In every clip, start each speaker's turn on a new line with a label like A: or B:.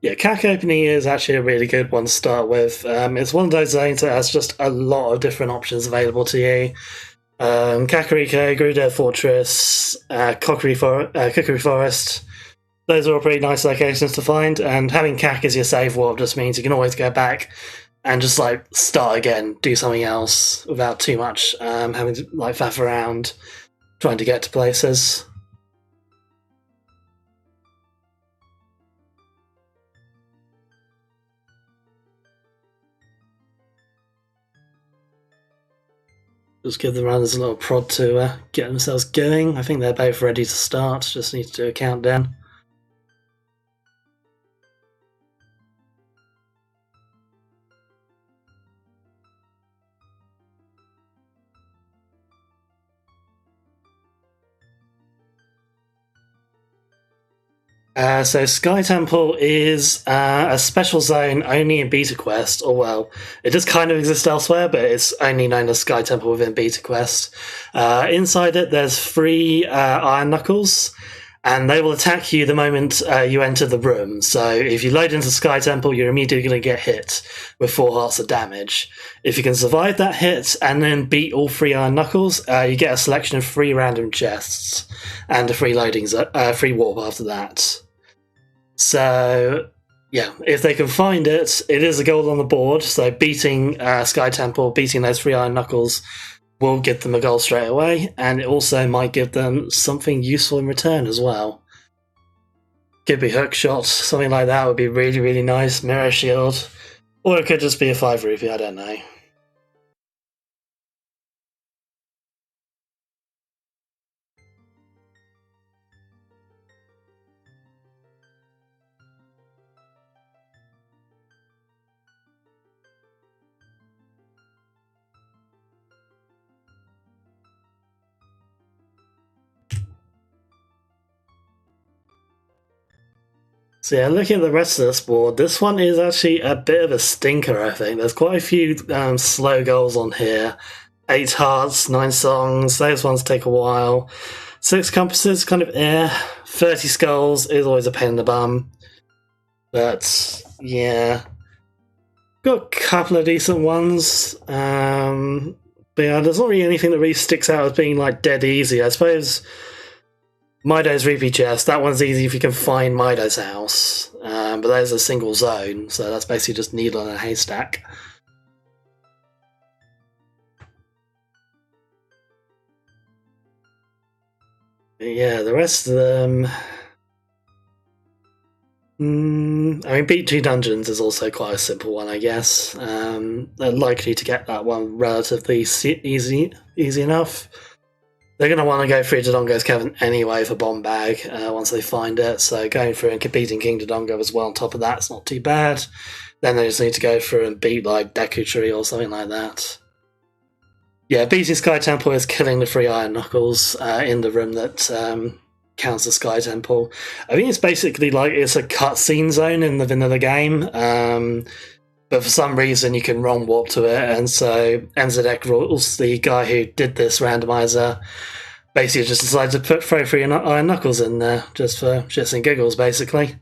A: Yeah, CAC opening is actually a really good one to start with. It's one of those zones that has just a lot of different options available to you. Kakariko, Gerudo Fortress, Cookery Forest. Those are all pretty nice locations to find, and having CAC as your save warp just means you can always go back and just like start again, do something else without too much having to like faff around trying to get to places. Just give the runners a little prod to get themselves going. I think they're both ready to start, just need to do a countdown. So Sky Temple is a special zone only in Beta Quest, or well, it does kind of exist elsewhere, but it's only known as Sky Temple within Beta Quest. Inside it, there's 3 Iron Knuckles, and they will attack you the moment you enter the room. So if you load into Sky Temple, you're immediately going to get hit with 4 hearts of damage. If you can survive that hit and then beat all 3 Iron Knuckles, you get a selection of 3 random chests and a free free warp after that. So, yeah, if they can find it, it is a gold on the board. So beating Sky Temple, beating those 3 Iron Knuckles will give them a goal straight away, and it also might give them something useful in return as well. Could be hook shots, something like that would be really, really nice. Mirror shield, or it could just be a 5 rupee, I don't know. So yeah, looking at the rest of this board, this one is actually a bit of a stinker, I think. There's quite a few slow goals on here. 8 hearts, 9 songs, those ones take a while. 6 compasses, kind of 30 skulls is always a pain in the bum. But, yeah. Got a couple of decent ones. But yeah, there's not really anything that really sticks out as being like dead easy. I suppose Mido's Rupee Chest, that one's easy if you can find Mido's house. But there's a single zone, so that's basically just needle in a haystack. But yeah, the rest of them... I mean, Beat 2 Dungeons is also quite a simple one, I guess. They're likely to get that one relatively easy enough. They're going to want to go through Dodongo's Cavern anyway for Bomb Bag once they find it, so going through and competing King Dodongo as well on top of that's not too bad. Then they just need to go through and beat like Deku Tree or something like that. Yeah, beating Sky Temple is killing the 3 Iron Knuckles in the room that counts as Sky Temple. I think it's basically like it's a cutscene zone in the vanilla game, but for some reason you can wrong warp to it, and so NZX Rules, the guy who did this randomizer, basically just decided to throw 3 Iron Knuckles in there, just for shits and giggles, basically.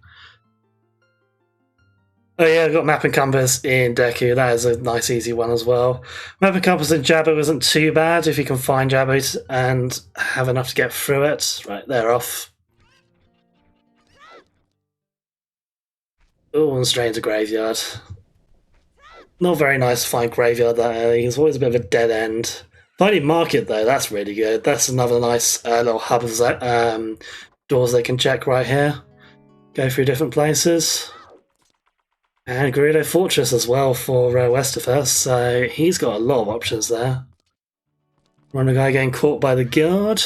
A: Oh yeah, I've got Map and Compass in Deku, that is a nice easy one as well. Map and Compass in Jabba isn't too bad if you can find Jabba and have enough to get through it. Right, they're off. Oh, and straight into Graveyard. Not very nice to find Graveyard that early, it's always a bit of a dead end. Finding Market though, that's really good. That's another nice little hub of doors they can check right here. Go through different places. And Gerudo Fortress as well for West0pher, so he's got a lot of options there. Runnerguy getting caught by the guard.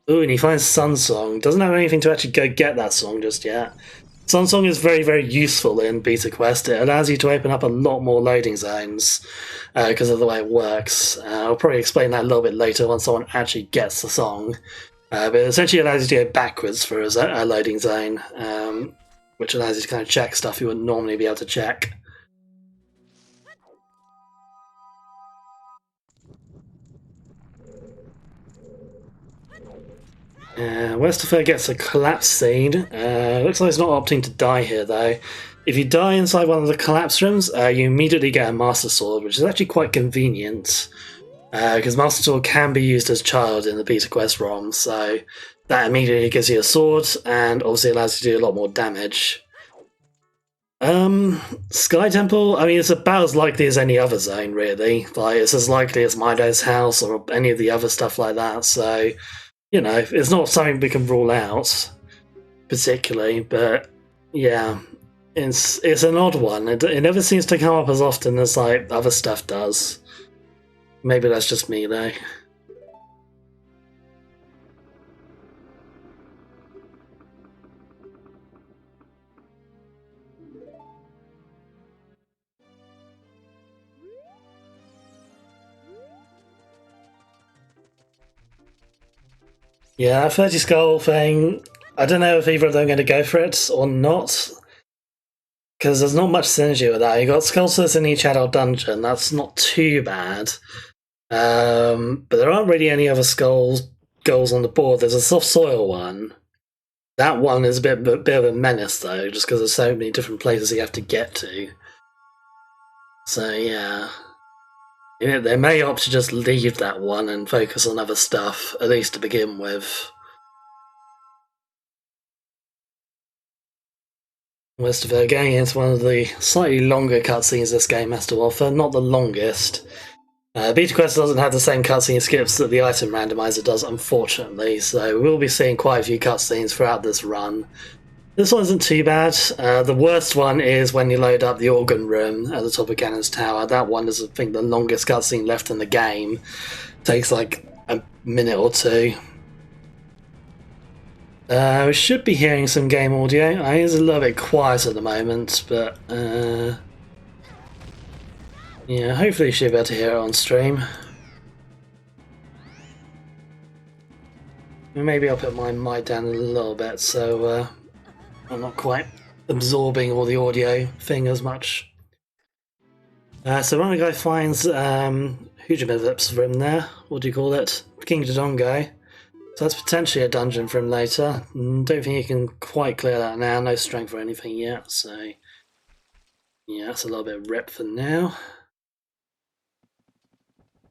A: Ooh, and he finds Sun Song. Doesn't have anything to actually go get that song just yet. Sun Song is very, very useful in Beta Quest. It allows you to open up a lot more loading zones because of the way it works. I'll probably explain that a little bit later once someone actually gets the song. But it essentially allows you to go backwards for a loading zone, which allows you to kind of check stuff you wouldn't normally be able to check. West0pher gets a collapse scene. Looks like he's not opting to die here though. If you die inside one of the collapse rooms, you immediately get a Master Sword, which is actually quite convenient. Because Master Sword can be used as child in the Beta Quest ROM, so that immediately gives you a sword, and obviously allows you to do a lot more damage. Sky Temple, I mean, it's about as likely as any other zone, really. Like, it's as likely as Mido's house or any of the other stuff like that, so, you know, it's not something we can rule out, particularly, but, yeah, it's an odd one. It never seems to come up as often as, like, other stuff does. Maybe that's just me, though. Yeah, 30 Skull thing, I don't know if either of them are going to go for it or not. Because there's not much synergy with that. You got Sculptors in each adult dungeon, that's not too bad. But there aren't really any other goals on the board. There's a soft soil one. That one is a bit of a menace though, just because there's so many different places you have to get to. So yeah. They may opt to just leave that one and focus on other stuff, at least to begin with. West0pher going into one of the slightly longer cutscenes this game has to offer, not the longest. Beta Quest doesn't have the same cutscene skips that the item randomizer does, unfortunately, so we'll be seeing quite a few cutscenes throughout this run. This one isn't too bad. The worst one is when you load up the organ room at the top of Ganon's Tower. That one is, I think, the longest cutscene left in the game. It takes like a minute or two. We should be hearing some game audio. It is a little bit quiet at the moment, but yeah, hopefully you should be able to hear it on stream. Maybe I'll put my mic down a little bit so I'm not quite absorbing all the audio thing as much. So Runnerguy finds Hujimithip's room there. What do you call it? King Dodongo. So that's potentially a dungeon for him later. Don't think you can quite clear that now. No strength or anything yet, so yeah, that's a little bit ripped for now.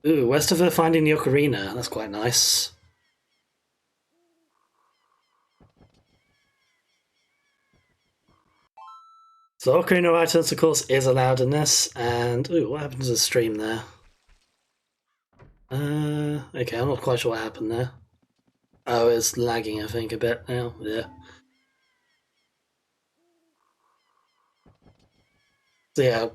A: Ooh, West0pher finding the ocarina. That's quite nice. So ocarina items, of course, is allowed in this, and ooh, what happened to the stream there? Okay, I'm not quite sure what happened there. Oh, it's lagging, I think, a bit now. Yeah. So yeah,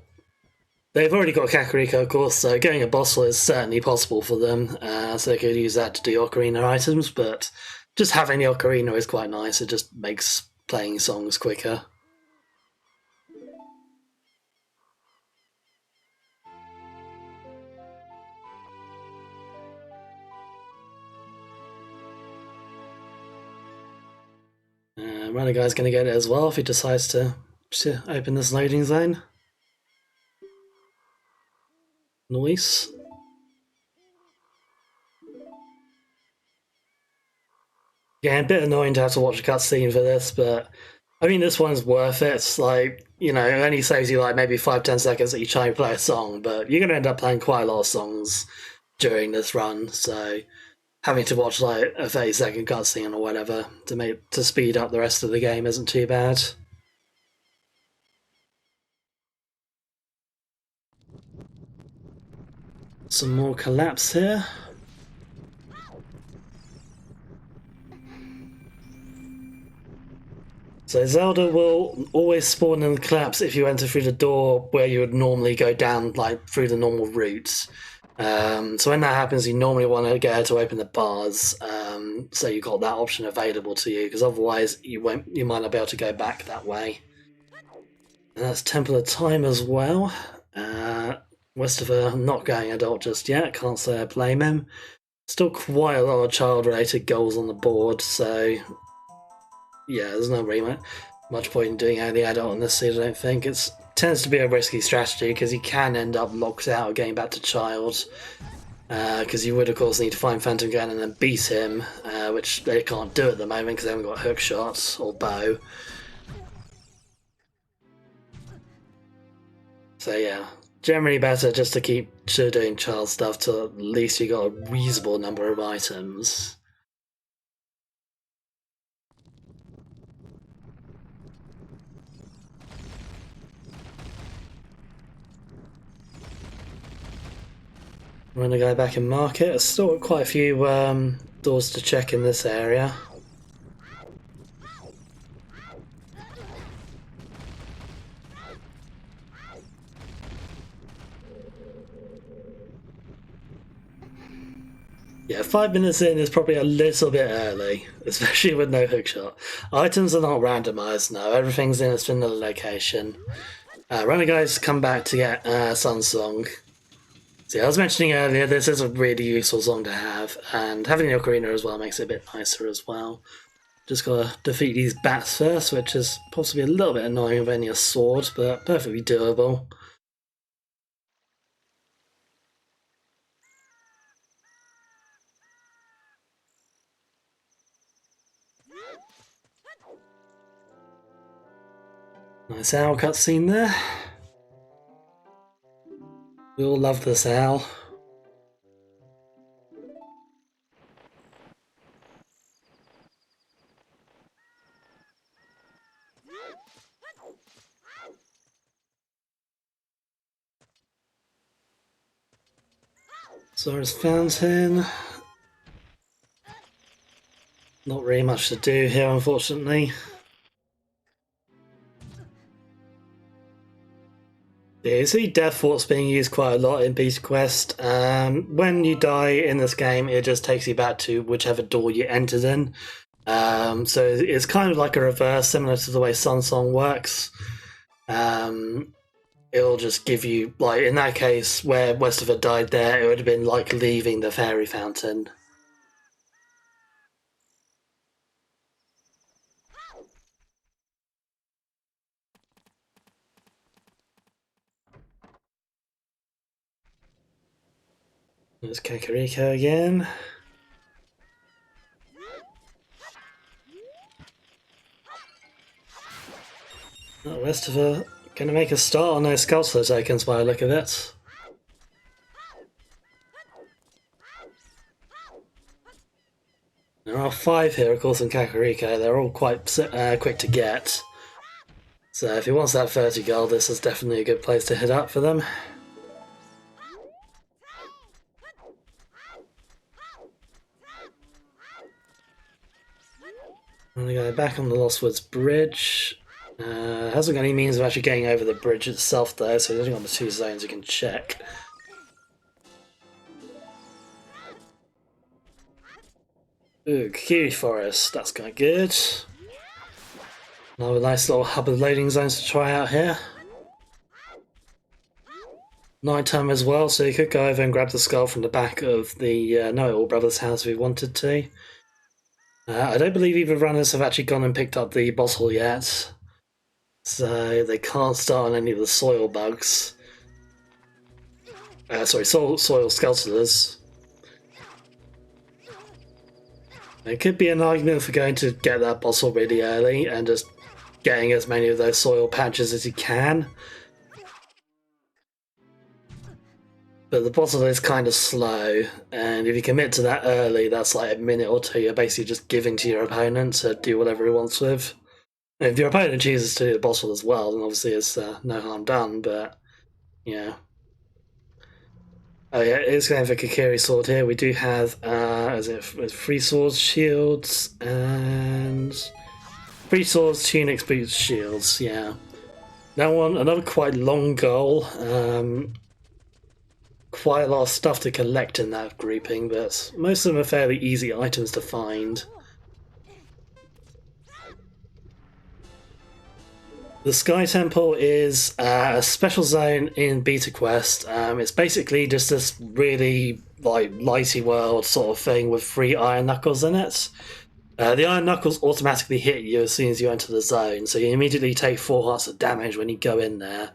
A: they've already got Kakariko, of course, so getting a boss is certainly possible for them. So they could use that to do ocarina items, but just having the ocarina is quite nice. It just makes playing songs quicker. Runnerguy's going to get it as well if he decides to open this loading zone. Nice. Yeah, a bit annoying to have to watch a cutscene for this, but I mean, this one's worth it. It's like, you know, it only saves you like maybe 5-10 seconds each time you play a song, but you're going to end up playing quite a lot of songs during this run, so having to watch like a 30-second cutscene or whatever to speed up the rest of the game isn't too bad. Some more collapse here. So Zelda will always spawn in the collapse if you enter through the door where you would normally go down, like through the normal routes. So when that happens, you normally want to get her to open the bars, so you've got that option available to you, because otherwise you might not be able to go back that way. And that's Temple of Time as well. West0pher not going adult just yet, can't say I blame him. Still quite a lot of child-related goals on the board, so yeah, there's not really much point in doing any adult in this seed, I don't think. It tends to be a risky strategy because you can end up locked out of getting back to child. because you would of course need to find Phantom Gun and then beat him, which they can't do at the moment because they haven't got hook shots or bow. So yeah, generally better just to keep doing child stuff till at least you got a reasonable number of items. We're gonna go back and market. There's still quite a few doors to check in this area. Yeah, 5 minutes in is probably a little bit early, especially with no hookshot. Items are not randomized now, everything's in a similar location. Runnerguy's come back to get Sunsong. See, I was mentioning earlier, this is a really useful song to have, and having the ocarina as well makes it a bit nicer as well. Just gotta defeat these bats first, which is possibly a little bit annoying with only a sword, but perfectly doable. Nice owl cutscene there. We all love this owl. Zora's Fountain. Not really much to do here, unfortunately. Yeah, you see Death Fort's being used quite a lot in Beta Quest. When you die in this game, it just takes you back to whichever door you entered in. So it's kind of like a reverse, similar to the way Sunsong works. It'll just give you, like in that case, where West0pher died there, it would have been like leaving the fairy fountain. There's Kakariko again. Oh, West0pher gonna make a start on those sculptor tokens by the look of it. There are 5 here, of course, in Kakariko. They're all quite quick to get. So if he wants that 30 gold, this is definitely a good place to hit up for them. I'm gonna go back on the Lost Woods Bridge. Hasn't got any means of actually getting over the bridge itself though, so there's only got the 2 zones you can check. Ooh, Kiri Forest, that's quite good. Another nice little hub of loading zones to try out here. Nighttime as well, so you could go over and grab the skull from the back of the Know-It-All Brothers house if you wanted to. I don't believe either runners have actually gone and picked up the bottle yet, so they can't start on any of the soil bugs. Sorry, soil skeletons. It could be an argument for going to get that bottle really early and just getting as many of those soil patches as you can. But the bottle is kind of slow, and if you commit to that early, that's like a minute or 2 you're basically just giving to your opponent to do whatever he wants with. And if your opponent chooses to do the bottle as well, then obviously it's no harm done, but yeah. Oh yeah, it's going for Kakiri sword here. We do have, is it 3 swords, shields, and 3 swords, tunics, boots, shields, yeah. That one, another quite long goal. Quite a lot of stuff to collect in that grouping, but most of them are fairly easy items to find. The Sky Temple is a special zone in Beta Quest. It's basically just this really like lighty world sort of thing with 3 iron knuckles in it. The iron knuckles automatically hit you as soon as you enter the zone, so you immediately take 4 hearts of damage when you go in there.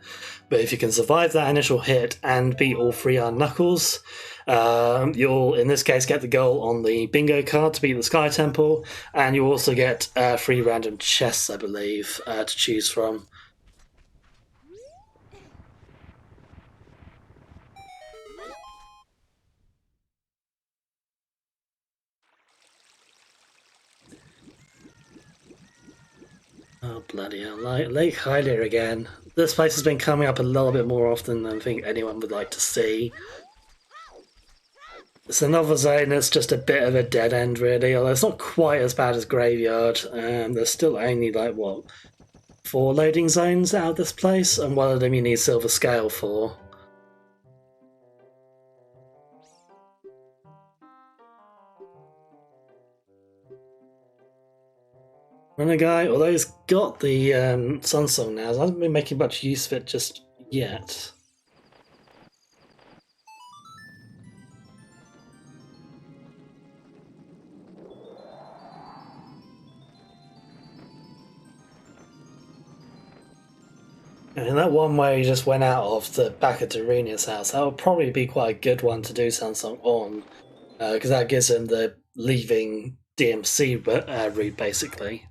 A: But if you can survive that initial hit and beat all 3 iron knuckles, You'll, in this case, get the goal on the bingo card to beat the Sky Temple, and you also get 3 random chests, I believe, to choose from. Oh, bloody hell. Lake Hylia again. This place has been coming up a little bit more often than I think anyone would like to see. It's another zone that's just a bit of a dead end, really, although it's not quite as bad as Graveyard. There's still only, like, what, 4 loading zones out of this place, and one of them you need Silver Scale for. Runnerguy, although he's got the Sunsong now, he hasn't been making much use of it just yet. And that one where he just went out of the back of Darenia's house, that would probably be quite a good one to do Sunsong on, because that gives him the leaving DMC route, basically.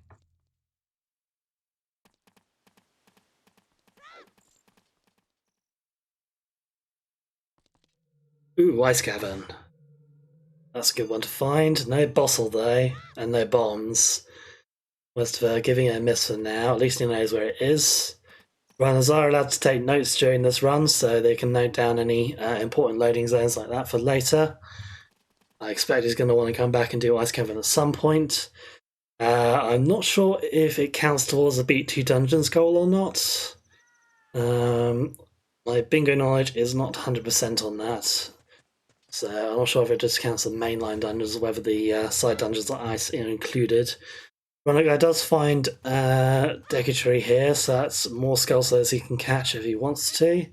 A: Ooh, Ice Cavern. That's a good one to find. No Bostle though, and no bombs. West0pher giving it a miss for now. At least he knows where it is. Runners are allowed to take notes during this run, so they can note down any important loading zones like that for later. I expect he's going to want to come back and do Ice Cavern at some point. I'm not sure if it counts towards the Beat 2 Dungeons goal or not. My bingo knowledge is not 100% on that. So I'm not sure if it just counts the mainline dungeons or whether the side dungeons are included. Runnerguy does find Decatry here, so that's more skull slayers he can catch if he wants to.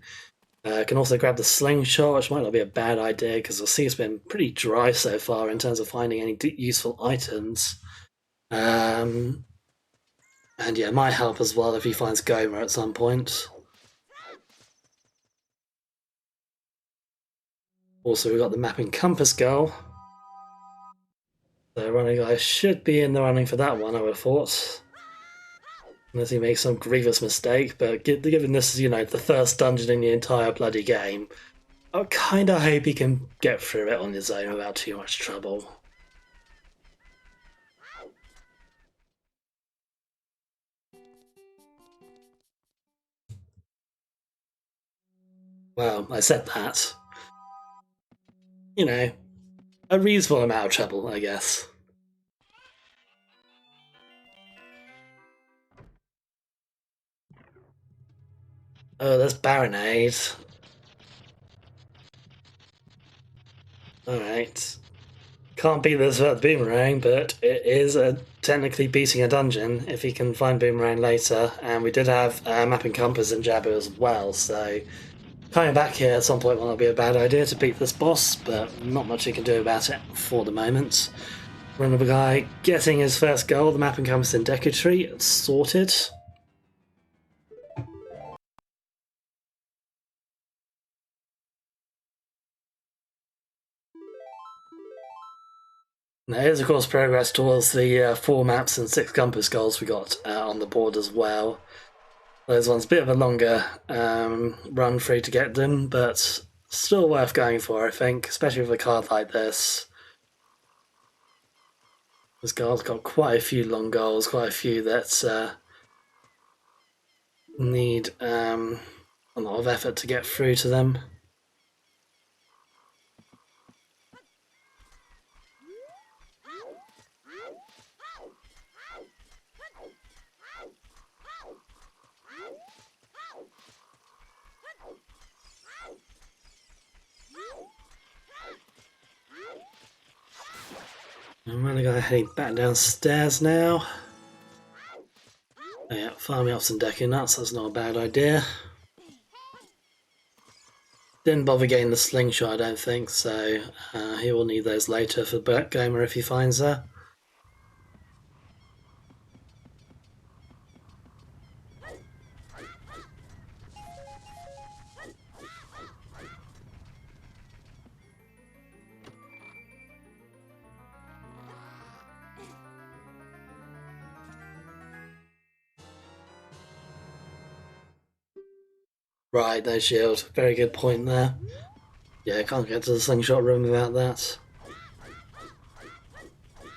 A: Can also grab the slingshot, which might not be a bad idea because I see it's been pretty dry so far in terms of finding any useful items. And yeah, might help as well if he finds Gomer at some point. Also, we've got the Map and Compass goal. So Runnerguy should be in the running for that one, I would have thought. Unless he makes some grievous mistake, but given this is, the first dungeon in the entire bloody game, I kind of hope he can get through it on his own without too much trouble. Well, I said that. A reasonable amount of trouble, I guess. Oh, there's Baronade. Alright. Can't beat this without Boomerang, but it is technically beating a dungeon if he can find Boomerang later. And we did have Map and Compass and Jabu as well, so coming back here at some point will not be a bad idea to beat this boss, but not much he can do about it for the moment. Runnerguy getting his first goal, the Map and Compass and Decatry, it's sorted. There is, of course, progress towards the 4 maps and 6 compass goals we got on the board as well. Those ones a bit of a longer run through to get them, but still worth going for, I think, especially with a card like this. This card's got quite a few long goals, quite a few that need a lot of effort to get through to them. I'm really going to head back downstairs now. Oh, yeah, farming up some Deku Nuts, that's not a bad idea. Didn't bother getting the slingshot, I don't think, so he will need those later for Gomer if he finds her. Right, no shield. Very good point there. Yeah, can't get to the slingshot room without that.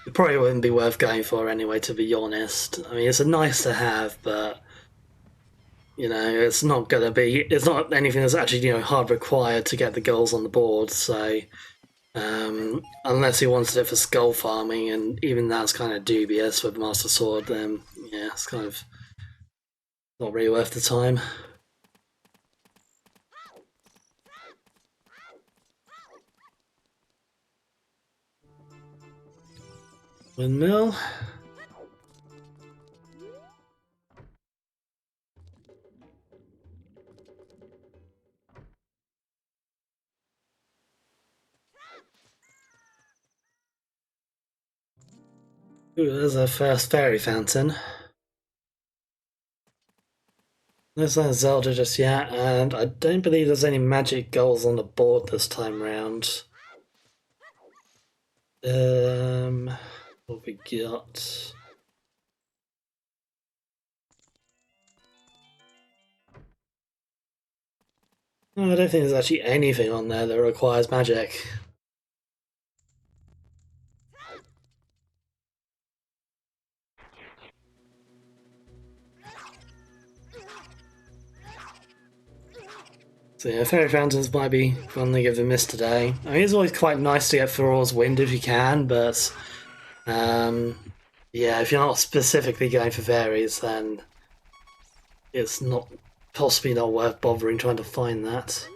A: It probably wouldn't be worth going for anyway, to be honest. I mean, it's a nice to have, but you know, it's not gonna be. It's not anything that's actually hard required to get the goals on the board. So unless he wanted it for skull farming, and even that's kind of dubious with Master Sword, then yeah, it's kind of not really worth the time. Windmill. Ooh, there's our first fairy fountain. There's no Zelda just yet, and I don't believe there's any magic goals on the board this time round. What we got? Oh, I don't think there's actually anything on there that requires magic. So yeah, fairy fountains might be one to give a miss today. I mean, it's always quite nice to get Thoreau's Wind if you can, but yeah, if you're not specifically going for fairies, then it's not possibly not worth bothering trying to find that.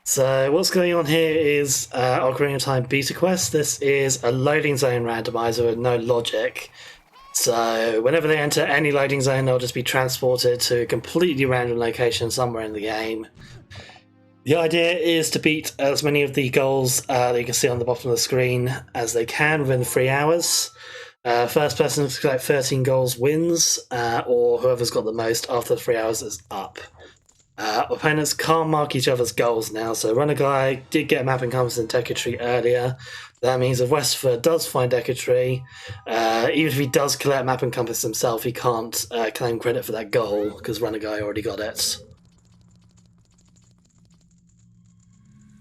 A: So what's going on here is Ocarina of Time Beta Quest. This is a loading zone randomizer with no logic. So whenever they enter any loading zone, they'll just be transported to a completely random location somewhere in the game. The idea is to beat as many of the goals that you can see on the bottom of the screen as they can within 3 hours. First person to collect 13 goals wins, or whoever's got the most after 3 hours is up. Opponents can't mark each other's goals now, so Runnerguy did get a map encompass in Deku Tree earlier. That means if West0pher does find Deku Tree, even if he does collect map encompass himself, he can't claim credit for that goal, because Runnerguy already got it.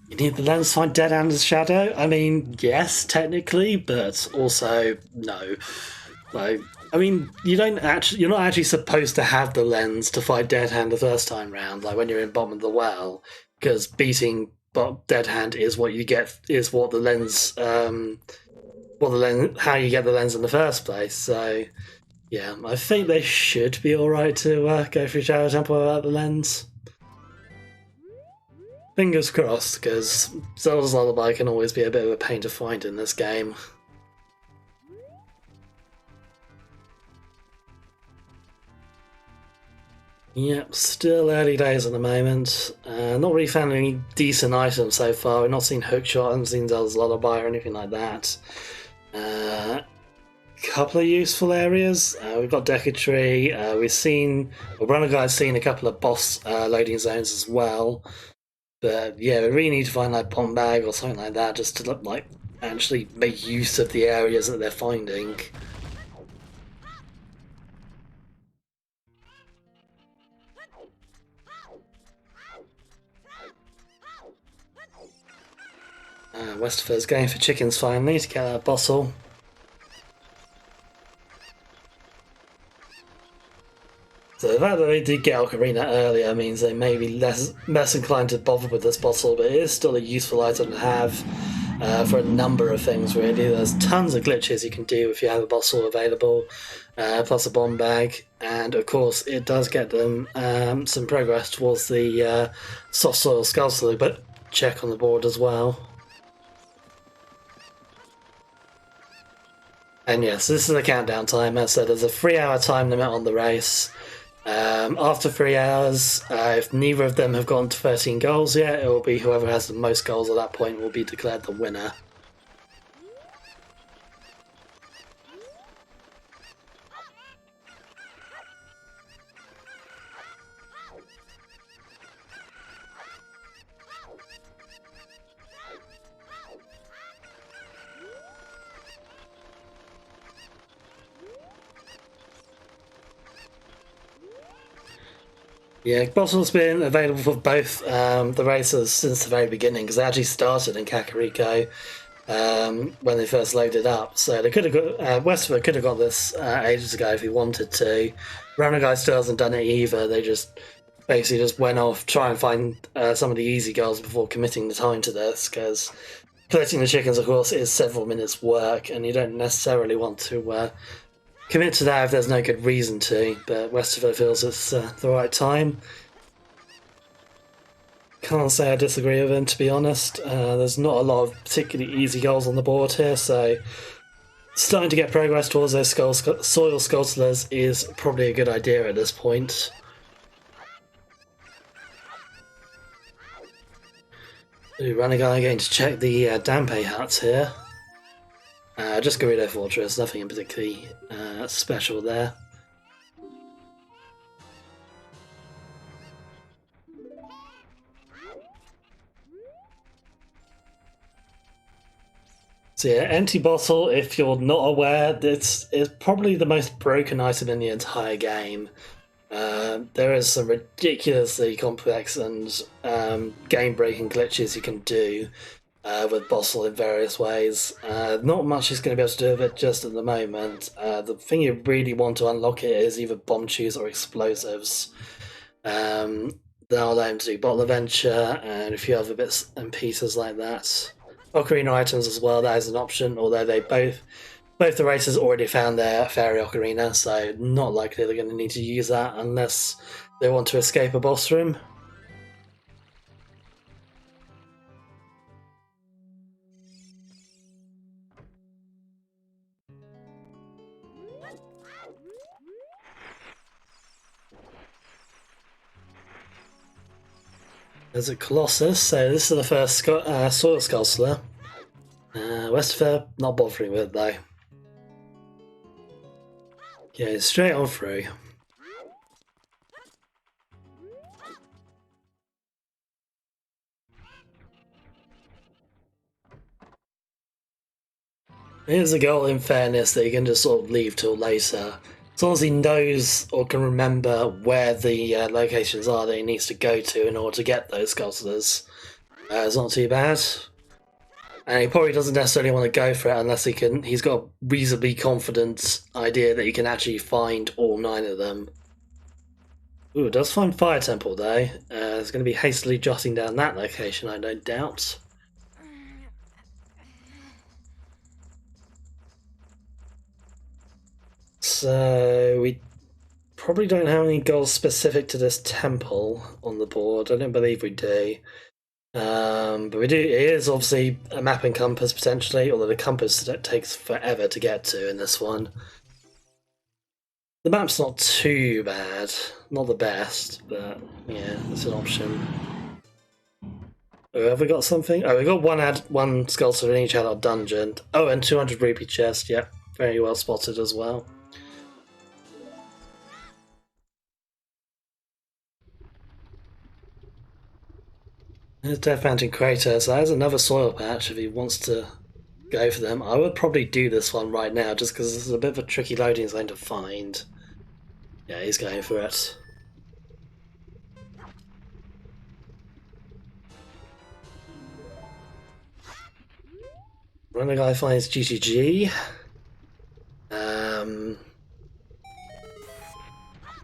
A: You need the lens to find Dead Hand's Shadow? I mean, yes, technically, but also no. Like, I mean, you're not actually supposed to have the lens to fight Dead Hand the first time round, like when you're in bottom of the well, because beating Dead Hand is what you get, is what the lens, how you get the lens in the first place. So, yeah, I think they should be alright to go through Shadow Temple without the lens. Fingers crossed, because Zelda's Lullaby can always be a bit of a pain to find in this game. Yep, still early days at the moment. Not really found any decent items so far. We've not seen Hookshot, I haven't seen Zelda's Lullaby or anything like that. Couple of useful areas. We've got Deku Tree. Runnerguy's seen a couple of boss loading zones as well. But yeah, we really need to find like Pond Bag or something like that just to like actually make use of the areas that they're finding. West0pher's going for chickens finally to get that bottle. So the fact that they did get Ocarina earlier means they may be less inclined to bother with this bottle, but it is still a useful item to have for a number of things, really. There's tons of glitches you can do if you have a bottle available, plus a bomb bag, and of course it does get them some progress towards the soft soil skull slug, but check on the board as well. And yes, this is a countdown timer, so there's a 3-hour time limit on the race. After 3 hours, if neither of them have gotten to 13 goals yet, it will be whoever has the most goals at that point will be declared the winner. Yeah, Bottle's been available for both the races since the very beginning because they actually started in Kakariko when they first loaded up. So they could have got West0pher could have got this ages ago if he wanted to. Runnerguy still hasn't done it either. They just basically just went off try and find some of the easy goals before committing the time to this because collecting the chickens, of course, is several minutes work, and you don't necessarily want to commit to that if there's no good reason to. But West0pher feels it's the right time. Can't say I disagree with him, to be honest. There's not a lot of particularly easy goals on the board here, so starting to get progress towards those soil Skulltulers is probably a good idea at this point. Ooh, Runnerguy going to check the Dampe huts here. Just Gerudo Fortress, nothing in particularly special there. So yeah, empty bottle, if you're not aware, this is probably the most broken item in the entire game. There is some ridiculously complex and game-breaking glitches you can do with bottle in various ways. Not much is going to be able to do with it just at the moment. The thing you really want to unlock it is either bomb chews or explosives. They'll allow him to do bottle adventure and a few other bits and pieces like that. Ocarina items as well, that is an option, although they both the races already found their fairy ocarina, so not likely they're going to need to use that unless they want to escape a boss room. There's a Colossus, so this is the first Soil Skulltula. West0pher not bothering with it though. Yeah, straight on through. Here's a goal, in fairness, that you can just sort of leave till later. As long as he knows or can remember where the locations are that he needs to go to in order to get those Skulltulas, it's not too bad. And he probably doesn't necessarily want to go for it unless he's got a reasonably confident idea that he can actually find all 9 of them. Ooh, it does find Fire Temple though. It's going to be hastily jotting down that location, I don't doubt. So we probably don't have any goals specific to this temple on the board. I don't believe we do. But we do. It is obviously a map and compass potentially, although the compass takes forever to get to in this one. The map's not too bad, not the best, but yeah, it's an option. Oh, have we got something? Oh, we got one Skulltula in each adult dungeon. Oh, and 200 rupee chest. Yep, very well spotted as well. There's Death Mountain Crater, so there's another soil patch if he wants to go for them. I would probably do this one right now just because this is a bit of a tricky loading zone to find. Yeah, he's going for it. Runnerguy finds GGG.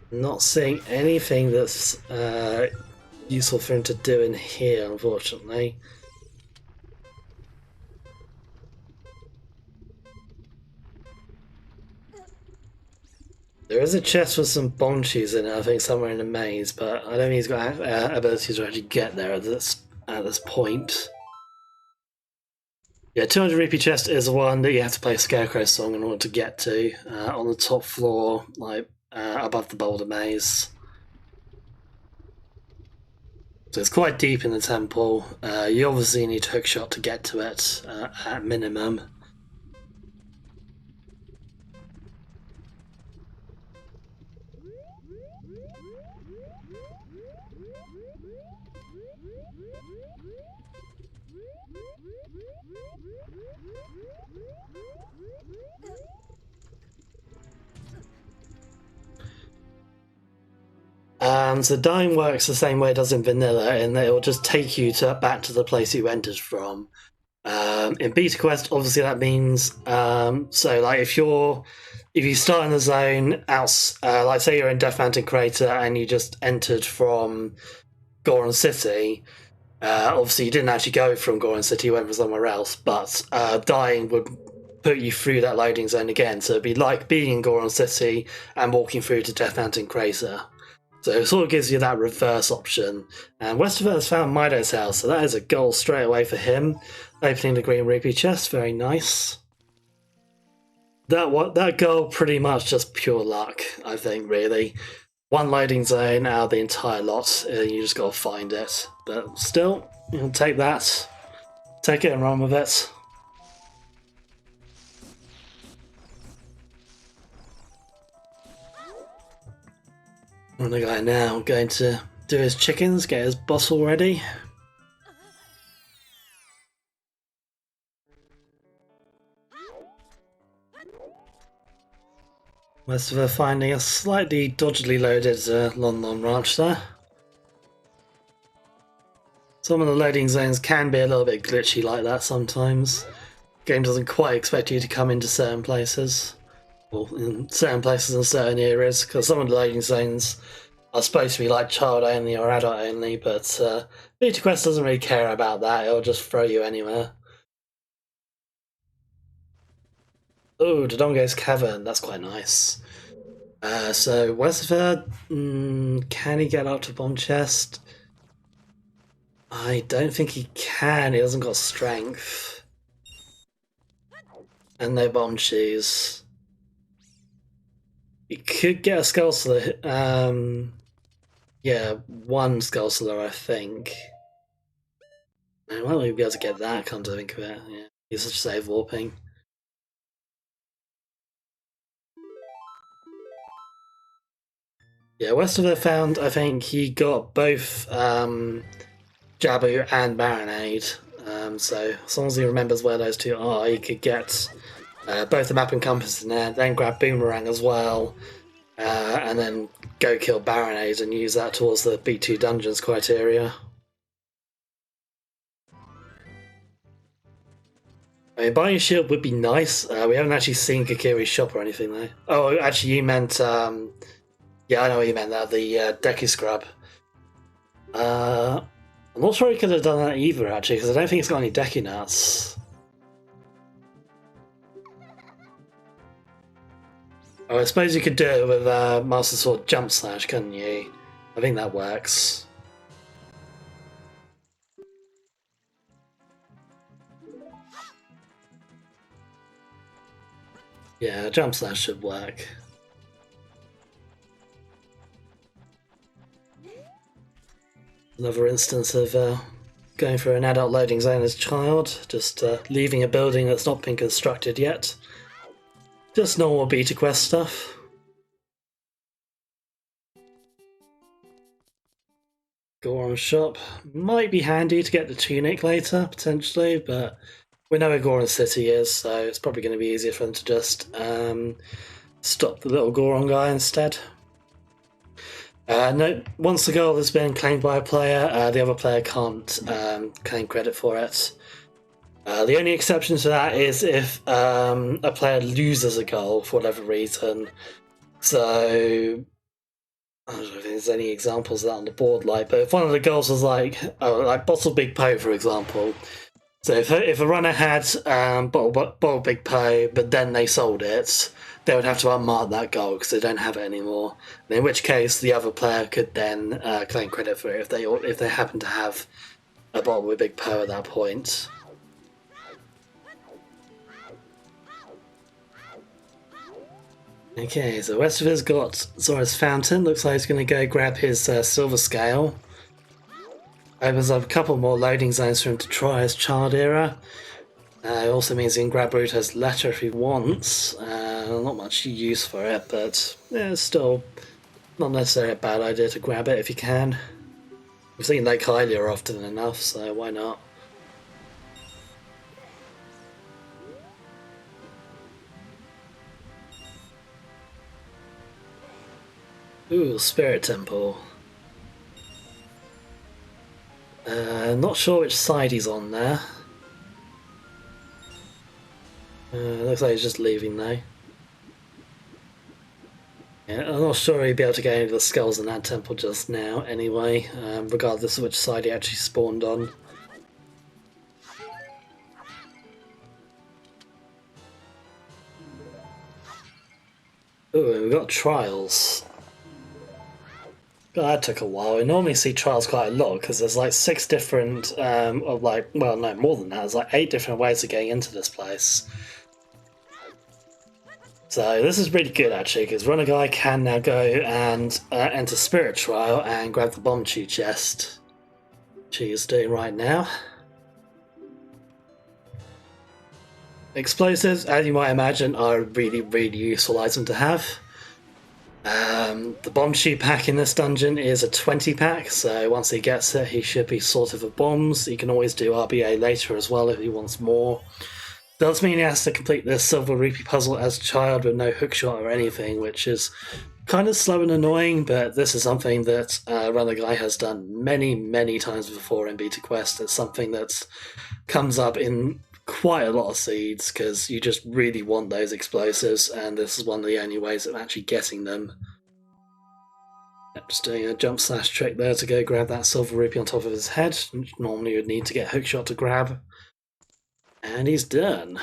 A: Not seeing anything that's useful for him to do in here, unfortunately. There is a chest with some bomb chews in it, I think, somewhere in the maze, but I don't think he's got ability to actually get there at this point. Yeah, 200 rupee chest is one that you have to play a Scarecrow song in order to get to on the top floor, like above the boulder maze. So it's quite deep in the temple. You obviously need hookshot to get to it at minimum. So dying works the same way it does in vanilla, in that it will just take you back to the place you entered from. In beta quest, obviously that means so like if you start in the zone out, like say you're in Death Mountain Crater and you just entered from Goron City. Obviously, you didn't actually go from Goron City; you went from somewhere else. But dying would put you through that loading zone again, so it'd be like being in Goron City and walking through to Death Mountain Crater. So it sort of gives you that reverse option. And West0pher has found Mido's house, so that is a goal straight away for him. Opening the green rupee chest, very nice. That goal pretty much just pure luck, I think, really. One loading zone out of the entire lot, you just gotta find it. But still, you'll take that, take it and run with it. Runnerguy now going to do his chickens, get his bottle ready. West0pher finding a slightly dodgily loaded Lon ranch there. Some of the loading zones can be a little bit glitchy like that sometimes. The game doesn't quite expect you to come into certain places. Well, in certain places and certain areas, because some of the loading zones are supposed to be like child only or adult only, but Beta Quest doesn't really care about that, it'll just throw you anywhere. Oh, Dodongo's Cavern, that's quite nice. So West0pher, can he get up to Bomb Chest? I don't think he can, he hasn't got strength. And no bomb shoes. He could get a Skull Slur, yeah, one Skull Slur, I think. I might not be able to get that, come to think of it. Yeah, he's such save warping. Yeah, West0pher found, I think he got both Jabu and Baronade. So as long as he remembers where those two are, he could get both the map and compass in there, then grab Boomerang as well, and then go kill Baronade and use that towards the B2 Dungeons criteria. I mean, buying a shield would be nice. We haven't actually seen Kakiri's shop or anything though. Oh, actually, you meant yeah, I know what you meant. That the Deku Scrub. I'm not sure he could have done that either, actually, because I don't think it's got any Deku nuts. Oh, I suppose you could do it with Master Sword Jump Slash, couldn't you? I think that works. Yeah, Jump Slash should work. Another instance of going through an adult loading zone as a child, just leaving a building that's not been constructed yet. Just normal beta quest stuff. Goron shop might be handy to get the tunic later, potentially, but we know where Goron City is, so it's probably going to be easier for them to just stop the little Goron guy instead. No, once the goal has been claimed by a player, the other player can't claim credit for it. The only exception to that is if a player loses a goal for whatever reason. So I don't know if there's any examples of that on the board, like, but if one of the goals was like Bottle Big Po, for example. So if a runner had Bottle Big Po, but then they sold it, they would have to unmark that goal because they don't have it anymore. In which case, the other player could then claim credit for it if they happen to have a bottle with Big Po at that point. Okay, so West0pher's got Zora's Fountain. Looks like he's going to go grab his Silver Scale. Opens up a couple more loading zones for him to try his child era. It also means he can grab Ruto's letter if he wants. Not much use for it, but yeah, it's still not necessarily a bad idea to grab it if you can. We've seen Lake Hylia often enough, so why not? Ooh, Spirit Temple. Not sure which side he's on there. Looks like he's just leaving now. Yeah, I'm not sure he'd be able to get any of the skulls in that temple just now anyway, regardless of which side he actually spawned on. Ooh, we've got trials. God, that took a while. We normally see trials quite a lot because there's like 6 different, well, no, more than that. There's like 8 different ways of getting into this place. So this is really good actually, because Runnerguy can now go and enter Spirit Trial and grab the Bomb Chew chest, which he is doing right now. Explosives, as you might imagine, are a really, really useful item to have. The Bomb Chew pack in this dungeon is a 20 pack, so once he gets it, he should be sorted for bombs. He can always do RBA later as well if he wants more. Does mean he has to complete this Silver Rupee puzzle as a child with no hookshot or anything, which is kind of slow and annoying, but this is something that Runnerguy has done many, many times before in Beta Quest. It's something that comes up in quite a lot of seeds because you just really want those explosives, and this is one of the only ways of actually getting them. Just doing a jump slash trick there to go grab that Silver Rupee on top of his head, which normally you would need to get hookshot to grab. And he's done.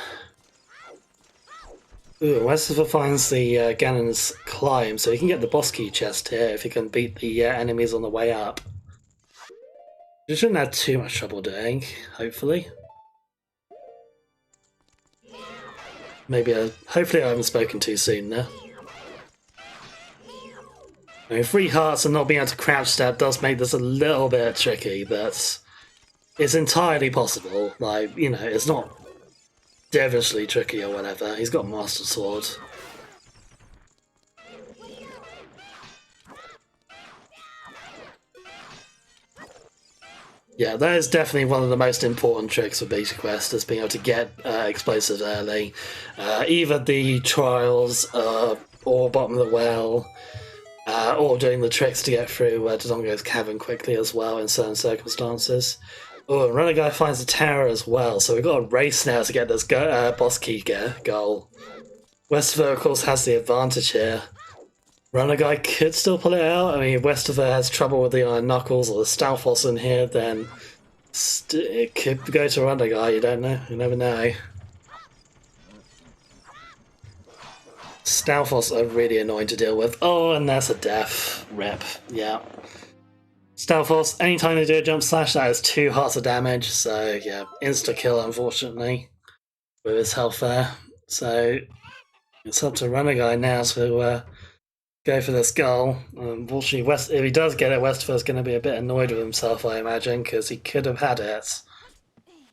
A: Ooh, West0pher finds the Ganon's climb, so he can get the boss key chest here if he can beat the enemies on the way up. You shouldn't have too much trouble doing, hopefully. Maybe, hopefully I haven't spoken too soon there. I mean, 3 hearts and not being able to crouch stab does make this a little bit tricky, but it's entirely possible. Like, you know, it's not devilishly tricky or whatever. He's got Master Sword. Yeah, that is definitely one of the most important tricks of Beta Quest, is being able to get explosives early. Either the trials, or bottom of the well, or doing the tricks to get through Dodongo's cavern quickly as well in certain circumstances. Oh, and Runnerguy finds the tower as well, so we've got a race now to get this boss key goal. West0pher, of course, has the advantage here. Runnerguy could still pull it out. I mean, if West0pher has trouble with the Iron Knuckles or the Stalfos in here, then it could go to Runnerguy, you don't know. You never know. Stalfos are really annoying to deal with. Oh, and that's a death. Rip. Yeah. Stalfos, anytime they do a jump slash, that is 2 hearts of damage, so yeah, insta-kill, unfortunately, with his health there. So it's up to Runnerguy now to go for this goal. Unfortunately, if he does get it, West0pher's going to be a bit annoyed with himself, I imagine, because he could have had it.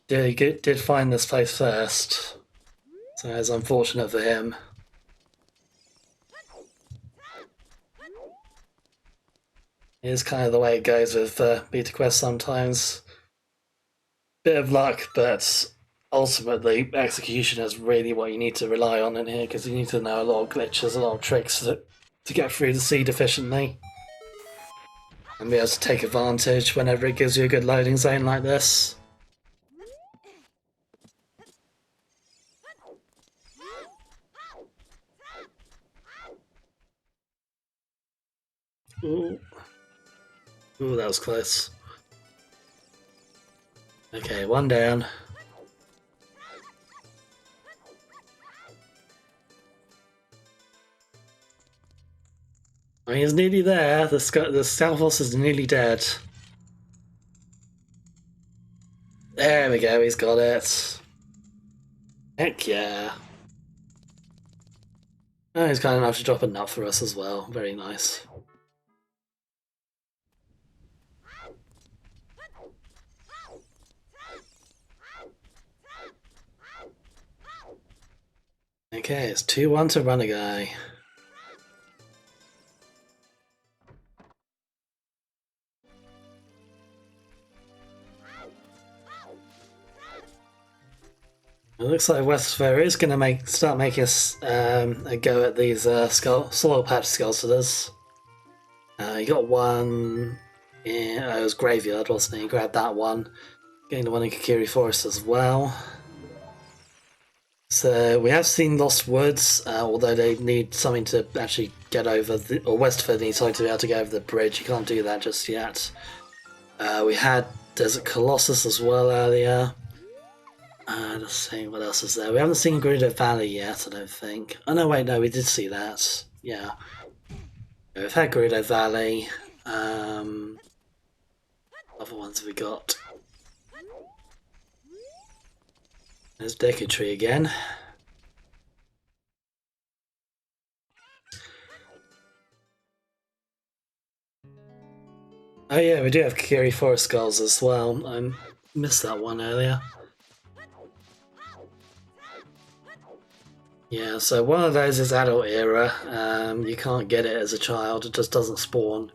A: He did find this place first, so it's unfortunate for him. It is kind of the way it goes with Beta Quest sometimes. Bit of luck, but ultimately execution is really what you need to rely on in here, because you need to know a lot of glitches, a lot of tricks to get through the seed efficiently. And be able to take advantage whenever it gives you a good loading zone like this. Ooh. Ooh, that was close. Okay, 1 down. I mean, he's nearly there. The Stalfos is nearly dead. There we go, he's got it. Heck yeah. Oh, he's kind enough to drop a nut for us as well. Very nice. Okay, it's 2-1 to Runnerguy. It looks like West0pher is going to start making us a go at these soil patch Skulltulas. You got one. Yeah, it was Graveyard, wasn't it? You grabbed that one. Getting the one in Kakiri Forest as well. So we have seen Lost Woods, although they need something to actually get over, or West0pher needs something to be able to get over the bridge. You can't do that just yet. We had Desert Colossus as well earlier. Let's see, what else is there? We haven't seen Gerudo Valley yet, I don't think. Oh no, wait, no, we did see that. Yeah. We've had Gerudo Valley. Other ones have we got? There's Deku Tree again. Oh yeah, we do have Kakiri Forest Skulls as well. I missed that one earlier. Yeah, so one of those is adult era. You can't get it as a child, it just doesn't spawn.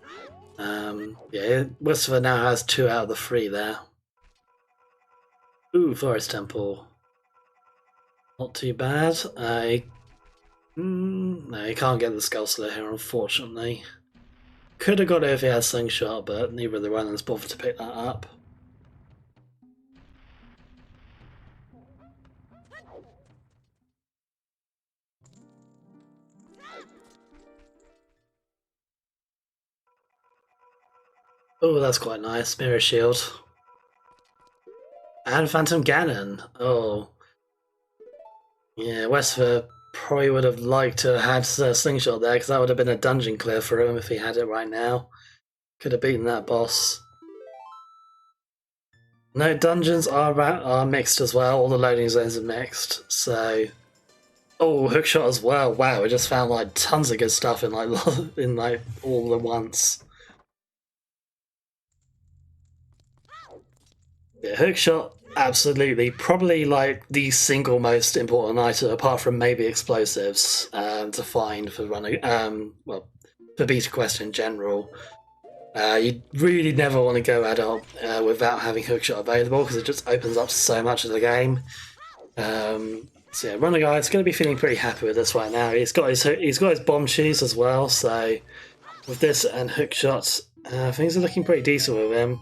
A: Yeah, West0pher now has 2 out of the 3 there. Ooh, Forest Temple. Not too bad. No, you can't get the Skull Slayer here, unfortunately. Could have got it if he had Slingshot, but neither of the runners bothered to pick that up. Oh, that's quite nice. Mirror Shield. And Phantom Ganon. Oh. Yeah, West0pher probably would have liked to have had Slingshot there, because that would have been a dungeon clear for him if he had it right now. Could have beaten that boss. No, dungeons are mixed as well. All the loading zones are mixed, so... Oh, hookshot as well. Wow, we just found like tons of good stuff in like all at once. Yeah, hookshot, absolutely. Probably like the single most important item, apart from maybe explosives, to find for running. Well, for Beta Quest in general. You really never want to go adult without having hookshot available, because it just opens up so much of the game. So yeah, Runnerguy is going to be feeling pretty happy with this right now. He's got his bomb shoes as well, so with this and hookshot, things are looking pretty decent with him.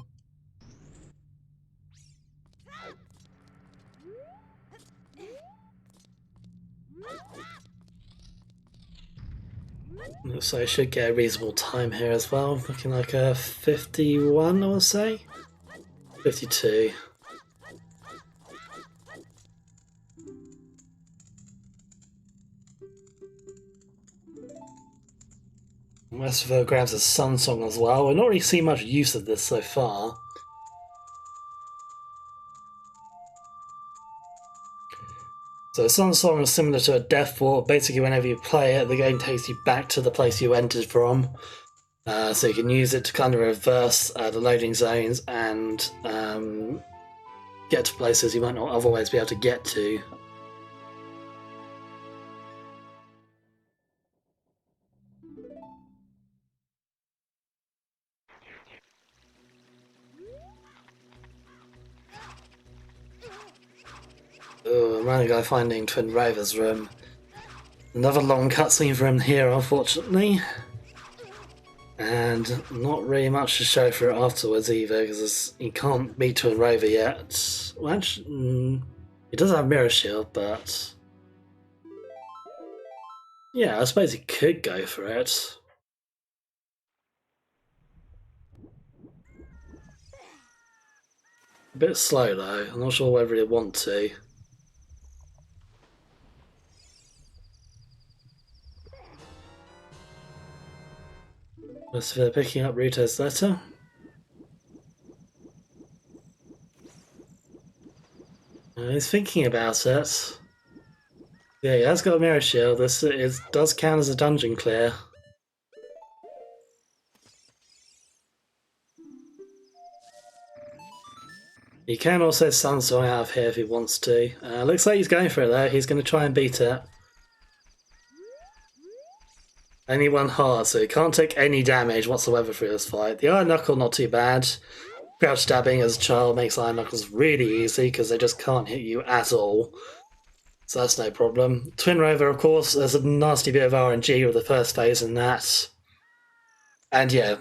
A: So I should get a reasonable time here as well, looking like a 51, I would say. 52. West0pher grabs a Sun Song as well. We've not really seen much use of this so far. So Sun Song is similar to a Death Fort. Basically, whenever you play it, the game takes you back to the place you entered from. So you can use it to kind of reverse the loading zones and get to places you might not otherwise be able to get to. Oh, Runnerguy finding Twin Rover's room. Another long cutscene for him here, unfortunately. And not really much to show for it afterwards either, because he can't beat Twin Rover yet. Well, actually, he does have Mirror Shield, but... yeah, I suppose he could go for it. A bit slow though, I'm not sure whether he'd want to. West0pher picking up Ruto's letter. He's thinking about it. Yeah, he has got a Mirror Shield. This does count as a dungeon clear. He can also Sun Song out of here if he wants to. Looks like he's going for it though. He's going to try and beat it. Only one heart, so he can't take any damage whatsoever through this fight. The Iron Knuckle, not too bad. Crouch stabbing as a child makes Iron Knuckles really easy because they just can't hit you at all. So that's no problem. Twin Rover, of course, there's a nasty bit of RNG with the first phase in that. And yeah,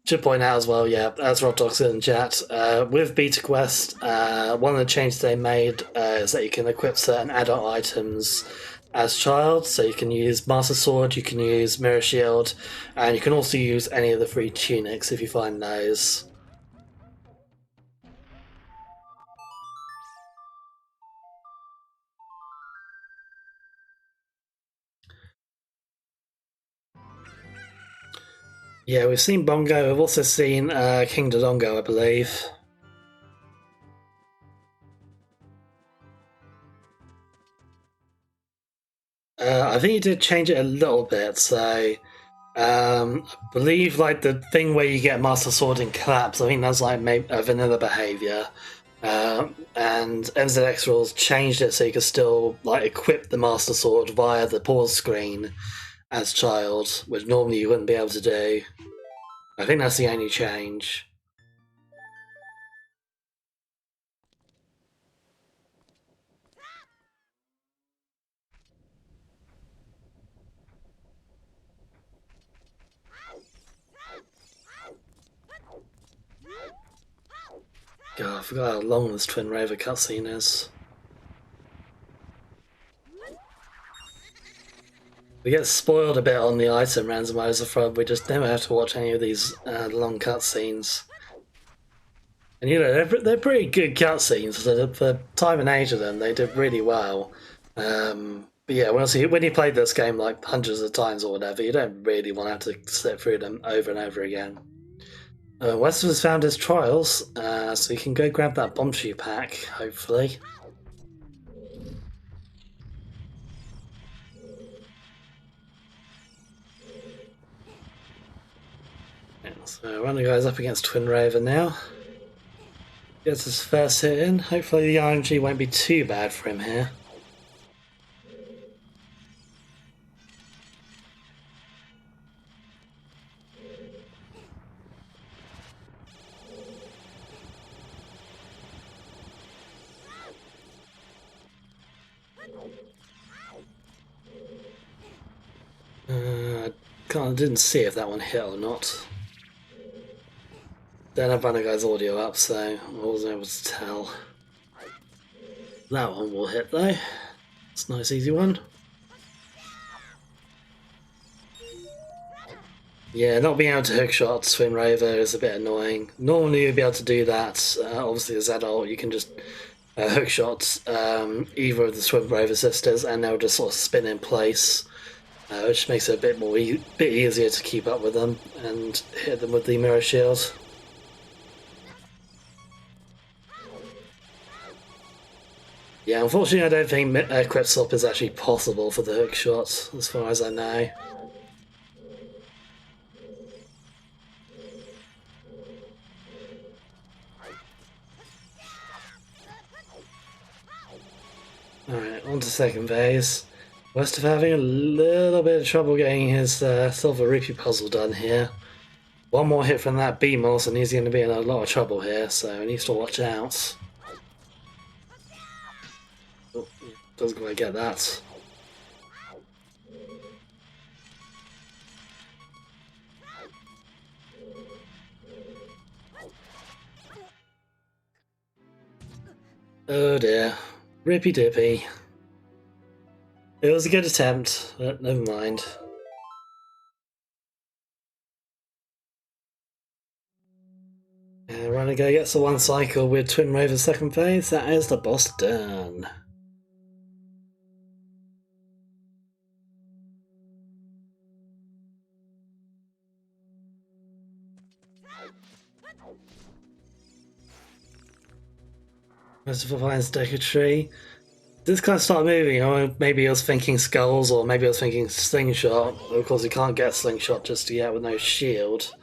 A: Should point out as well, yeah, as Rob said in chat, with Beta Quest, one of the changes they made is that you can equip certain adult items as child. So you can use Master Sword, you can use Mirror Shield, and you can also use any of the free tunics if you find those. Yeah, we've seen Bongo. We've also seen King Dodongo, I believe. I think you did change it a little bit. So I believe like the thing where you get Master Sword in collapse, I think that's like maybe a vanilla behavior. And NZX rules changed it so you could still like equip the Master Sword via the pause screen as child, which normally you wouldn't be able to do. I think that's the only change. God, I forgot how long this Twin Rover cutscene is. We get spoiled a bit on the item randomizer front. We just never have to watch any of these long cutscenes. And you know, they're pretty good cutscenes for the time and age of them. They did really well. But yeah, when you played this game like hundreds of times or whatever, you don't really want to have to sit through them over and over again. West0pher has found his trials, so you can go grab that Bombshoe pack, hopefully. Yeah, so Runnerguy's up against Twin Rover now. Gets his first hit in. Hopefully the RNG won't be too bad for him here. I didn't see if that one hit or not. Don't have Runnerguy's audio up, so I wasn't able to tell. That one will hit though. It's a nice easy one. Yeah, not being able to hookshot Twin Rover is a bit annoying. Normally you'd be able to do that. Obviously as adult you can just hookshot either of the Twin Rover sisters and they'll just sort of spin in place. Which makes it a bit bit easier to keep up with them and hit them with the mirror shield. Yeah, unfortunately I don't think crit swap is actually possible for the hook shot, as far as I know. Alright, on to second phase. West0pher having a little bit of trouble getting his silver rupee puzzle done here. One more hit from that BMOS and he's going to be in a lot of trouble here, so he needs to watch out. Oh, doesn't quite get that. Oh dear. Rippy dippy. It was a good attempt, but never mind. Runnerguy gets the one cycle with Twin Rover second phase. That is the boss done. West0pher finds Deku Tree. This kind of started moving. Or maybe he was thinking skulls, or maybe he was thinking slingshot. Of course, he can't get slingshot just yet with no shield.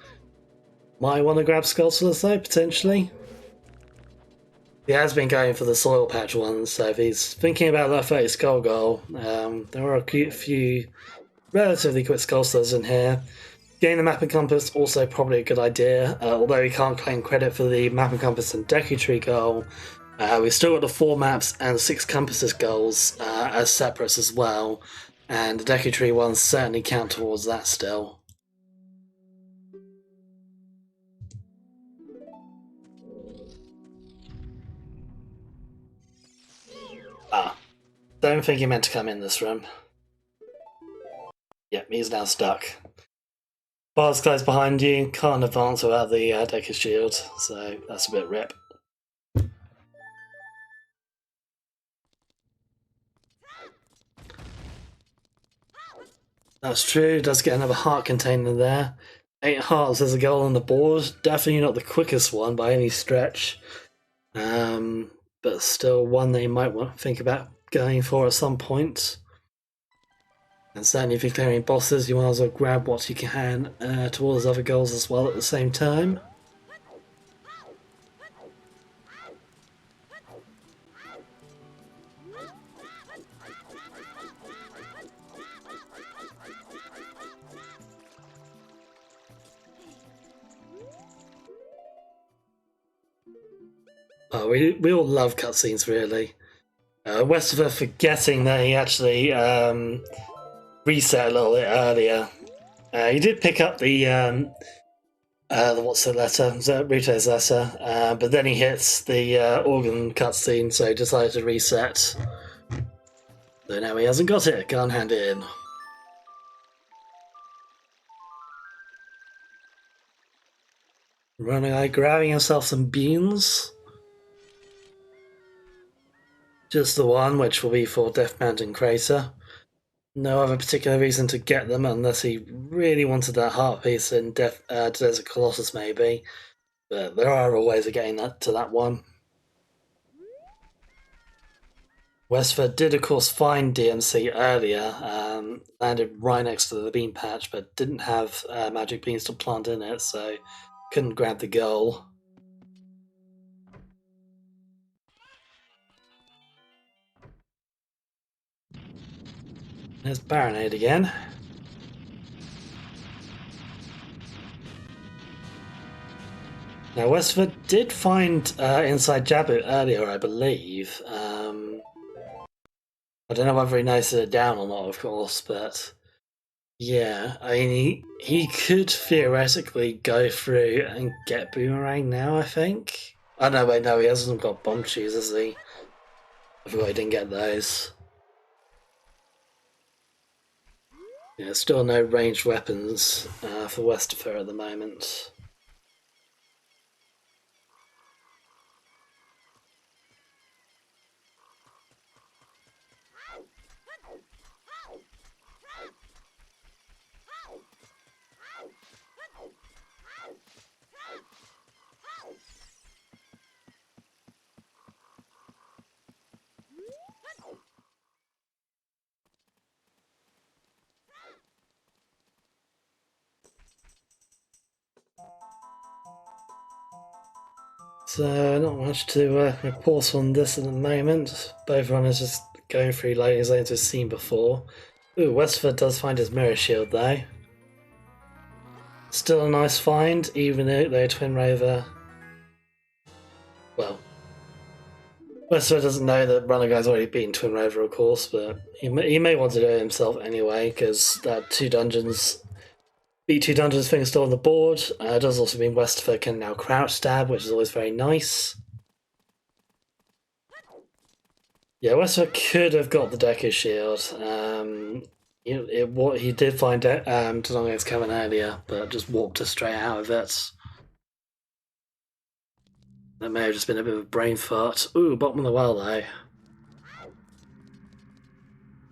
A: Might want to grab Skulltulas though, potentially. He has been going for the soil patch ones, so if he's thinking about that 30 skull goal, there are a few relatively quick Skulltulas in here. Getting the map and compass also probably a good idea, although he can't claim credit for the map and compass and Deku Tree goal. We've still got the 4 maps and 6 compasses goals as separates as well, and the Deku Tree ones certainly count towards that still. don't think he meant to come in this room. Yep, he's now stuck. Bars close behind you, can't advance without the Decker shield, so that's a bit rip. That's true, does get another heart container there. 8 hearts as a goal on the board, definitely not the quickest one by any stretch. But still one that you might want to think about going for at some point. And certainly if you're clearing bosses, you might as well grab what you can towards other goals as well at the same time. Oh, we all love cutscenes, really. West0pher forgetting that he actually reset a little bit earlier. He did pick up the what's the letter? Ruto's letter, but then he hits the organ cutscene, so he decided to reset. So now he hasn't got it. Can't hand it in. Runnerguy grabbing himself some beans. Just the one, which will be for Death Mountain Crater. No other particular reason to get them unless he really wanted that heart piece in Desert Colossus, maybe. But there are other ways of getting to that one. West0pher did, of course, find DMC earlier, landed right next to the bean patch, but didn't have magic beans to plant in it, so couldn't grab the goal. There's Baronade again. Now, West0pher did find Inside Jabut earlier, I believe. I don't know whether he noticed it down or not, of course, but yeah, I mean, he could theoretically go through and get Boomerang now, I think. Oh, no, wait, no, he hasn't got bomb shoes, has he? I forgot he didn't get those. Yeah, still no ranged weapons for West0pher at the moment. So, not much to report on this at the moment. Both runners just going through loading zones we've seen before. Ooh, West0pher does find his mirror shield though. Still a nice find, even though Twin Rover. Well, West0pher doesn't know that Runnerguy's already beaten Twin Rover, of course, but he may want to do it himself anyway, because that beat 2 dungeons thing is still on the board. It does also mean West0pher can now crouch stab, which is always very nice. Yeah, West0pher could have got the Deku shield. He did find Tadongo's coming earlier, but just walked us straight out of it. That may have just been a bit of a brain fart. Ooh, bottom of the well though.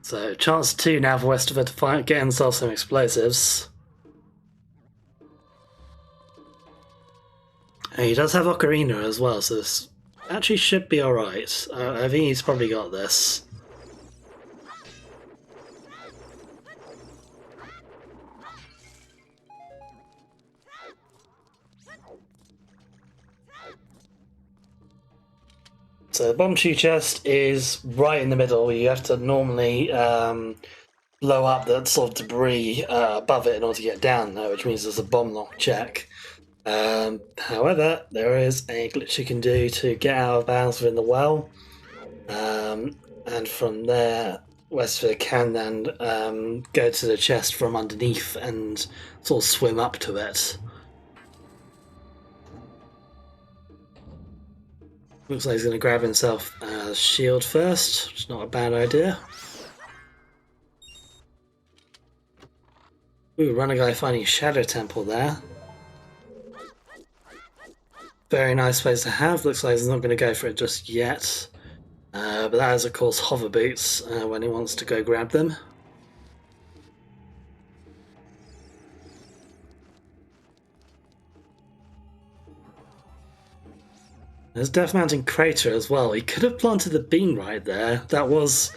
A: So, chance 2 now for West0pher to get himself some explosives. And he does have Ocarina as well, so this actually should be alright. I think he's probably got this. So the bomb shoe chest is right in the middle. You have to normally blow up that sort of debris above it in order to get down there, which means there's a bomb lock check. However, there is a glitch you can do to get out of bounds within the well, and from there, West0pher can then go to the chest from underneath and sort of swim up to it. Looks like he's going to grab himself Shield first, which is not a bad idea. Ooh, Runnerguy finding Shadow Temple there. Very nice place to have. Looks like he's not going to go for it just yet. But that is, of course, hover boots when he wants to go grab them. There's Death Mountain Crater as well. He could have planted the bean right there. That was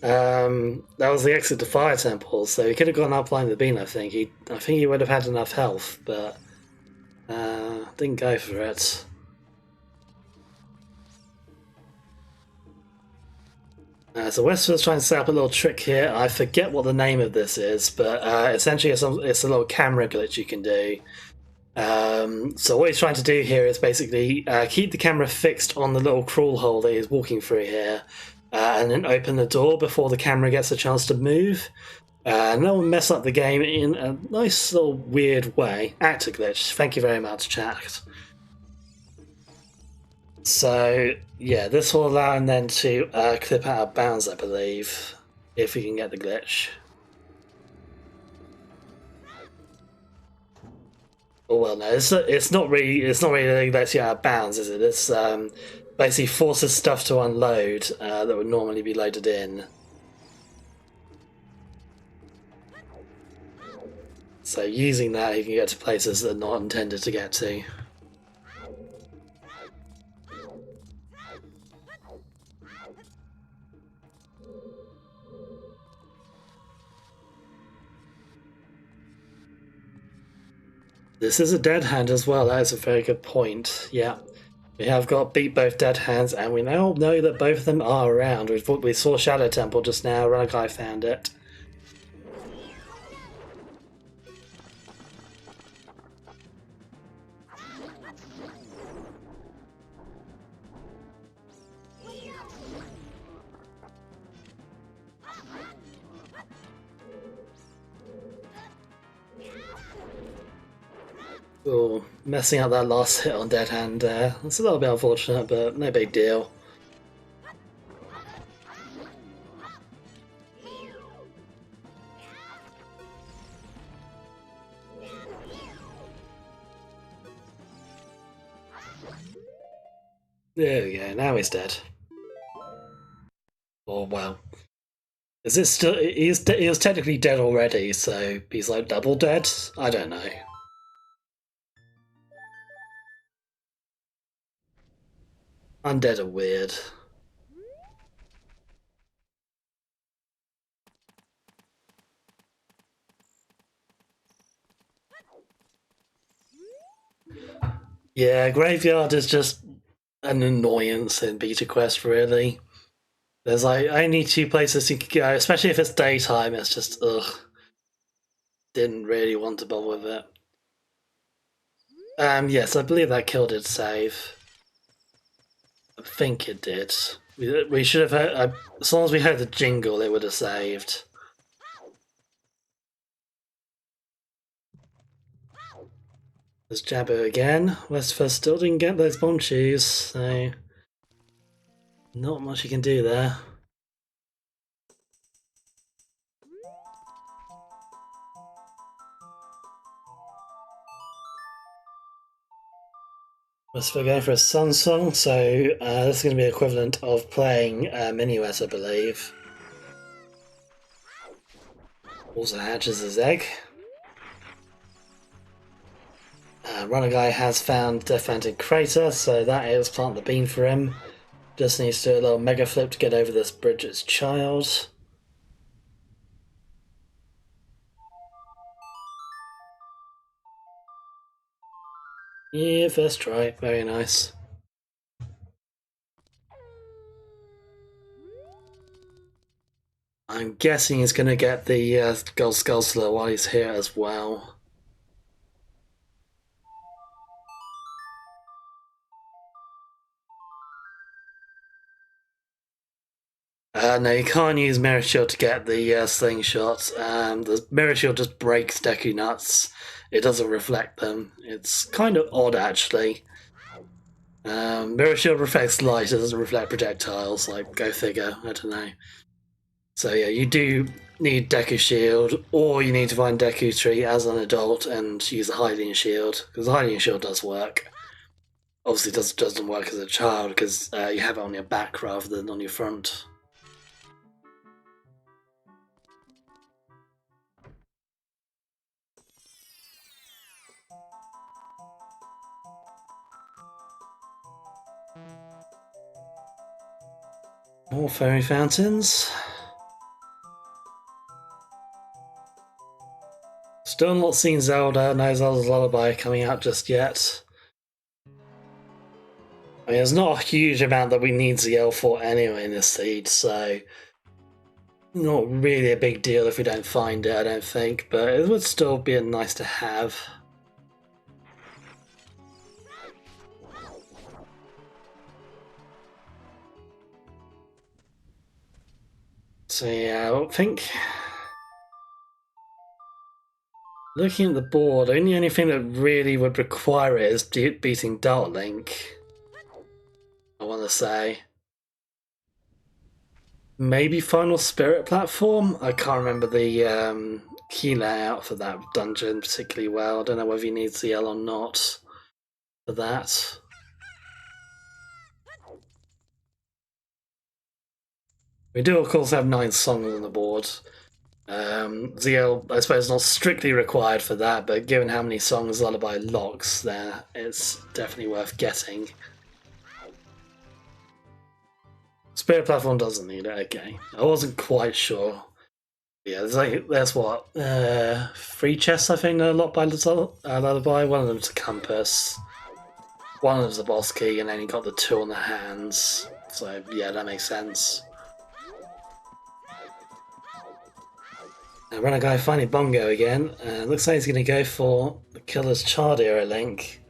A: the exit to Fire Temple, so he could have gone up planting the bean. I think he would have had enough health, but didn't go for it. So West0pher's trying to set up a little trick here. I forget what the name of this is, but essentially it's a little camera glitch you can do. So what he's trying to do here is basically keep the camera fixed on the little crawl hole that he's walking through here, and then open the door before the camera gets a chance to move. And that will mess up the game in a nice little weird way. Actor glitch. Thank you very much, chat. So yeah, this will allow him then to clip out of bounds, I believe, if we can get the glitch. Oh well, no, it's not really lets you out of bounds, is it? It's basically forces stuff to unload that would normally be loaded in. So using that, you can get to places that are not intended to get to. This is a dead hand as well. That is a very good point. Yeah, we have got beat both dead hands, and we now know that both of them are around. We saw Shadow Temple just now. Runnerguy found it. Oh, messing up that last hit on dead hand there. That's a little bit unfortunate, but no big deal. There we go, now he's dead. Oh wow. Is this still... he was technically dead already, so he's like double dead? I don't know. Undead are weird. Yeah, Graveyard is just an annoyance in Beta Quest, really. There's like only two places you could go, especially if it's daytime, it's just, ugh. Didn't really want to bother with it. Yes, I believe that kill did save. I think it did. We should have heard, as long as we heard the jingle, it would have saved. There's Jabbo again. West0pher still didn't get those bomb shoes, so not much you can do there. West0pher going for a Sun Song, so this is going to be equivalent of playing Minuet, I believe. Also hatches his egg. Runnerguy has found Death Mountain Crater, so that is plant the bean for him. Just needs to do a little mega flip to get over this Bridget's child. Yeah, first try. Very nice. I'm guessing he's going to get the Gold Skullsler while he's here as well. No, you can't use Mirror Shield to get the slingshot. The Mirror Shield just breaks Deku Nuts. It doesn't reflect them. It's kind of odd, actually. Mirror Shield reflects light, it doesn't reflect projectiles, like, go figure, I don't know. So yeah, you do need Deku Shield, or you need to find Deku Tree as an adult and use a Hiding Shield, because the Hiding Shield does work. Obviously it doesn't work as a child, because you have it on your back rather than on your front. More fairy fountains. Still not seen Zelda, no Zelda's Lullaby coming out just yet. I mean, there's not a huge amount that we need ZL for anyway in this seed, so not really a big deal if we don't find it, I don't think, but it would still be nice to have. So yeah, I think looking at the board, the only thing that really would require it is beating Dart Link. I want to say. Maybe Final Spirit platform? I can't remember the key layout for that dungeon particularly well. I don't know whether you need CL or not for that. We do, of course, have 9 songs on the board. ZL, I suppose, not strictly required for that, but given how many songs Lullaby locks there, it's definitely worth getting. Spirit platform doesn't need it, okay. I wasn't quite sure. Yeah, there's what, 3 chests I think are locked by Lullaby. One of them's a compass, one of them's a boss key, and then you got the 2 on the hands. So yeah, that makes sense. Now Runnerguy finding Bongo again. Looks like he's going to go for the Killer's Chard era link.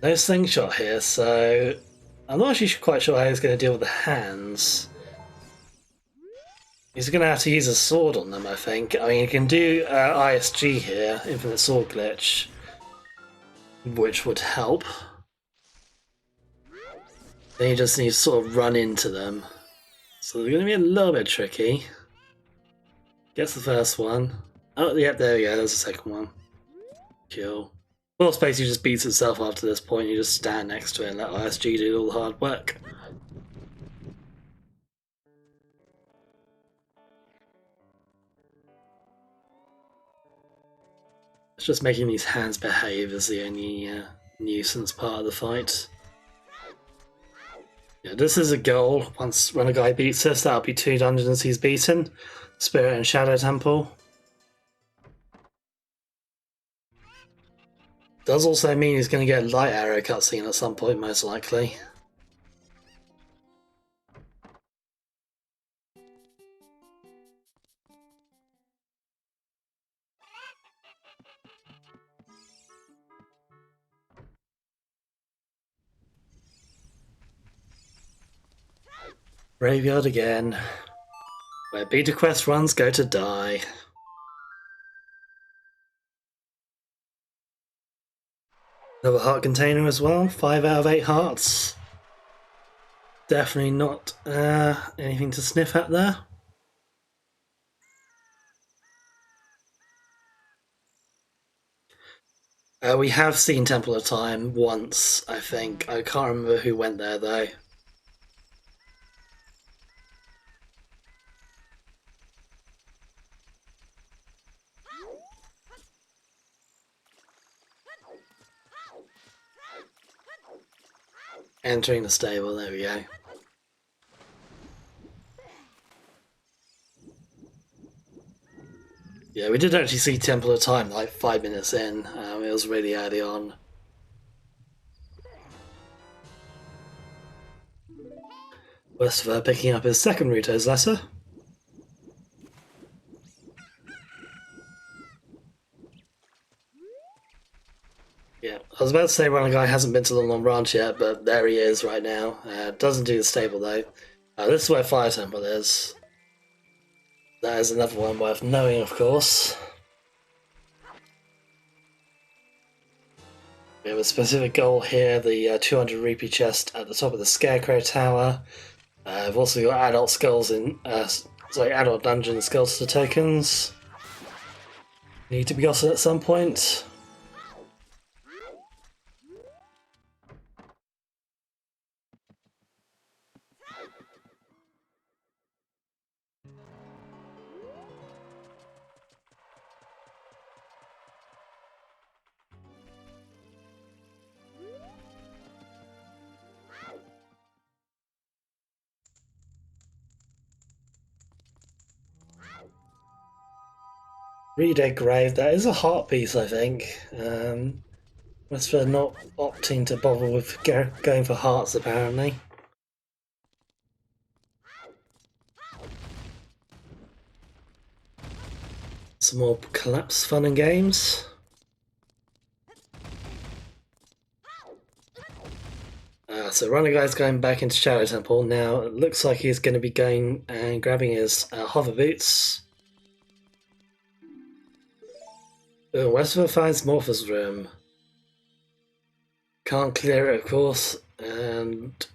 A: No slingshot here, so I'm not actually quite sure how he's going to deal with the hands. He's going to have to use a sword on them, I think. I mean, he can do ISG here, Infinite Sword Glitch, which would help. Then he just needs to sort of run into them. So they're going to be a little bit tricky. Gets the first one. Oh, yep, there we go, there's the second one. Kill. Well, space just beats itself after this point, you just stand next to it and let ISG do all the hard work. It's just making these hands behave is the only nuisance part of the fight. Yeah, this is a goal. Once Runnerguy beats this, that'll be 2 dungeons he's beaten. Spirit and Shadow Temple. Does also mean he's going to get a light arrow cutscene at some point, most likely. Graveyard again, where beta quest runs go to die. Another heart container as well, 5 out of 8 hearts. Definitely not anything to sniff at there. We have seen Temple of Time once, I think. I can't remember who went there though. Entering the stable, there we go. Yeah, we did actually see Temple of Time like 5 minutes in. It was really early on. West0pher picking up his second Ruto's letter. Yeah, I was about to say Runnerguy hasn't been to the Long Branch yet, but there he is right now. Doesn't do the stable though. This is where Fire Temple is. That is another one worth knowing, of course. We have a specific goal here, the 200 rupee chest at the top of the Scarecrow Tower. I've also got adult skulls in, adult dungeon skulls to tokens. Need to be gotten at some point. Redead Grave, that is a heart piece, I think. West0pher not opting to bother with going for hearts, apparently. Some more collapse fun and games. So Runnerguy's going back into Shadow Temple. Now it looks like he's going to be going and grabbing his hover boots. West0pher finds Morpher's room. Can't clear it, of course, and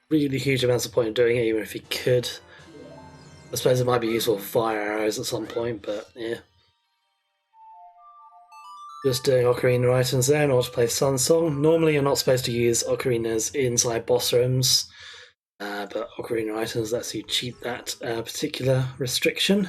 A: really huge amounts of point in doing it, even if he could. I suppose it might be useful for fire arrows at some point, but yeah. Just doing ocarina items there in order to play Sun Song. Normally you're not supposed to use ocarinas inside boss rooms, but ocarina items lets you cheat that particular restriction.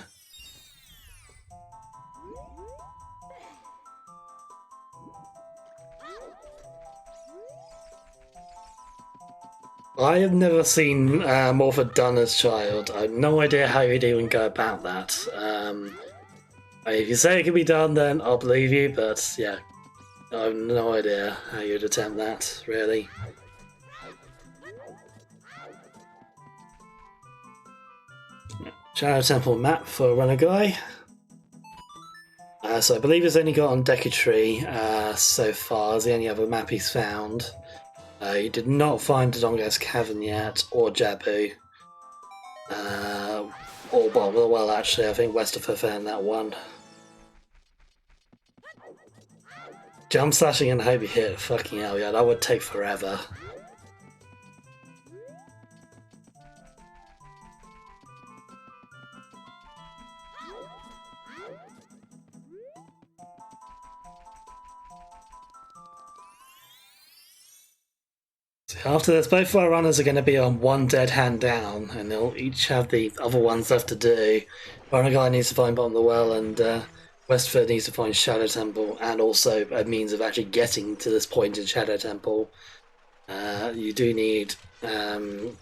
A: I have never seen Morpher done as child. I have no idea how you'd even go about that. If you say it can be done, then I'll believe you, but yeah, I have no idea how you'd attempt that, really. Shadow Temple map for Runnerguy. So I believe he's only got on Decatry so far, as the only other map he's found. He did not find Dodongo's Cavern yet, or Jabu. Or well, actually, I think West0pher found that one. Jump slashing and hope you hit. Fucking hell, yeah, that would take forever. After this, both of our runners are going to be on one dead hand down, and they'll each have the other ones left to do. Runnerguy needs to find bottom of the well, and West0pher needs to find Shadow Temple, and also a means of actually getting to this point in Shadow Temple. You do need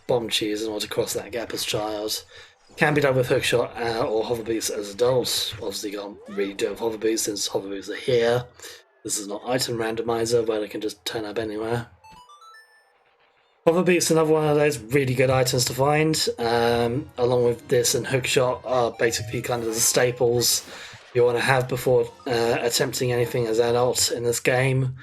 A: bomb cheese in order to cross that gap as child. Can be done with hookshot or hover boots as adults. Obviously, you can't really do it with hover boots since hover boots are here. This is not item randomizer where they can just turn up anywhere. Hover boots, another one of those really good items to find. Along with this and hookshot are basically kind of the staples you want to have before attempting anything as adults in this game.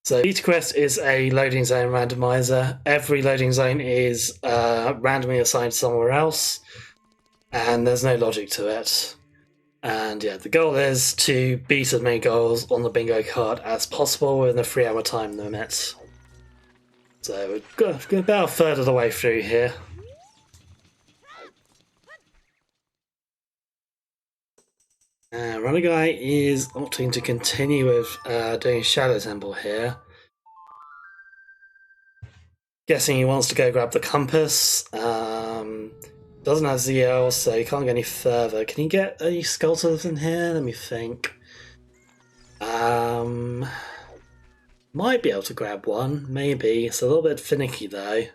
A: So each quest is a loading zone randomizer. Every loading zone is randomly assigned somewhere else, and there's no logic to it. And yeah, the goal is to beat as many goals on the bingo card as possible within a 3-hour time limit. So we've got about a third of the way through here. Runnerguy is opting to continue with doing Shadow Temple here. Guessing he wants to go grab the compass. Doesn't have ZL, so he can't get any further. Can he get any sculptors in here? Let me think. Might be able to grab one, maybe. It's a little bit finicky though.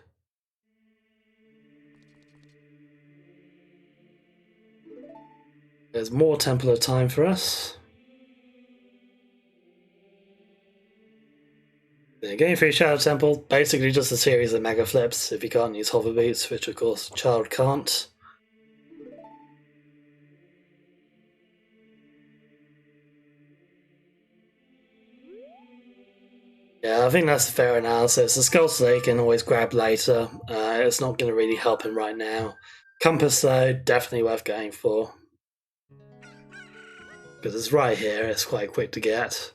A: There's more Temple of Time for us. Yeah, going through Shadow Temple, basically just a series of mega flips if you can't use hover boots, which of course child can't. Yeah, I think that's a fair analysis. The Skull Slate can always grab later. It's not going to really help him right now. Compass though, definitely worth going for. because it's right here, it's quite quick to get.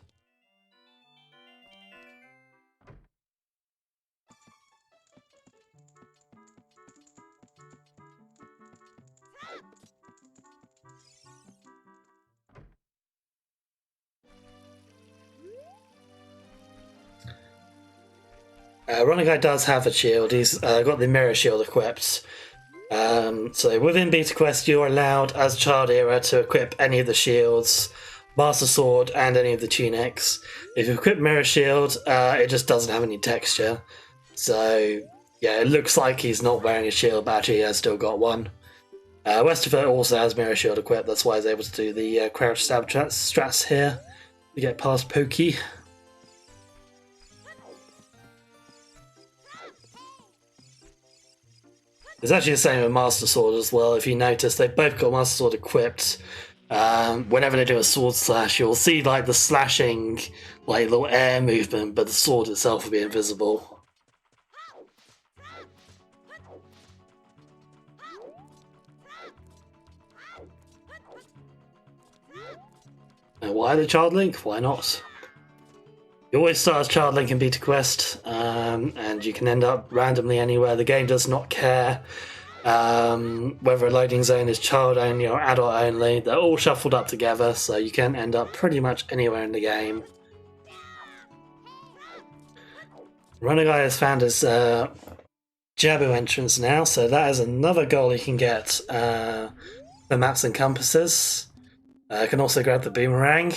A: Runnerguy does have a shield. He's got the mirror shield equipped. So within Beta Quest, you're allowed as Child Era to equip any of the shields, Master Sword, and any of the tunics. If you equip Mirror Shield, it just doesn't have any texture. So yeah, it looks like he's not wearing a shield, but actually he has still got one. West0pher also has Mirror Shield equipped. That's why he's able to do the crouch stab strats here to get past Pokey. It's actually the same with Master Sword as well. If you notice, they've both got Master Sword equipped. Whenever they do a sword slash, you'll see like the slashing, like little air movement, but the sword itself will be invisible. And why the Child Link? Why not? You always start as Child Link in Beta Quest, and you can end up randomly anywhere. The game does not care whether a loading zone is child only or adult only. They're all shuffled up together, so you can end up pretty much anywhere in the game. Runnerguy has found his Jabu entrance now, so that is another goal he can get for maps and compasses. Can also grab the boomerang.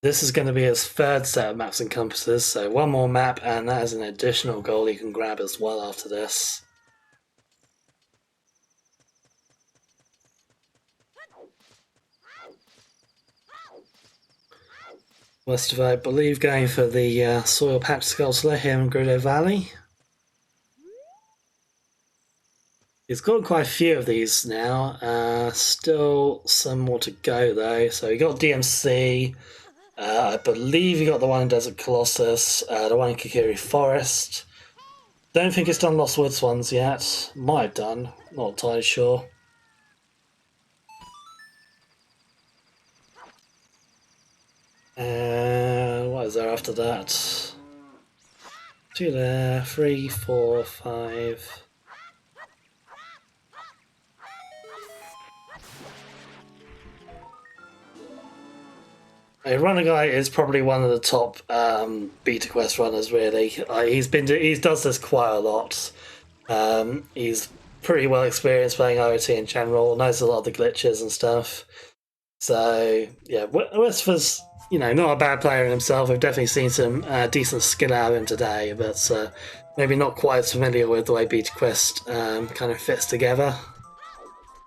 A: This is going to be his third set of maps and compasses, so one more map, and that is an additional goal he can grab as well after this. West0pher, I believe, going for the Soil Patch Sculptor here in Grudo Valley. He's got quite a few of these now, still some more to go though. So he got DMC, I believe he got the one in Desert Colossus, the one in Kikiri Forest. Don't think it's done Lost Woods ones yet. Might have done, not entirely sure. What is there after that? 2 there, 3, 4, 5. Runnerguy is probably one of the top Beta Quest runners, really. He does this quite a lot. He's pretty well experienced playing OoT in general, knows a lot of the glitches and stuff. So yeah, West0pher's not a bad player in himself. We've definitely seen some decent skill out of him today, but maybe not quite as familiar with the way Beta Quest kind of fits together.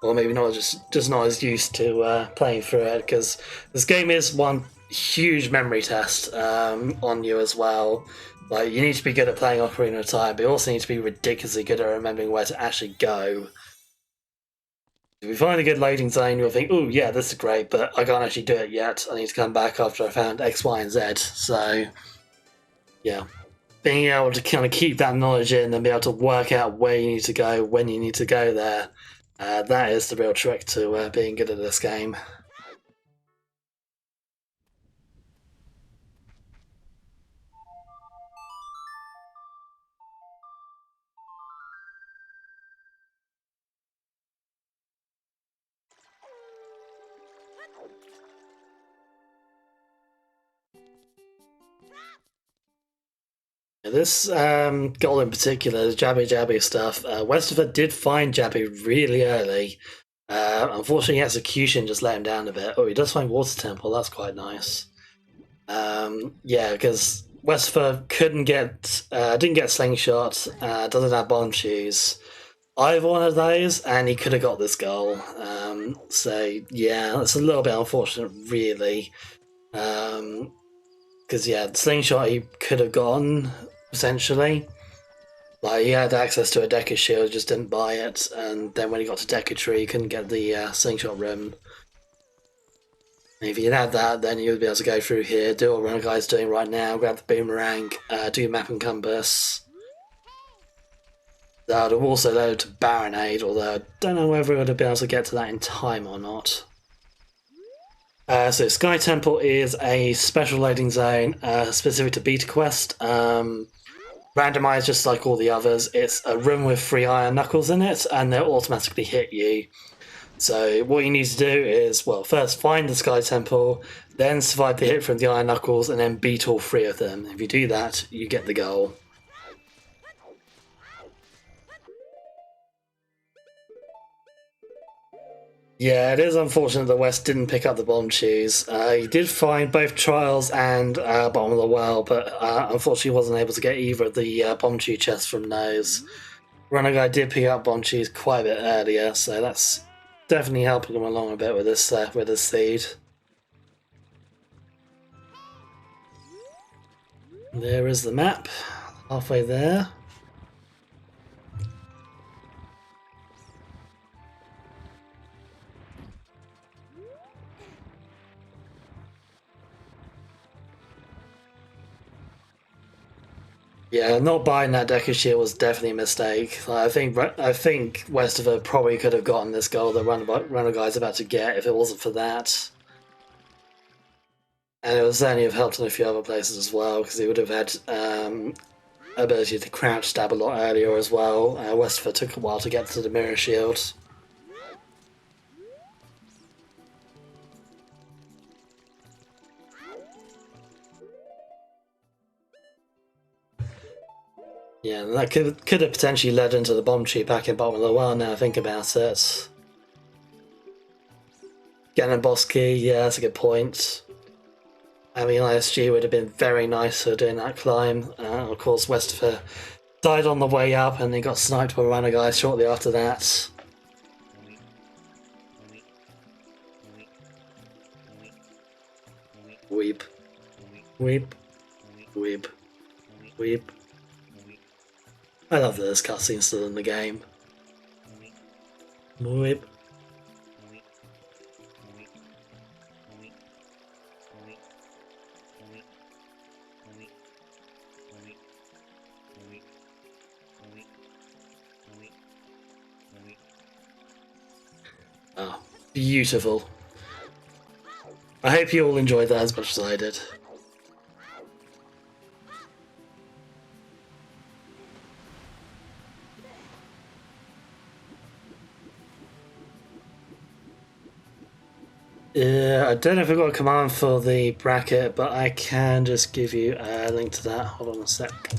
A: Or maybe not just not as used to playing through it, because this game is one huge memory test on you as well. Like, you need to be good at playing Ocarina of Time, but you also need to be ridiculously good at remembering where to actually go. If you find a good loading zone, you'll think, "Oh yeah, this is great, but I can't actually do it yet. I need to come back after I found X, Y, and Z." So yeah, being able to kind of keep that knowledge in and be able to work out where you need to go, when you need to go there. That is the real trick to being good at this game. This goal in particular, the Jabby stuff, West0pher did find Jabby really early. Unfortunately, execution just let him down a bit. Oh, he does find Water Temple. That's quite nice. Yeah, because West0pher didn't get Slingshot, doesn't have Bomb Shoes. Either one of those, and he could have got this goal. So yeah, that's a little bit unfortunate, really. Because yeah, Slingshot he could have gone essentially. Like, he had access to a Deca Shield, just didn't buy it, and then when he got to Deca Tree, he couldn't get the Slingshot Rim. And if you had that, then you would be able to go through here, do what Runnerguy's doing right now, grab the Boomerang, do Map and Compass. That would have also led to Baronade, although I don't know whether it would have been able to get to that in time or not. So Sky Temple is a special loading zone specific to Beta Quest. Randomized just like all the others. It's a room with 3 iron knuckles in it, and they'll automatically hit you. So what you need to do is, well, first find the Sky Temple, then survive the hit from the iron knuckles, and then beat all 3 of them. If you do that, you get the goal. Yeah, it is unfortunate that West didn't pick up the bomb shoes. He did find both Trials and Bottom of the Well, but unfortunately wasn't able to get either of the bomb shoe chests from those. Runnerguy did pick up bomb shoes quite a bit earlier, so that's definitely helping him along a bit with this seed. There is the map, halfway there. Yeah, not buying that Decker Shield was definitely a mistake. I think West0pher probably could have gotten this goal that Runnerguy's about to get if it wasn't for that. And it would certainly have helped in a few other places as well, because he would have had ability to crouch stab a lot earlier as well. West0pher took a while to get to the mirror shield. Yeah, and that could have potentially led into the bomb tree back in Bottom of the Well now I think about it. Getting a boss key, yeah, that's a good point. I mean, ISG would have been very nice for doing that climb. Of course, West0pher died on the way up and he got sniped by Runnerguy shortly after that. Weep. Weep. Weep. Weep. I love that there's cutscenes still in the game. Weep. Oh, beautiful. I hope you all enjoyed that as much as I did. Yeah, I don't know if I've got a command for the bracket, but I can just give you a link to that. Hold on a sec.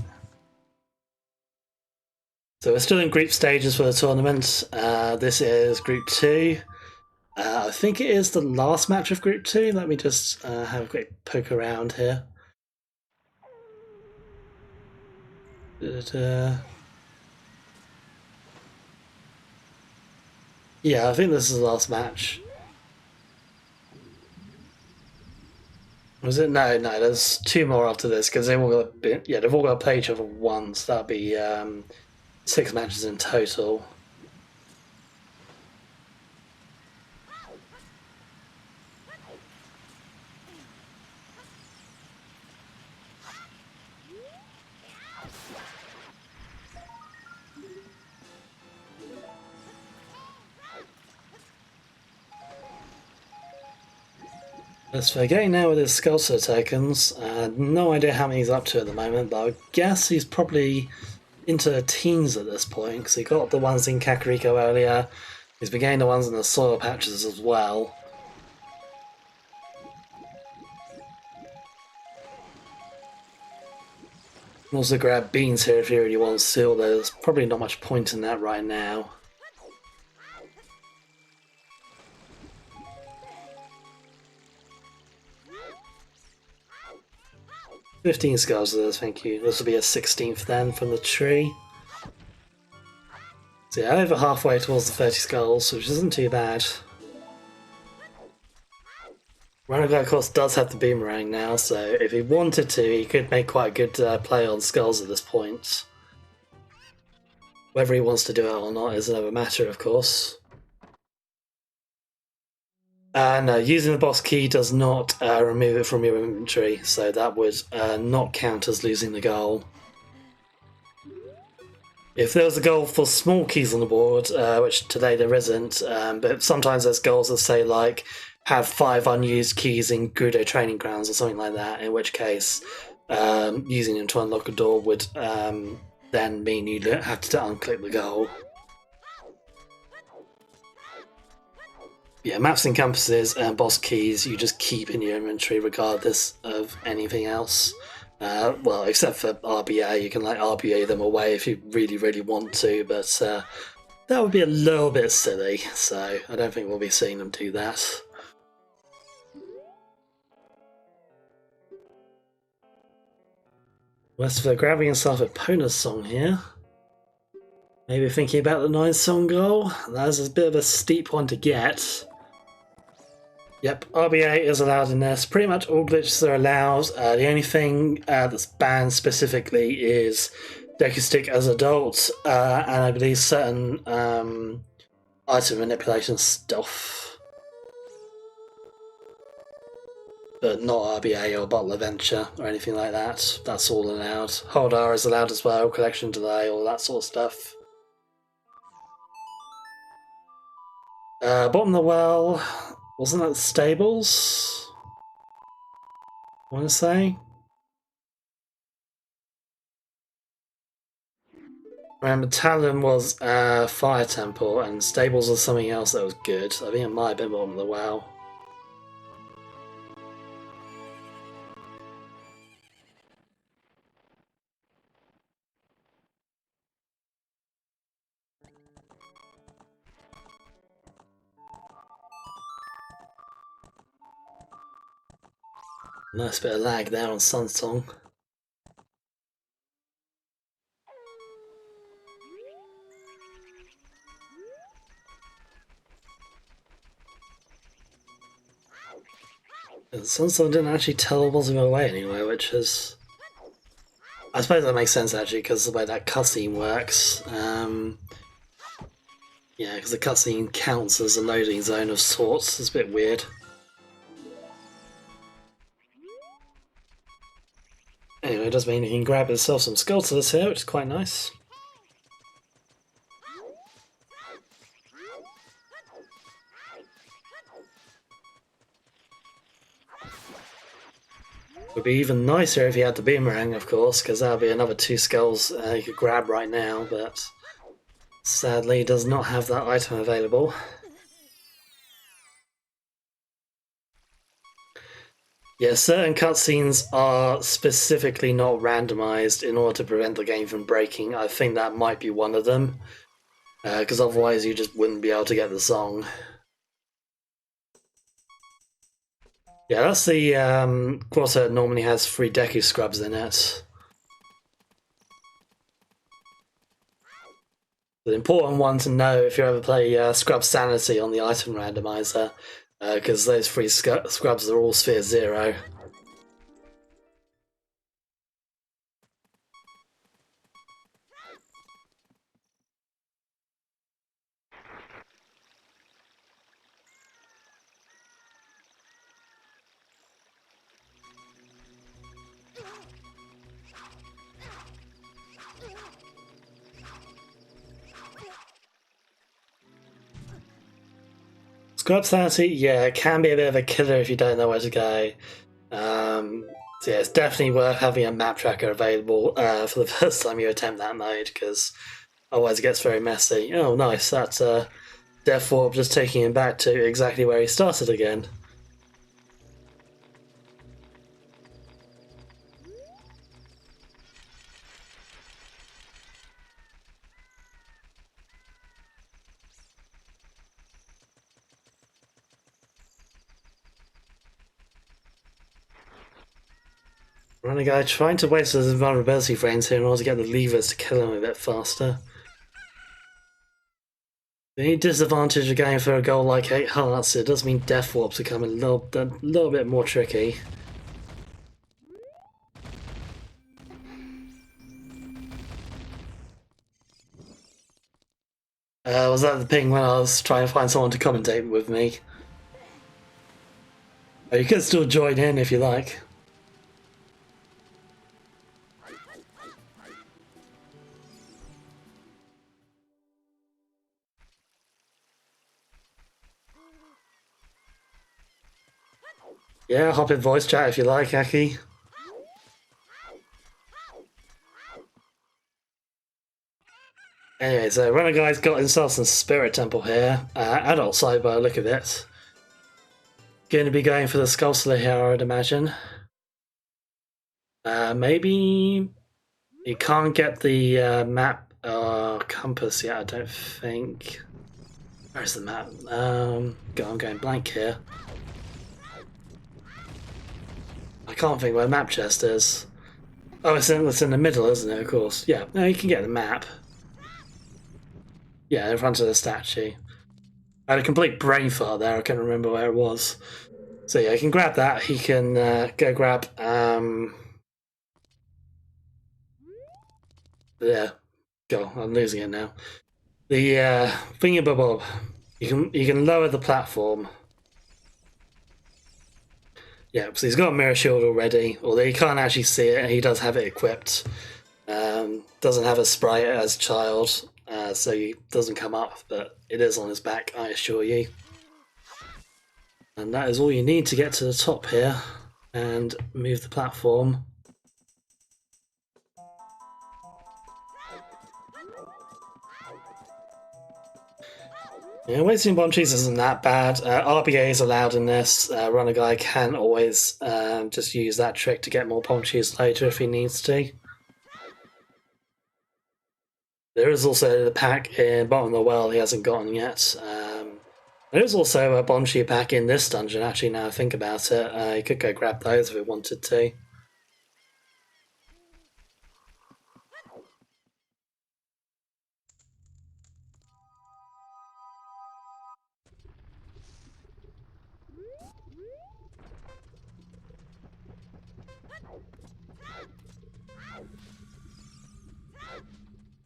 A: So we're still in group stages for the tournament. This is Group 2. I think it is the last match of Group 2. Let me just have a quick poke around here. Yeah, I think this is the last match. Was it? No, there's 2 more after this, because they've all got to play each other once. That'll be 6 matches in total. As for getting now with his Sculptor tokens, no idea how many he's up to at the moment, but I guess he's probably into the teens at this point, because he got the ones in Kakariko earlier, he's been getting the ones in the soil patches as well. You can also grab beans here if he really wants to, although there's probably not much point in that right now. 15 skulls of those, thank you. This will be a 16th then from the tree. So yeah, over halfway towards the 30 skulls, which isn't too bad. Runnerguy, of course, does have the boomerang now, so if he wanted to, he could make quite a good play on skulls at this point. Whether he wants to do it or not is another matter, of course. No, using the boss key does not remove it from your inventory, so that would not count as losing the goal. If there was a goal for small keys on the board, which today there isn't, but sometimes there's goals that say like have 5 unused keys in Gudo training grounds or something like that, in which case using them to unlock a door would then mean you have to unclick the goal. Yeah, maps and compasses and boss keys you just keep in your inventory regardless of anything else. Well, except for RBA, you can like RBA them away if you really, really want to, but that would be a little bit silly, so I don't think we'll be seeing them do that. West0pher grabbing himself a Pona's song here. Maybe thinking about the 9-song goal. That's a bit of a steep one to get. Yep, RBA is allowed in this. Pretty much all glitches are allowed. The only thing that's banned specifically is Deku Stick as adult, and I believe certain item manipulation stuff. But not RBA or Bottle Adventure or anything like that. That's all allowed. Hold R is allowed as well, collection delay, all that sort of stuff. Bottom of the well, wasn't that the stables? I want to say. Remember, Talon was Fire Temple, and stables was something else that was good. I think it might have been bottom of the well. Nice bit of lag there on Sunsong. Sunsong didn't actually teleport him away anyway, which is... I suppose that makes sense actually, because the way that cutscene works. Yeah, because the cutscene counts as a loading zone of sorts. It's a bit weird. Anyway, it does mean you can grab yourself some sculptors here, which is quite nice. Would be even nicer if you had the boomerang, of course, because that would be another 2 skulls you could grab right now, but sadly does not have that item available. Yeah, certain cutscenes are specifically not randomized in order to prevent the game from breaking. I think that might be one of them, because otherwise you just wouldn't be able to get the song. Yeah, that's the quarter that normally has 3 Deku Scrubs in it. The important one to know if you ever play Scrub Sanity on the item randomizer, because those 3 Scrubs are all Sphere 0. Scrub Sanity, yeah, it can be a bit of a killer if you don't know where to go. So yeah, it's definitely worth having a map tracker available for the first time you attempt that mode, because otherwise it gets very messy. Oh, nice, that's Death0pher just taking him back to exactly where he started again. Runnerguy trying to waste his invulnerability frames here in order to get the levers to kill him a bit faster. The only disadvantage of going for a goal like 8 hearts, it does mean Death0pher becoming a little bit more tricky. Was that the ping when I was trying to find someone to commentate with me? You can still join in if you like. Yeah, hop in voice chat if you like, Aki. Anyway, so Runnerguy's got himself some Spirit Temple here. Adult side by the look of it. Going to be going for the Skullslayer here, I would imagine. Maybe you can't get the map or compass yet, I don't think. Where's the map? I'm going blank here. I can't think where map chest is. Oh, it's in the middle, isn't it? Of course. Yeah, no, you can get the map. Yeah, in front of the statue. I had a complete brain fart there, I can't remember where it was. So yeah, he can grab that. He can go grab. Yeah, go. I'm losing it now. The thingy-bob. You can lower the platform. Yeah, so he's got a mirror shield already, although you can't actually see it. He does have it equipped. Doesn't have a sprite as child, so he doesn't come up, but it is on his back, I assure you. And that is all you need to get to the top here and move the platform. Yeah, wasting bomb cheese isn't that bad. RBA is allowed in this. Runnerguy can always just use that trick to get more bomb cheese later if he needs to. There is also the pack in bottom of the well he hasn't gotten yet. There is also a bomb cheese pack in this dungeon, actually, now I think about it. You could go grab those if he wanted to.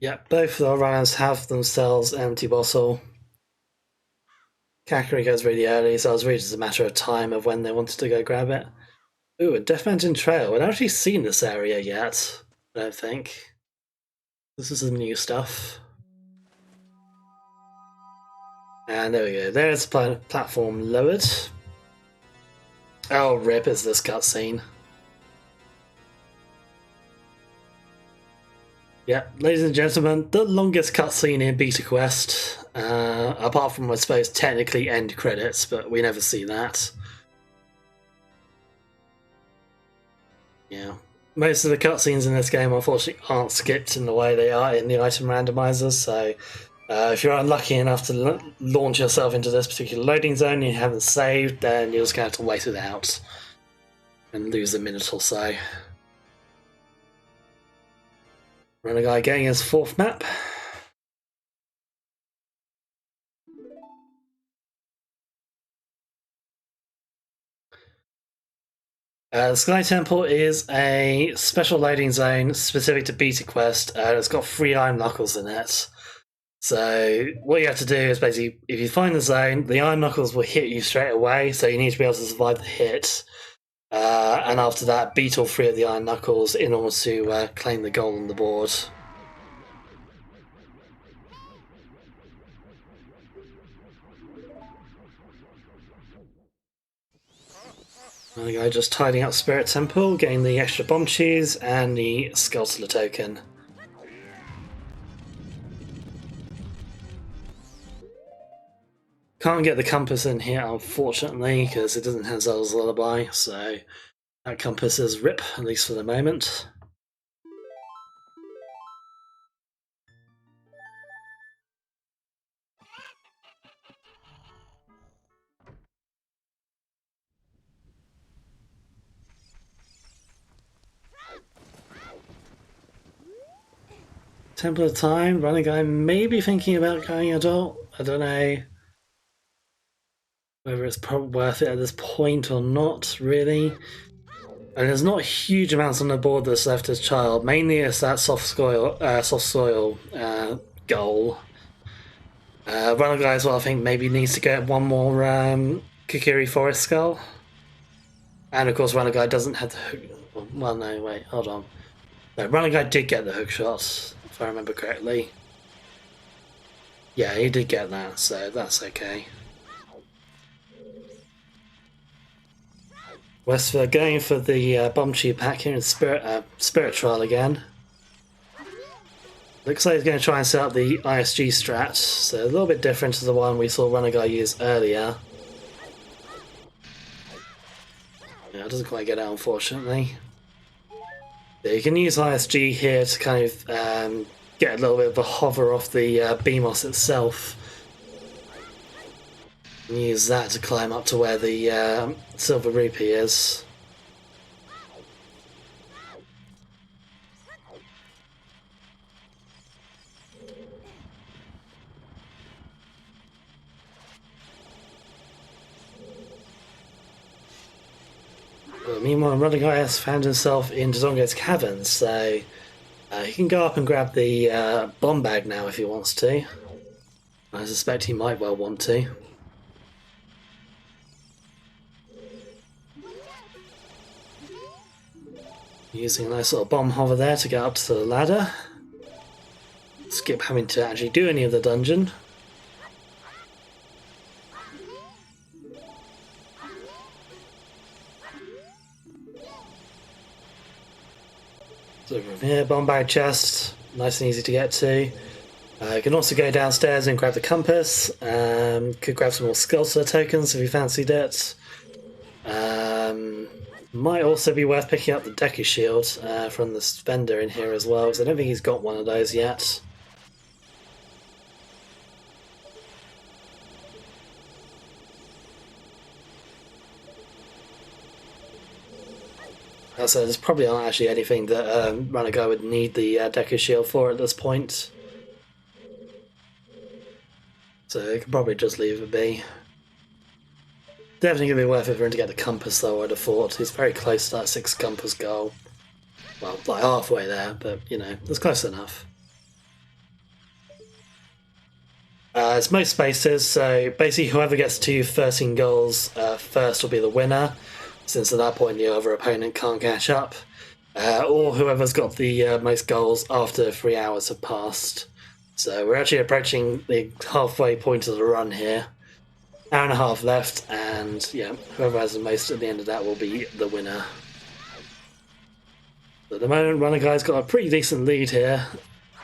A: Yep, both of the runners have themselves empty bottle. Kakari goes really early, so it was really just a matter of time of when they wanted to go grab it. Ooh, a Death Mountain Trail. We've actually seen this area yet, I don't think. This is the new stuff. And there we go. There's the platform lowered. Oh, rip is this cutscene. Yeah, ladies and gentlemen, the longest cutscene in Beta Quest. Apart from, I suppose, technically end credits, but we never see that. Yeah. Most of the cutscenes in this game, unfortunately, aren't skipped in the way they are in the item randomizers, so if you're unlucky enough to launch yourself into this particular loading zone and you haven't saved, then you're just going to have to wait it out and lose a minute or so. Runnerguy getting his fourth map. The Sky Temple is a special loading zone specific to Beta Quest. It's got 3 iron knuckles in it. So what you have to do is basically, if you find the zone, the iron knuckles will hit you straight away, so you need to be able to survive the hit. And after that, beat all 3 of the iron knuckles in order to claim the goal on the board. There we go, just tidying up Spirit Temple, getting the extra bomb cheese and the Skullslayer token. Can't get the compass in here, unfortunately, because it doesn't have Zelda's Lullaby, so that compass is RIP, at least for the moment. Temple of Time, Runnerguy may be thinking about going adult. I don't know whether it's probably worth it at this point or not, really. And there's not huge amounts on the board that's left as child. Mainly it's that soft soil goal. Runnerguy as well, I think, maybe needs to get one more Kikiri Forest Skull. And of course, Runnerguy doesn't have the hook. Well, no, wait, hold on. No, Runnerguy did get the hook shot, if I remember correctly. Yeah, he did get that, so that's okay. West0pher going for the bomb tube pack here in Spirit Trial again. Looks like he's going to try and set up the ISG strat, so a little bit different to the one we saw Runnerguy use earlier. Yeah, it doesn't quite get out, unfortunately. Yeah, you can use ISG here to kind of get a little bit of a hover off the BMOS itself. And use that to climb up to where the West0pher rupee is. Meanwhile, Runnerguy has found himself in Dodongo's caverns, so he can go up and grab the bomb bag now if he wants to. I suspect he might well want to. Using a nice little bomb hover there to get up to the ladder. Skip having to actually do any of the dungeon. So from here, bomb bag chest, nice and easy to get to. You can also go downstairs and grab the compass. Could grab some more Skull tokens if you fancied it. Might also be worth picking up the Deku Shield from this vendor in here as well, because I don't think he's got one of those yet. So there's probably not actually anything that Runnerguy would need the Deku Shield for at this point. So you can probably just leave it be. Definitely going to be worth it for him to get the compass though, I'd have thought. He's very close to that 6 compass goal. Well, like halfway there, but you know, it's close enough. It's most spaces, so basically whoever gets to 13 goals first will be the winner, since at that point the other opponent can't catch up. Or whoever's got the most goals after 3 hours have passed. So we're actually approaching the halfway point of the run here. Hour and a half left, and yeah, whoever has the most at the end of that will be the winner. So at the moment, Runnerguy's got a pretty decent lead here.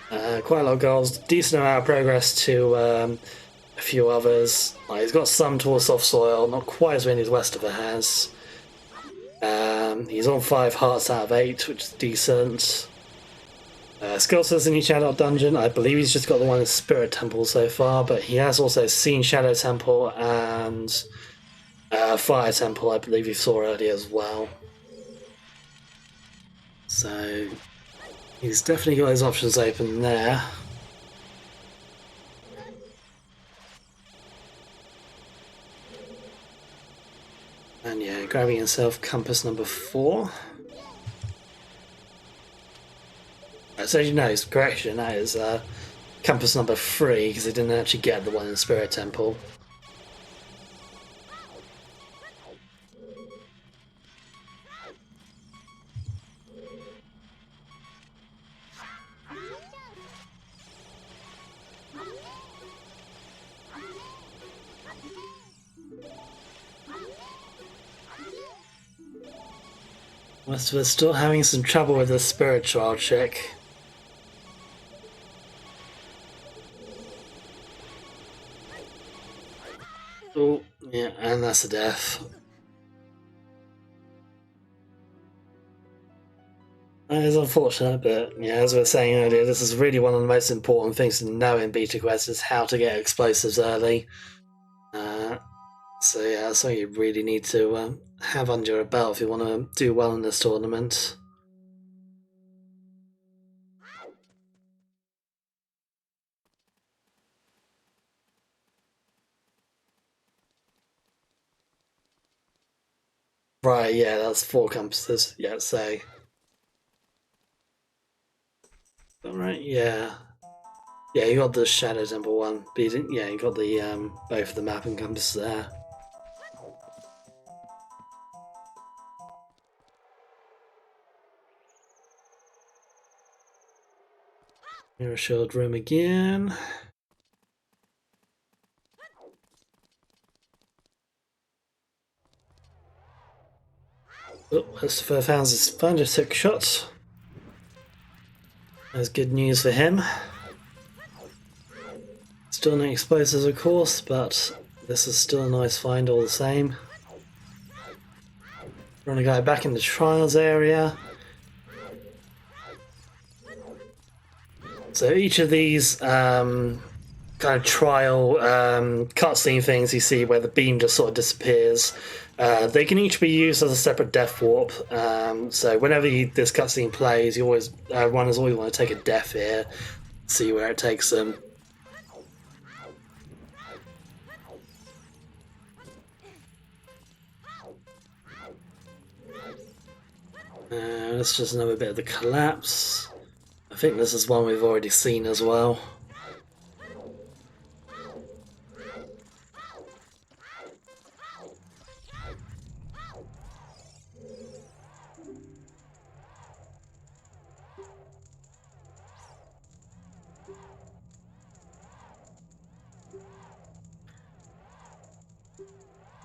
A: Quite a lot of goals, decent amount of progress to a few others. He's got some towards soft soil, not quite as many as West0pher has. He's on 5 hearts out of 8, which is decent. Skull's in the Shadow Dungeon. I believe he's just got the one in Spirit Temple so far, but he has also seen Shadow Temple and Fire Temple, I believe you saw earlier as well. So he's definitely got his options open there. And yeah, grabbing himself compass number 4. So you know, correction, that is compass number 3, because he didn't actually get the one in Spirit Temple. West0pher still having some trouble with the Spirit Trial check. Oh, yeah, and that's a death. That is unfortunate, but yeah, as we were saying earlier, this is really one of the most important things to know in Beta Quest is how to get explosives early. So yeah, that's something you really need to have under your belt if you want to do well in this tournament. Right, yeah, that's 4 compasses. Yeah, so. Alright, yeah. Yeah, you got the Shadow Temple one, but you didn't, yeah, you got the both the map and compass there. Mirror Shield room again. Oh, West0pher found his hook shot. That's good news for him. Still no explosives, of course, but this is still a nice find all the same. Runnerguy back in the trials area. So each of these kind of trial cutscene things you see where the beam just sort of disappears, they can each be used as a separate death warp. So whenever this cutscene plays, you always runners always want to take a death here, see where it takes them. That's just another bit of the collapse. I think this is one we've already seen as well.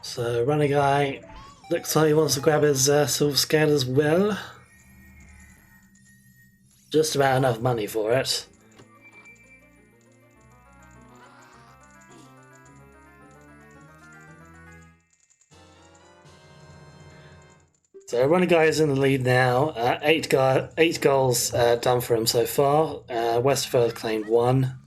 A: So Runnerguy looks like he wants to grab his silver scan as well. Just about enough money for it. So Runnerguy is in the lead now. Eight goals done for him so far. West0pher claimed 1.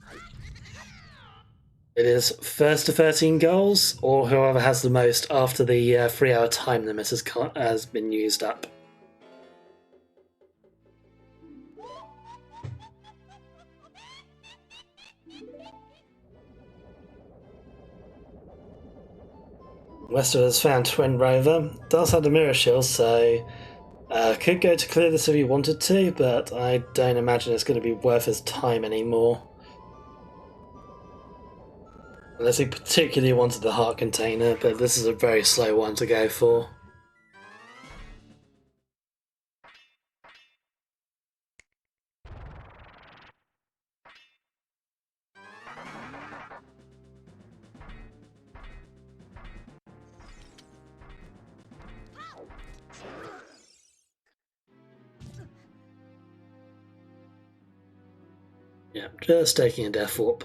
A: It is first to 13 goals, or whoever has the most after the 3-hour time limit has been used up. West0pher has found Twin Rover. Does have the mirror shield, so could go to clear this if he wanted to, but I don't imagine it's going to be worth his time anymore. Unless he particularly wanted the heart container, but this is a very slow one to go for. Yeah, just taking a death warp.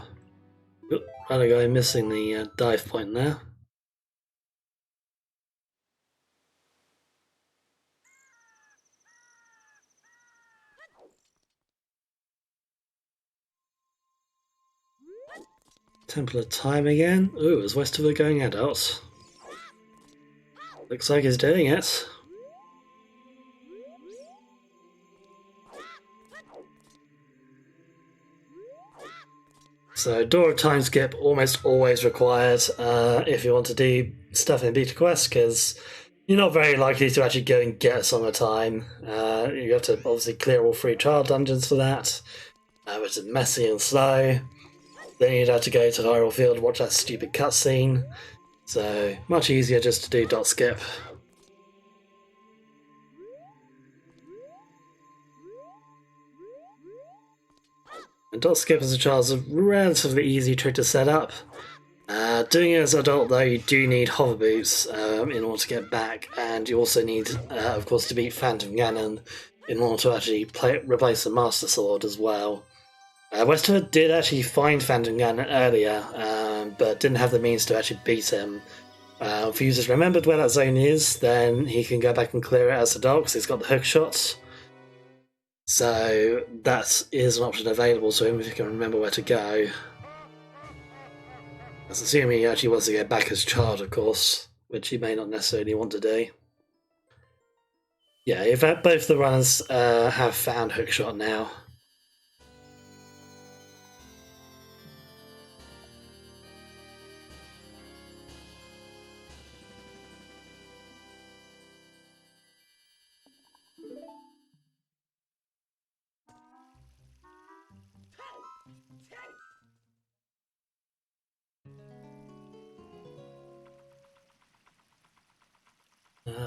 A: Runnerguy missing the dive point there. Temple of Time again. Ooh, is West0pher going adult? Looks like he's doing it. So Door of Time skip almost always required if you want to do stuff in Beta Quest, because you're not very likely to actually go and get a Song of Time. You have to obviously clear all 3 trial dungeons for that, which is messy and slow. Then you'd have to go to Hyrule Field to watch that stupid cutscene. So much easier just to do dot skip. And dot skip as a child is a relatively easy trick to set up. Doing it as an adult, though, you do need hover boots in order to get back, and you also need, of course, to beat Phantom Ganon in order to actually replace the Master Sword as well. West0pher did actually find Phantom Ganon earlier, but didn't have the means to actually beat him. If users remembered where that zone is, then he can go back and clear it as a dog, because he's got the hook shots. So that is an option available to him if he can remember where to go. That's assuming he actually wants to get back as a child, of course, which he may not necessarily want to do. Yeah, in fact, both the runners have found hookshot now.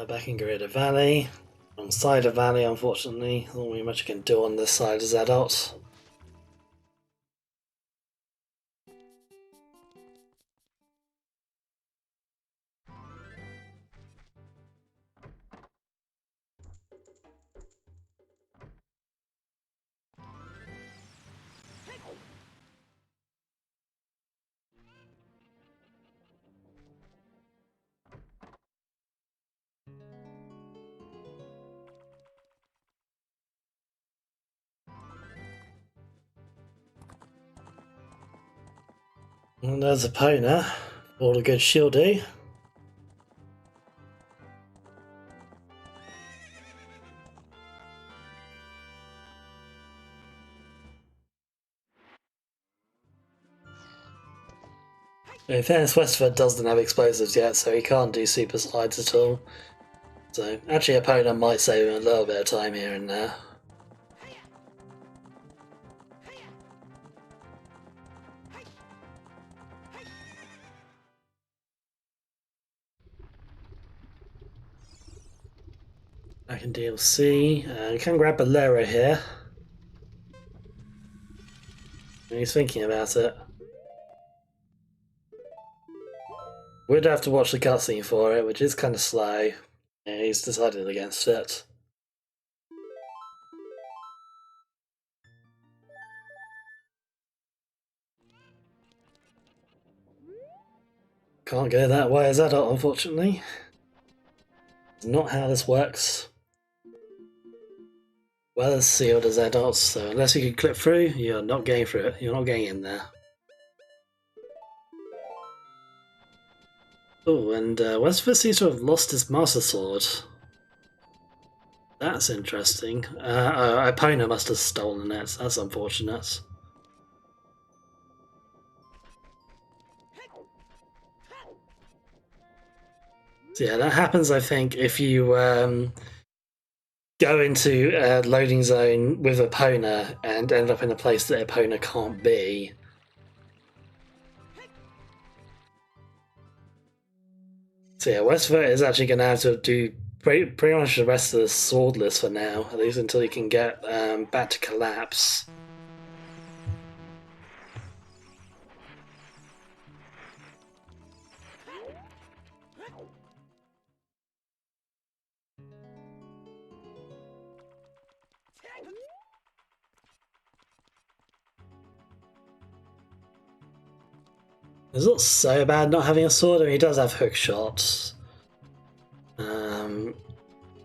A: Back in Gorilla Valley. On Cider Valley, unfortunately, there's not really much you can do on this side as adults. And there's a Pona. All a good shieldy. In fairness, West0pher doesn't have explosives yet, so he can't do super slides at all. So, actually, Epona might save him a little bit of time here and there. I can DLC. I can grab Bolero here. And he's thinking about it. We'd have to watch the cutscene for it, which is kind of slow. Yeah, he's decided against it. Can't go that way as adult, unfortunately. It's not how this works. Well, it's sealed as adults, so unless you can clip through, you're not going through it. You're not getting in there. Oh, and West0pher seems to have lost his Master Sword. That's interesting. Epona must have stolen it. That's unfortunate. So yeah, that happens, I think, if you go into a loading zone with Epona and end up in a place that Epona can't be. So yeah, West0pher is actually going to have to do pretty much the rest of the swordless for now, at least until he can get back to Collapse. It's not so bad not having a sword. I mean, he does have hook shots. Yeah,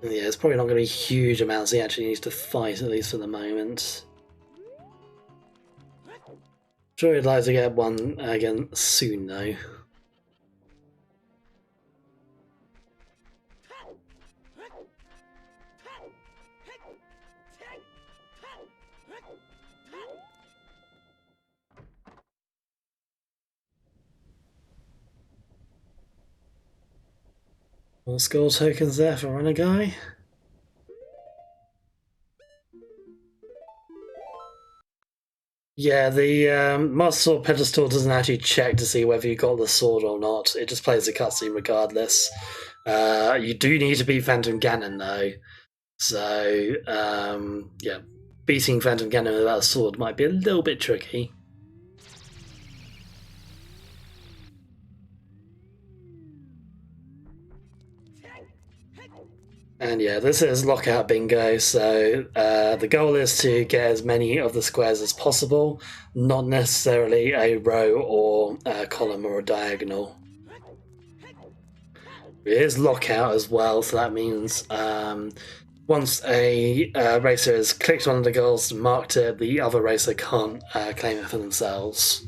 A: it's probably not going to be huge amounts he actually needs to fight, at least for the moment. Sure, he'd like to get one again soon, though. More skull tokens there for Runnerguy. Yeah, the Master Sword pedestal doesn't actually check to see whether you got the sword or not. It just plays the cutscene regardless. You do need to beat Phantom Ganon though, so yeah, beating Phantom Ganon without a sword might be a little bit tricky. And yeah, this is Lockout Bingo, so the goal is to get as many of the squares as possible, not necessarily a row or a column or a diagonal. It is Lockout as well, so that means once a racer has clicked one of the goals and marked it, the other racer can't claim it for themselves.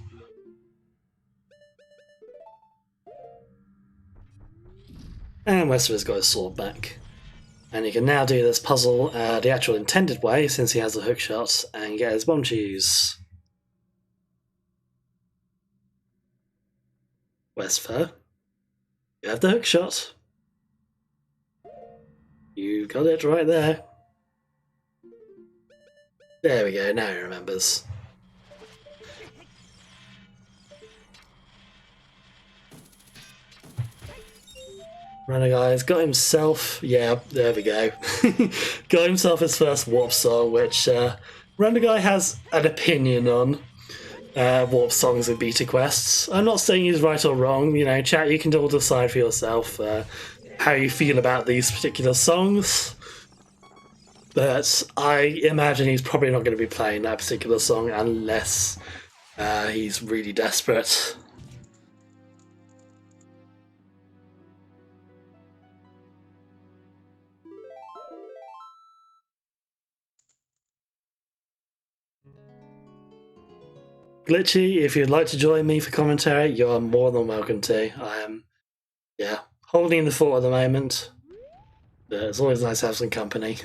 A: And West0pher's got his sword back. And he can now do this puzzle the actual intended way, since he has a hook shot, and get his bomb cheese. West0pher, you have the hook shot. You got it right there. There we go, now he remembers. Runnerguy's got himself, yeah, there we go. Got himself his first warp song, which Runnerguy has an opinion on warp songs and beta quests. I'm not saying he's right or wrong, you know, chat, you can all decide for yourself how you feel about these particular songs. But I imagine he's probably not going to be playing that particular song unless he's really desperate. Glitchy, if you'd like to join me for commentary, you are more than welcome to. I am, yeah, holding the fort at the moment. But it's always nice to have some company.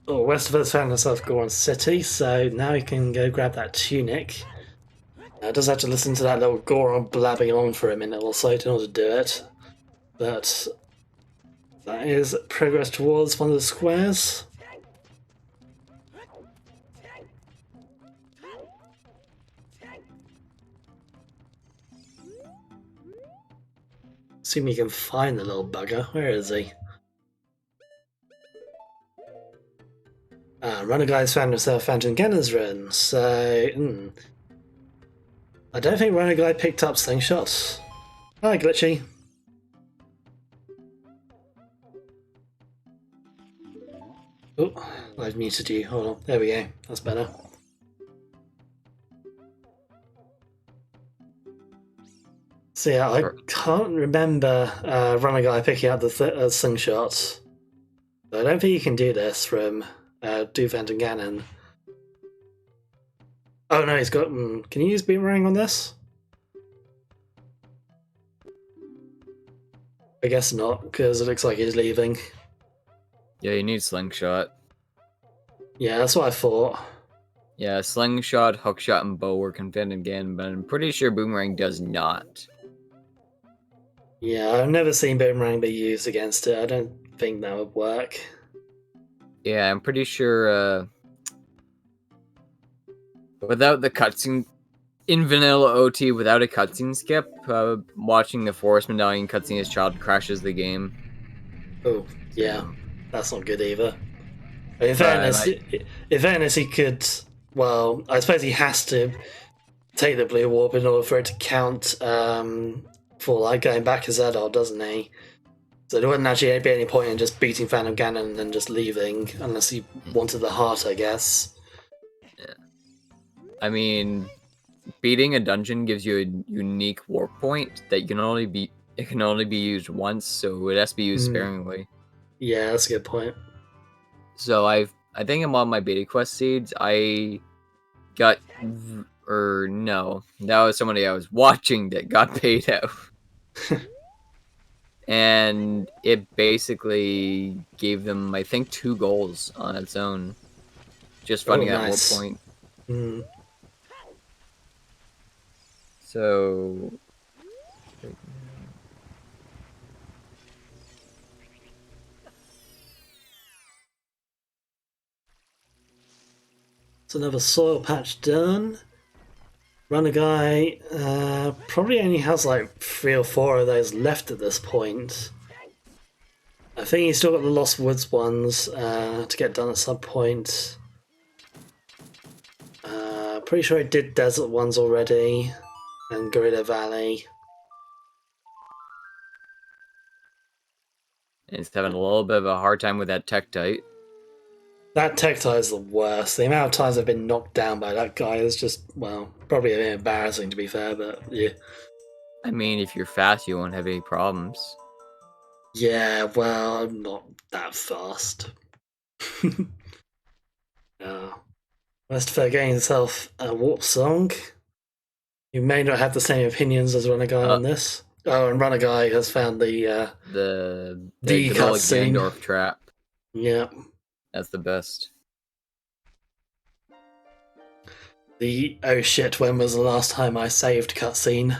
A: Oh, West0pher's found himself Goron City, so now he can go grab that tunic. Does have to listen to that little Goron blabbing on for a minute or so in order to do it. But that is progress towards one of the squares. Assume you can find the little bugger. Where is he? Runnerguy's found himself Phantom Cannon's run, so... I don't think Runnerguy picked up slingshots. Hi, Glitchy. Oh, I've muted you. Hold on. There we go. That's better. So yeah, I can't remember Runnerguy picking up the slingshot. But I don't think you can do this from do Phantom Cannon. Oh no, he's got... can you use Boomerang on this? I guess not, because it looks like he's leaving.
B: Yeah, you need Slingshot.
A: Yeah, that's what I thought.
B: Yeah, Slingshot, Hookshot, and Bow work in Phantom Cannon, but I'm pretty sure Boomerang does not.
A: Yeah, I've never seen Boomerang be used against it. I don't think that would work.
B: Yeah, I'm pretty sure without the cutscene, in vanilla OT, without a cutscene skip, watching the Forest Medallion cutscene as child crashes the game.
A: Oh, yeah, that's not good either. In fairness, he could... Well, I suppose he has to take the blue warp in order for it to count for like going back as adult, doesn't he? So there wouldn't actually be any point in just beating Phantom Cannon and then just leaving, unless he wanted the heart, I guess.
B: Yeah. I mean, beating a dungeon gives you a unique warp point that it can only be used once, so it has to be used sparingly.
A: Yeah, that's a good point.
B: So I think I'm on my beta quest seeds. I got, or no, that was somebody I was watching that got paid out. And it basically gave them, I think, 2 goals on its own. Just finding that warp point. So...
A: It's another soil patch done. Runnerguy probably only has like 3 or 4 of those left at this point. I think he's still got the Lost Woods ones to get done at some point. Pretty sure he did desert ones already, and Gorilla Valley.
B: And it's having a little bit of a hard time with that Tektite.
A: That Tektite is the worst. The amount of times I've been knocked down by that guy is just, well, probably a bit embarrassing to be fair, but yeah.
B: I mean, if you're fast, you won't have any problems.
A: Yeah, well, I'm not that fast. West0pher getting himself a warp song. You may not have the same opinions as Runnerguy on this. Oh, and Runnerguy has found the cutscene.
B: Gandorf trap.
A: Yeah.
B: That's the best.
A: The oh shit, when was the last time I saved cutscene?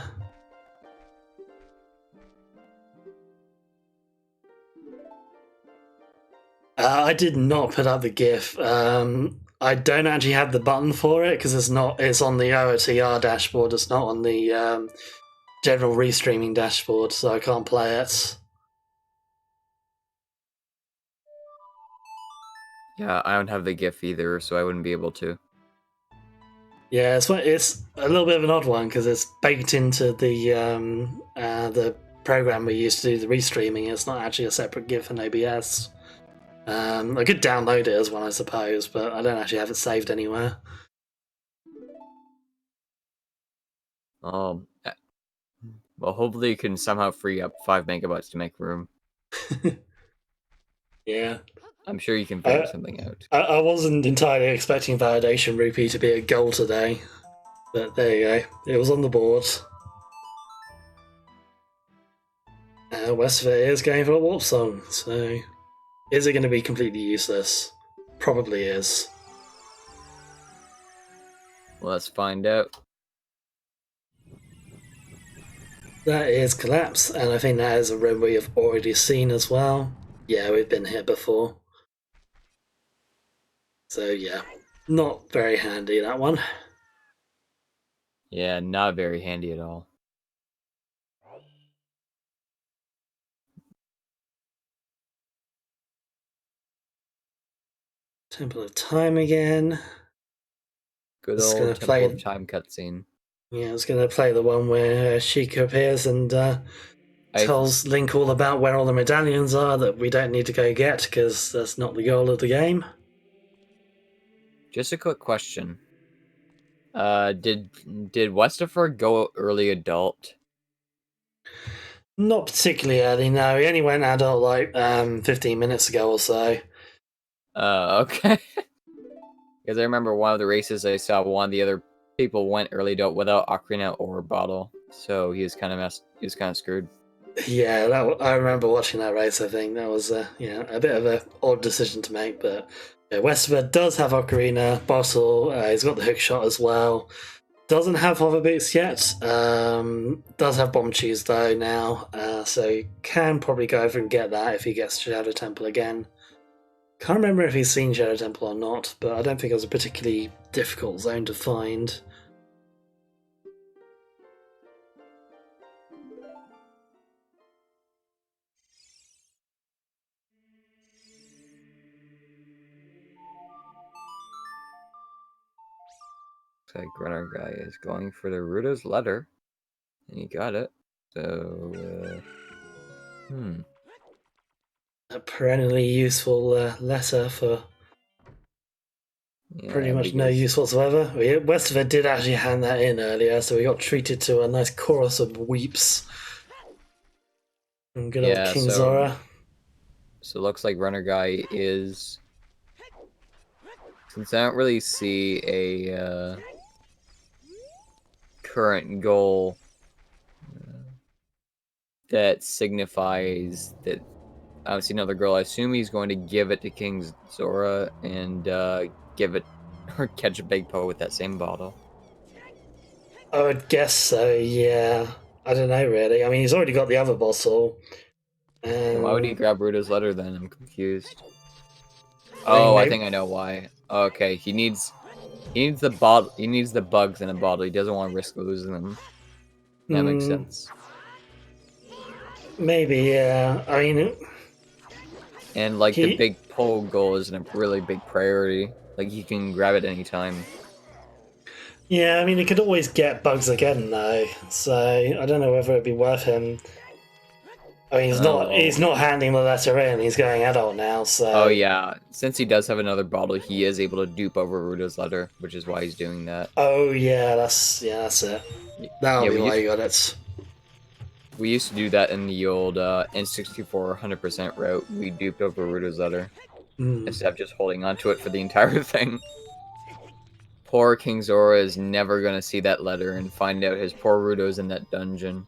A: I did not put up the GIF. I don't actually have the button for it because it's on the OOTR dashboard. It's not on the general restreaming dashboard, so I can't play it.
B: Yeah, I don't have the GIF either, so I wouldn't be able to.
A: Yeah, it's a little bit of an odd one because it's baked into the program we used to do the restreaming. It's not actually a separate GIF in OBS. I could download it as one, I suppose, but I don't actually have it saved anywhere.
B: Well, hopefully you can somehow free up 5 megabytes to make room.
A: Yeah.
B: I'm sure you can figure something out.
A: I wasn't entirely expecting Validation Rupee to be a goal today. But there you go. It was on the board. West0pher is going for a warp song, so is it going to be completely useless? Probably is.
B: Let's find out.
A: That is Collapse, and I think that is a room we have already seen as well. Yeah, we've been here before. So yeah, not very handy, that one.
B: Yeah, not very handy at all.
A: Temple of Time again.
B: Good
A: It's
B: old
A: gonna
B: Temple
A: play,
B: of Time cutscene.
A: yeah, it's going to play the one where Sheikah appears and tells Link all about where all the medallions are that we don't need to go get because that's not the goal of the game.
B: Just a quick question. Did West0pher go early adult?
A: Not particularly early, no. He only went adult like 15 minutes ago or so.
B: Okay. Because I remember one of the races I saw, one of the other people went early adult without Ocarina or Bottle, so he was kind of screwed.
A: Yeah, I remember watching that race. I think that was a bit of an odd decision to make, but yeah, West0pher does have Ocarina, Bottle. He's got the hook shot as well. Doesn't have hover boots yet. Does have bomb cheese though now, so can probably go over and get that if he gets Shadow Temple again. Can't remember if he's seen Shadow Temple or not, but I don't think it was a particularly difficult zone to find.
B: Looks like Runnerguy is going for the Ruto's letter, and he got it. So,
A: A perennially useful letter for pretty much no use whatsoever. West0pher did actually hand that in earlier, so we got treated to a nice chorus of weeps from good old King Zora.
B: So it looks like Runnerguy is... Since I don't really see a current goal that signifies that I don't see another girl, I assume he's going to give it to King Zora and give it or catch a big po with that same bottle.
A: I would guess so, yeah. I don't know really. I mean, he's already got the other bottle.
B: Why would he grab Ruto's letter then? I'm confused.
A: I
B: think I know why. Okay, he needs the bottle. He needs the bugs in a bottle. He doesn't want to risk losing them. That makes sense.
A: Maybe, yeah. I mean,
B: and like the big pole goal isn't a really big priority. Like he can grab it anytime.
A: Yeah, I mean, he could always get bugs again though, so I don't know whether it'd be worth him. I mean, he's not handing the letter in. He's going adult now, so.
B: Oh yeah, since he does have another bottle, he is able to dupe over Ruto's letter, which is why he's doing that.
A: Oh yeah, that's it. That'll be why he got it.
B: We used to do that in the old N64 100% route. We duped over Ruto's letter instead of just holding onto it for the entire thing. Poor King Zora is never gonna see that letter and find out his poor Ruto's in that dungeon.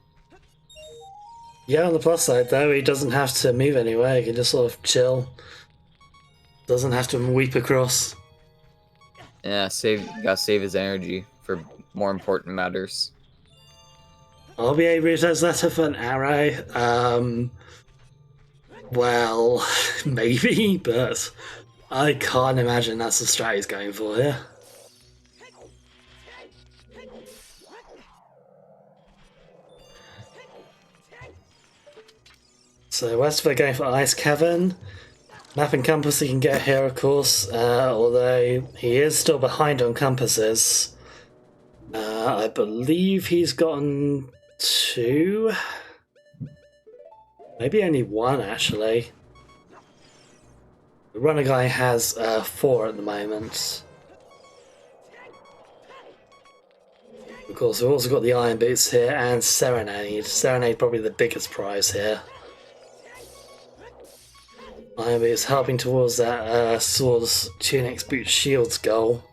A: Yeah, on the plus side though, he doesn't have to move anywhere. He can just sort of chill. Doesn't have to weep across.
B: Yeah, gotta save his energy for more important matters.
A: I'll be able to use letter for an arrow. Well, maybe, but I can't imagine that's the strat he's going for here. So West0pher going for Ice Cavern. Map and compass he can get here, of course, although he is still behind on compasses. I believe he's gotten 2. Maybe only 1, actually. The Runnerguy has 4 at the moment. Of course, we've also got the Iron Boots here and Serenade. Serenade probably the biggest prize here. Iron Boots helping towards that Swords, Tunics, Boots, Shields goal.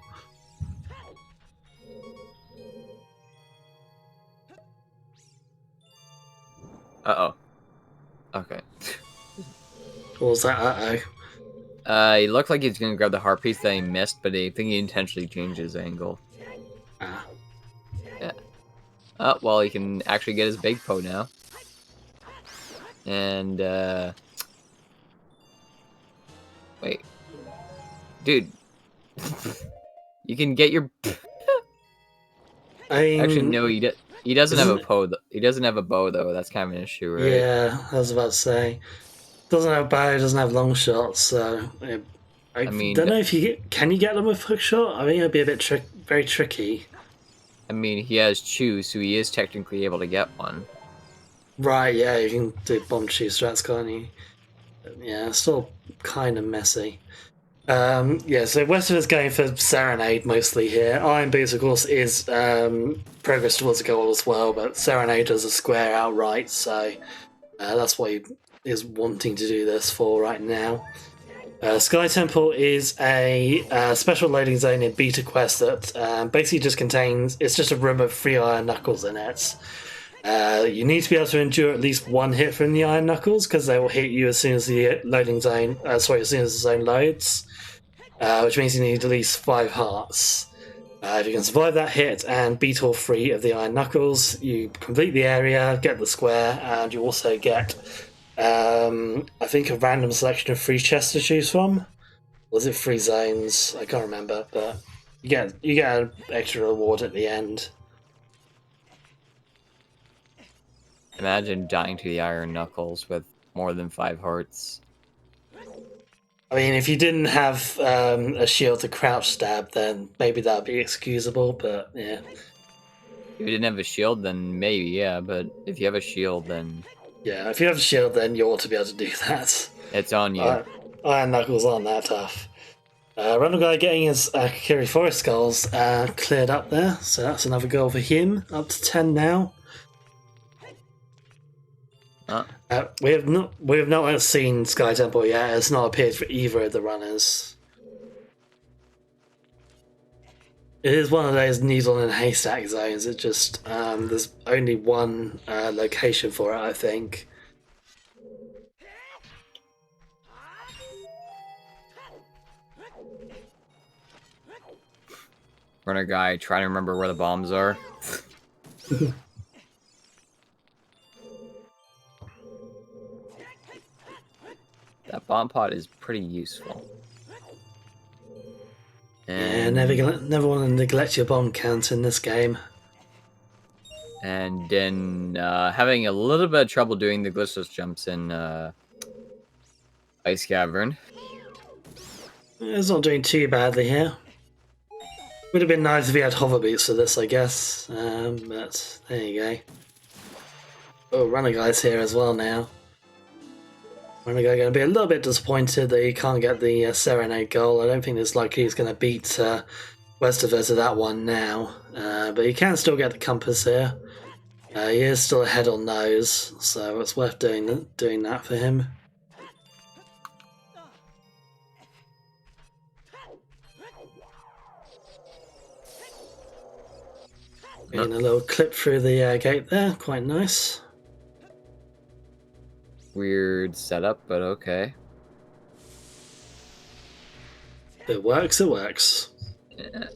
B: Uh-oh. Okay.
A: What was that?
B: He looked like he's gonna grab the heart piece that he missed, but I think he intentionally changed his angle.
A: Ah.
B: Yeah. Oh, well, he can actually get his big Poe now. And, wait. Dude. You can get your...
A: I mean,
B: Actually, no, he doesn't have a Poe. He doesn't have a bow, though. That's kind of an issue, right?
A: Yeah, I was about to say. Doesn't have bow, doesn't have long shots, so... I
B: mean,
A: don't know if you... Can you get them with hook shot? I think it'd be a bit very tricky.
B: I mean, he has Chew, so he is technically able to get one.
A: Right, yeah, you can do bomb chew strats, can't you? Yeah, it's still kind of messy. Yeah, so West0pher's going for Serenade mostly here. Iron Boots, of course, is progress towards a goal as well, but Serenade does a square outright, so that's what he is wanting to do this for right now. Sky Temple is a special loading zone in Beta Quest that basically just contains... It's just a room of 3 Iron Knuckles in it. You need to be able to endure at least 1 hit from the Iron Knuckles, because they will hit you as soon as the loading zone... as soon as the zone loads. Which means you need at least 5 hearts. If you can survive that hit and beat all 3 of the Iron Knuckles, you complete the area, get the square, and you also get, I think, a random selection of 3 chests to choose from. Was it 3 zones? I can't remember, but you get an extra reward at the end.
B: Imagine dying to the Iron Knuckles with more than 5 hearts.
A: I mean, if you didn't have a shield to crouch stab, then maybe that would be excusable, but yeah.
B: If you didn't have a shield, then maybe, yeah, but if you have a shield, then...
A: Yeah, if you have a shield, then you ought to be able to do that.
B: It's on you.
A: Iron Knuckles aren't that tough. Runnerguy getting his Kakiri Forest Skulls cleared up there, so that's another goal for him, up to 10 now. We have not seen Sky Temple yet. It's not appeared for either of the runners. It is one of those needle and haystack zones. It just there's only one location for it, I think.
B: Runnerguy trying to remember where the bombs are. That bomb pot is pretty useful.
A: And yeah, never want to neglect your bomb count in this game.
B: And then having a little bit of trouble doing the glitchless jumps in Ice Cavern.
A: It's not doing too badly here. Would have been nice if he had hover boots for this, I guess. But there you go. Oh, Runnerguy's here as well now. Runnerguy going to be a little bit disappointed that he can't get the Serenade goal. I don't think it's likely he's going to beat West0pher to that one now. But he can still get the compass here. He is still ahead on nose, so it's worth doing that for him. Getting a little clip through the gate there, quite nice.
B: Weird setup, but okay.
A: It works, it works.
B: Yeah.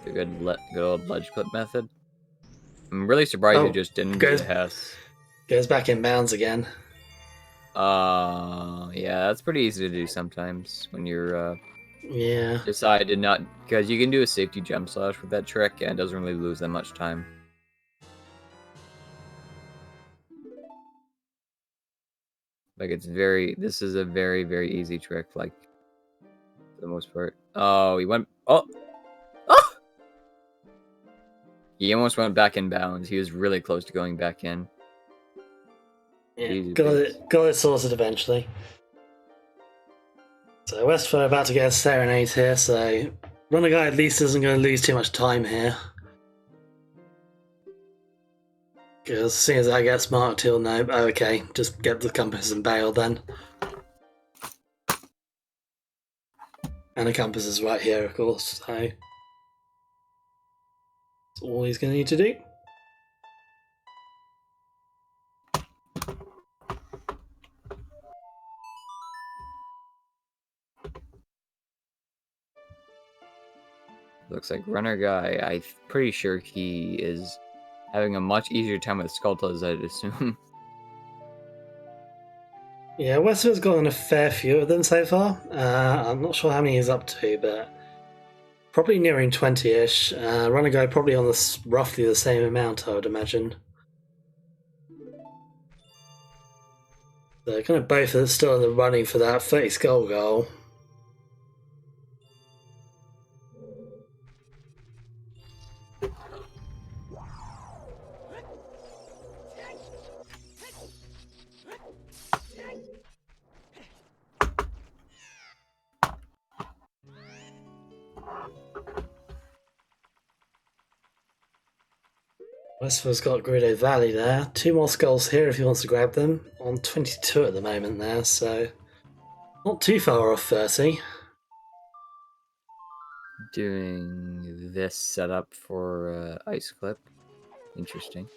B: The good old ledge clip method. I'm really surprised you just didn't do the Hess.
A: Goes back in bounds again.
B: Yeah, that's pretty easy to do sometimes when you're
A: yeah.
B: decide to not, because you can do a safety jump slash with that trick and it doesn't really lose that much time. Like this is a very, very easy trick, like, for the most part. Oh, he went, oh! He almost went back in bounds. He was really close to going back in.
A: Yeah, got it sorted eventually. So West0pher about to get a Serenade here, so Runnerguy at least isn't going to lose too much time here. Because as soon as that gets marked, he'll know, oh, okay, just get the compass and bail then. And the compass is right here, of course, so that's all he's going to need to do.
B: Looks like Runner Guy. I'm pretty sure he is having a much easier time with Skulltulas, I'd assume.
A: Yeah, West0pher's gotten a fair few of them so far. I'm not sure how many he's up to, but probably nearing 20-ish. Runnerguy probably on roughly the same amount, I would imagine. They're kind of both still in the running for that 30 skull goal. West0pher's got Greedo Valley there. 2 more skulls here if he wants to grab them. On 22 at the moment there, so not too far off 30.
B: Doing this setup for Ice Clip. Interesting.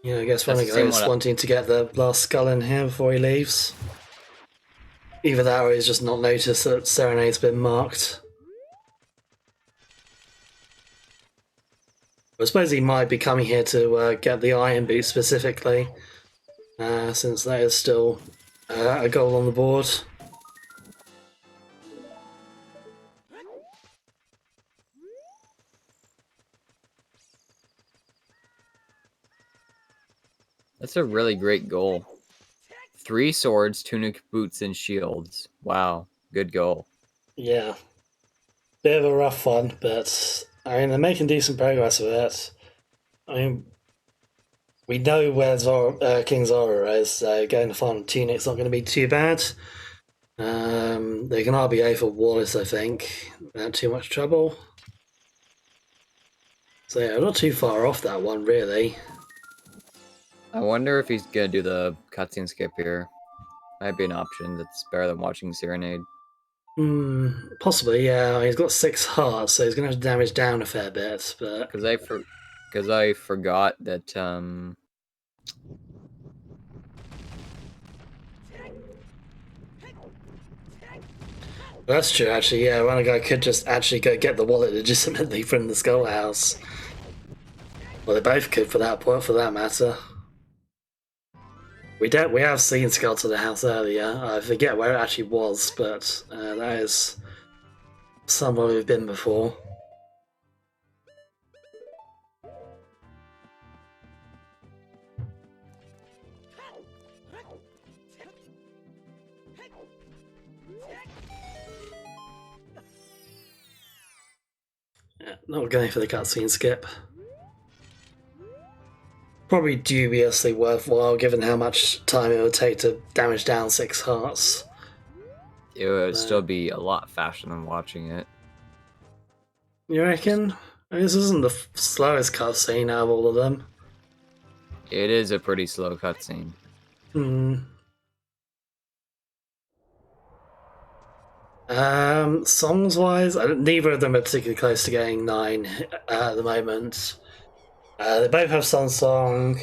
A: Yeah, I guess Runnerguy is wanting to get the last skull in here before he leaves. Either that or he's just not noticed that Serenade's been marked. I suppose he might be coming here to get the Iron Boot specifically, since that is still a goal on the board.
B: That's a really great goal. 3 swords, tunic, boots, and shields. Wow, good goal.
A: Yeah. Bit of a rough one, but I mean, they're making decent progress with it. I mean, we know where King Zora is, so going to find Tunic's not going to be too bad. They can RBA for Wallace, I think, without too much trouble. So yeah, not too far off that one, really.
B: I wonder if he's going to do the cutscene skip here. Might be an option that's better than watching Serenade.
A: Possibly, yeah. He's got 6 hearts, so he's going to have to damage down a fair bit, but...
B: Because I forgot that,
A: That's true, actually, yeah. Runnerguy could just actually go get the wallet legitimately from the Skull House. Well, they both could for that matter. We have seen Skull to the House earlier. I forget where it actually was, but that is somewhere we've been before. Yeah, not going for the cutscene skip. Probably dubiously worthwhile given how much time it would take to damage down 6 hearts.
B: It would still be a lot faster than watching it.
A: You reckon? I mean, this isn't the slowest cutscene out of all of them.
B: It is a pretty slow cutscene.
A: Songs-wise, neither of them are particularly close to getting 9 at the moment. They both have Song.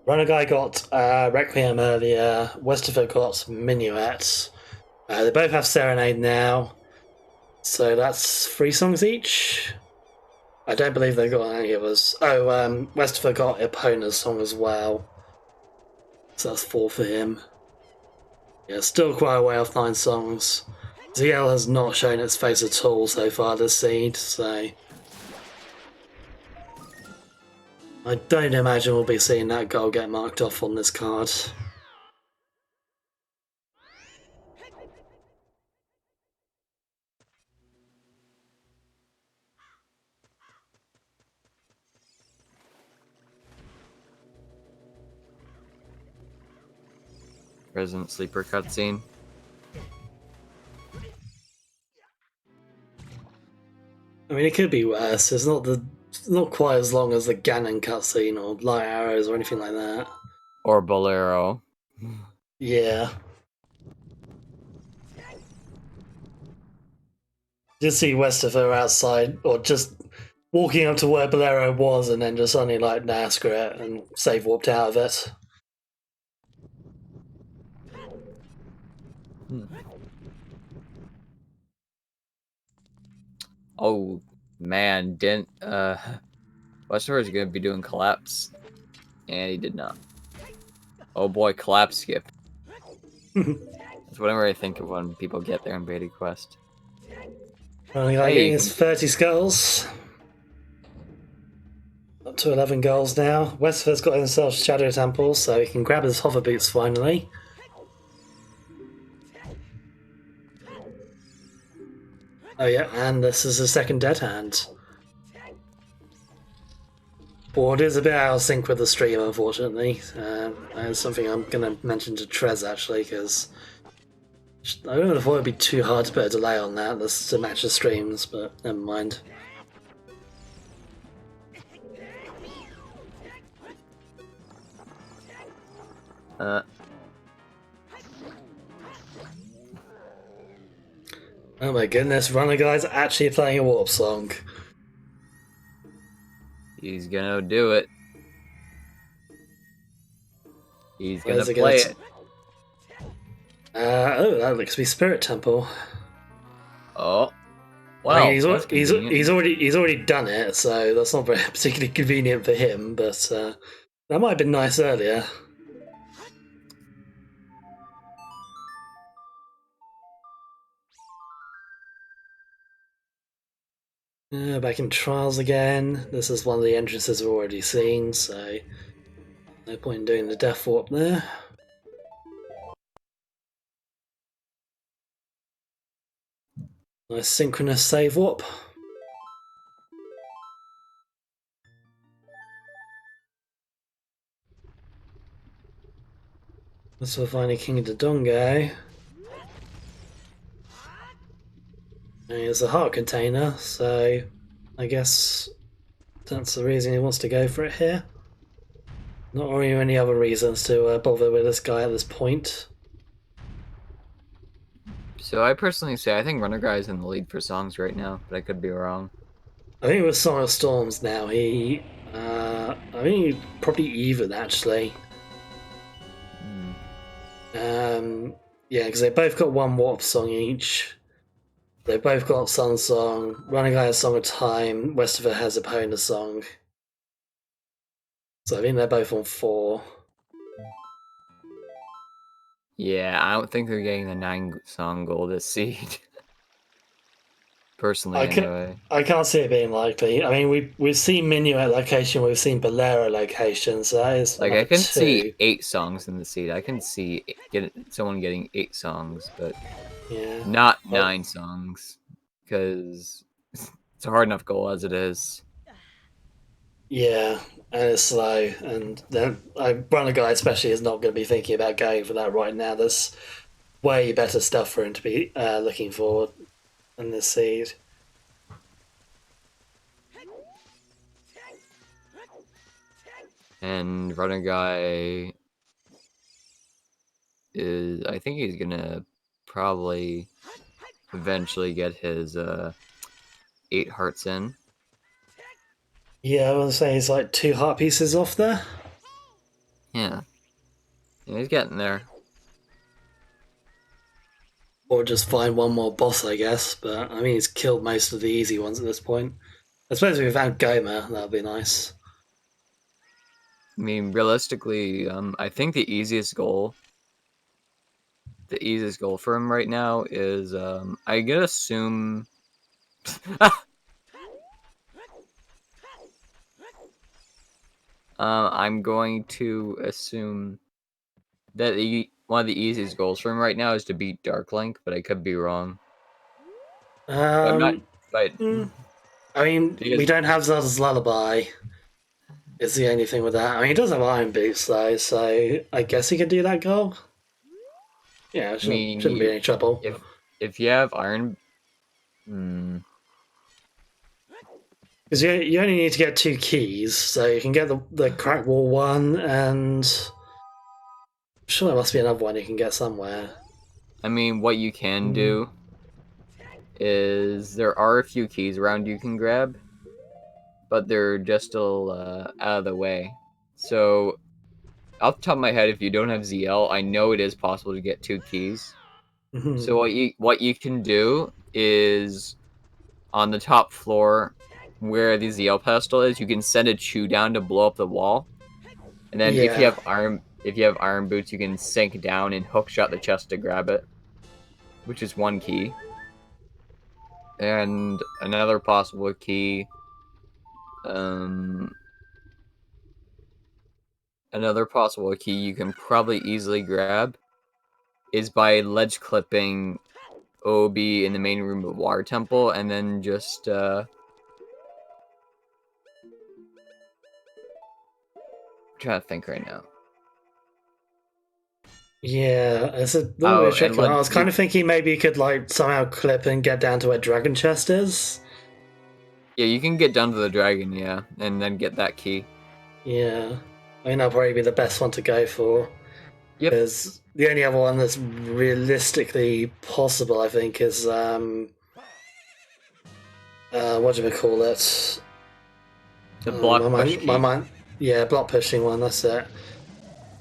A: Runnerguy got Requiem earlier. West0pher got Minuet. They both have Serenade now. So that's 3 songs each. I don't believe they got any of us. Oh, West0pher got Epona's song as well. So that's 4 for him. Yeah, still quite a way off 9 songs. ZL has not shown its face at all so far this seed, so I don't imagine we'll be seeing that goal get marked off on this card.
B: Resident Sleeper cutscene.
A: I mean, it could be worse. It's not quite as long as the Ganon cutscene or Light Arrows or anything like that.
B: Or Bolero.
A: Yeah. Just see West0pher outside, or just walking up to where Bolero was, and then just suddenly like, nah, screw it, and save warped out of it.
B: Oh man, didn't West0pher is gonna be doing collapse, and he did not. Oh boy, collapse skip. That's whatever I think of when people get there in Beta Quest.
A: Runnerguy
B: Hey,
A: getting
B: you
A: his
B: can
A: 30 skulls. Up to 11 goals now. West0pher's got himself Shadow Temple, so he can grab his hover boots finally. Oh yeah, and this is his second dead hand. Board is a bit out of sync with the stream, unfortunately. That's something I'm going to mention to Trez, actually, because I don't know if it would be too hard to put a delay on that to match the streams, but never mind. Oh my goodness, Runnerguy's actually playing a warp song.
B: He's gonna do it. He's gonna
A: Where's it
B: play it.
A: Oh, that looks to be Spirit Temple.
B: Oh,
A: I
B: well,
A: mean,
B: that's convenient.
A: he's already done it, so that's not very particularly convenient for him. But that might have been nice earlier. Back in Trials again. This is one of the entrances we've already seen, so no point in doing the Death Warp there. Nice synchronous save warp. So we're finding King of the Dongo. And here's a heart container, so I guess that's the reason he wants to go for it here. Not really any other reasons to bother with this guy at this point.
B: So I personally say I think Runnerguy is in the lead for songs right now, but I could be wrong.
A: I think with Song of Storms now, I think he probably even actually. Yeah, because they both got one warp song each. They both got Sun Song. Runnerguy has Song of Time. West0pher has Epona Song. So I think they're both on 4.
B: Yeah, I don't think they're getting the 9-song goal this seed. Personally, anyway.
A: I can't see it being likely. I mean, we've seen Minuet location, we've seen Bolero location, so that is
B: Like I can
A: 2.
B: see 8 songs in the seed. I can see someone getting 8 songs, but
A: yeah,
B: not 9 songs, because it's a hard enough goal as it is.
A: Yeah, and it's slow, and then Runnerguy especially is not going to be thinking about going for that right now. There's way better stuff for him to be looking for in this seed.
B: And Runnerguy is, I think he's gonna probably eventually get his 8 hearts in.
A: Yeah, I want to say he's like 2 heart pieces off there.
B: Yeah, he's getting there.
A: Or just find one more boss, I guess. But I mean, he's killed most of the easy ones at this point. I suppose if we found Goma, that would be nice.
B: I mean, realistically, I think the easiest goal for him right now is, I gotta assume. I'm going to assume that one of the easiest goals for him right now is to beat Dark Link, but I could be wrong. I'm not. But
A: I mean,
B: because,
A: we don't have Zelda's Lullaby. Is the only thing with that. I mean, he does have Iron Boots though, so I guess he could do that goal. Yeah, it
B: I mean,
A: shouldn't be any trouble.
B: if you have Iron,
A: Because you only need to get 2 keys, so you can get the Crack Wall one, and I'm sure there must be another one you can get somewhere.
B: I mean, what you can do is there are a few keys around you can grab, but they're just still out of the way. So, off the top of my head, if you don't have ZL, I know it is possible to get 2 keys.
A: Mhm.
B: So what you can do is on the top floor where the ZL pedestal is, you can send a chew down to blow up the wall. And then
A: Yeah.
B: if you have iron boots, you can sink down and hookshot the chest to grab it, which is 1 key. And another possible key, um, you can probably easily grab is by ledge clipping OB in the main room of Water Temple, and then just I'm trying to think right now.
A: Yeah, it's a little
B: Oh,
A: bit
B: and
A: tricky. I was kind of thinking maybe you could like somehow clip and get down to where Dragon Chest is.
B: yeah, you can get down to the dragon, yeah, and then get that key.
A: Yeah, I think that'll probably be the best one to go for.
B: Yep.
A: Because the only other one that's realistically possible, I think, is what do we call it?
B: The block push
A: My
B: key.
A: mind, yeah, block pushing one. That's it.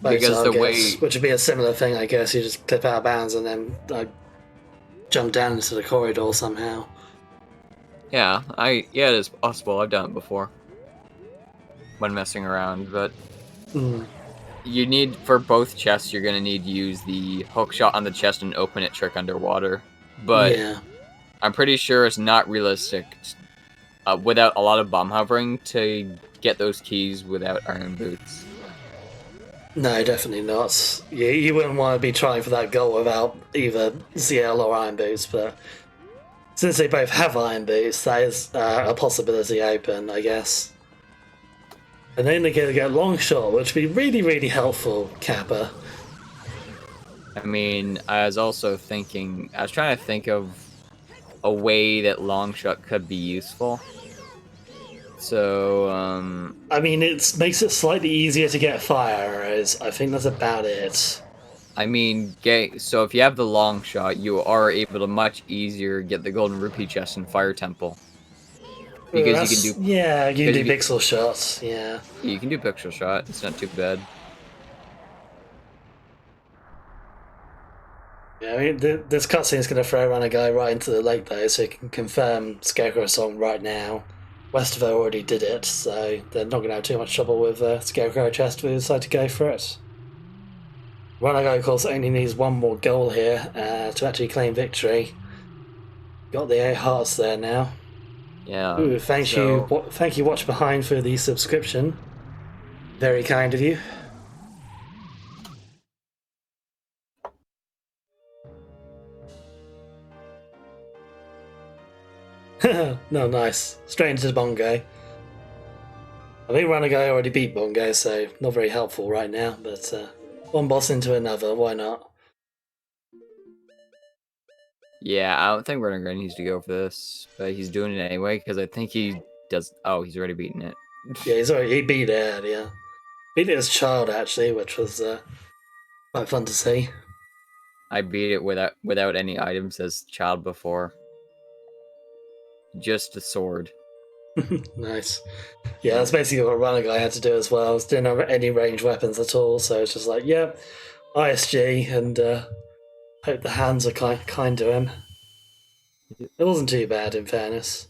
A: Both
B: Because the
A: targets,
B: way,
A: which would be a similar thing, I guess. You just clip out of bounds and then jump down into the corridor somehow.
B: yeah, it is possible. I've done it before when messing around, but you need for both chests. You're gonna need to use the hook shot on the chest and open it trick underwater. But
A: Yeah.
B: I'm pretty sure it's not realistic without a lot of bomb hovering to get those keys without iron boots.
A: No, definitely not. You wouldn't want to be trying for that goal without either ZL or Iron Boots, but since they both have Iron Boots, that is a possibility open, I guess. And then they get long shot, which would be really, really helpful, Kappa.
B: I mean, I was trying to think of a way that long shot could be useful. So,
A: I mean, it makes it slightly easier to get fire arrows. I think that's about it.
B: I mean, so if you have the long shot, you are able to much easier get the golden rupee chest in Fire Temple. Because you can do
A: Yeah, you can
B: because
A: do pixel shots, yeah.
B: you can do pixel shot. It's not too bad.
A: Yeah, I mean, this cutscene is going to throw Runnerguy right into the lake, though, so you can confirm Scarecrow's song right now. West0pher already did it, so they're not going to have too much trouble with Scarecrow chest if they decide to go for it. Runnerguy, of course, only needs one more goal here to actually claim victory. Got the 8 hearts there now.
B: Yeah.
A: Ooh, thank you, Watch Behind, for the subscription. Very kind of you. No, nice. Straight into the Bongo. I think Runnerguy already beat Bongo, so not very helpful right now, but one boss into another, why not?
B: Yeah, I don't think Runnerguy needs to go for this, but he's doing it anyway because I think he does. Oh, he's already beaten it.
A: Yeah, he beat it earlier. Beat it as a child, actually, which was quite fun to see.
B: I beat it without any items as child before. Just a sword.
A: Nice. Yeah, that's basically what Runnerguy had to do as well. Didn't have any ranged weapons at all, so it's just like, yeah, ISG, and hope the hands are kind to him. It wasn't too bad, in fairness.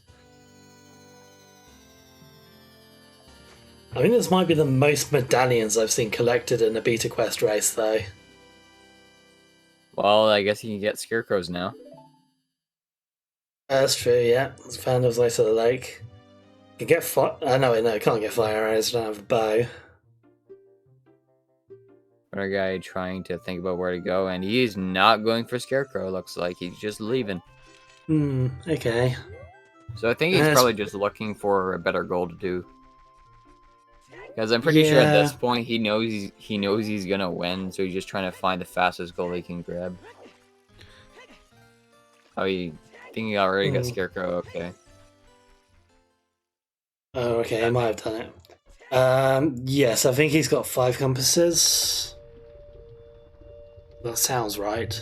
A: I think this might be the most medallions I've seen collected in a Beta Quest race, though.
B: Well, I guess you can get scarecrows now.
A: That's true, yeah. It's found of Light of the Lake. You can get fire. No, wait, no, you can't get fire arrows. You don't have a bow.
B: Runnerguy trying to think about where to go, and he's not going for scarecrow. Looks like he's just leaving.
A: Okay.
B: So I think he's probably just looking for a better goal to do. Because I'm pretty sure at this point he knows he's gonna win, so he's just trying to find the fastest goal he can grab. Oh, I think he already got Scarecrow. Okay.
A: Oh, okay. He might have done it. Yes, I think he's got 5 compasses. That sounds right.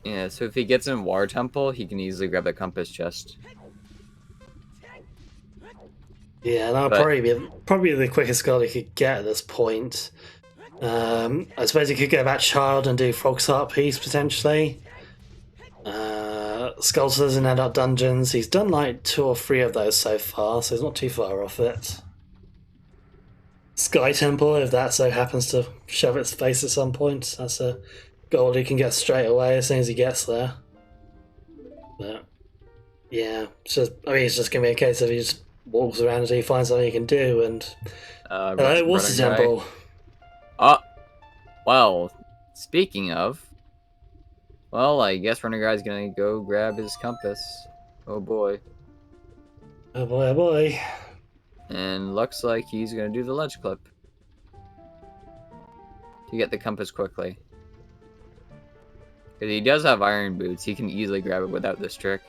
B: Yeah, so if he gets in Water Temple, he can easily grab the compass chest.
A: Yeah, that'll probably be the quickest goal he could get at this point. I suppose he could go back Child and do Frog's Heart Piece, potentially. Sculptors and Adult Dungeons. He's done like 2 or 3 of those so far, so he's not too far off it. Sky Temple, if that so happens to shove its face at some point, that's a goal he can get straight away as soon as he gets there. But yeah, it's just going to be a case of he just walks around until he finds something he can do. And hello, Water Temple.
B: Well, speaking of, well, I guess Runnerguy's gonna go grab his compass. Oh boy.
A: Oh boy, oh boy.
B: And looks like he's gonna do the ledge clip to get the compass quickly. Because he does have iron boots, he can easily grab it without this trick.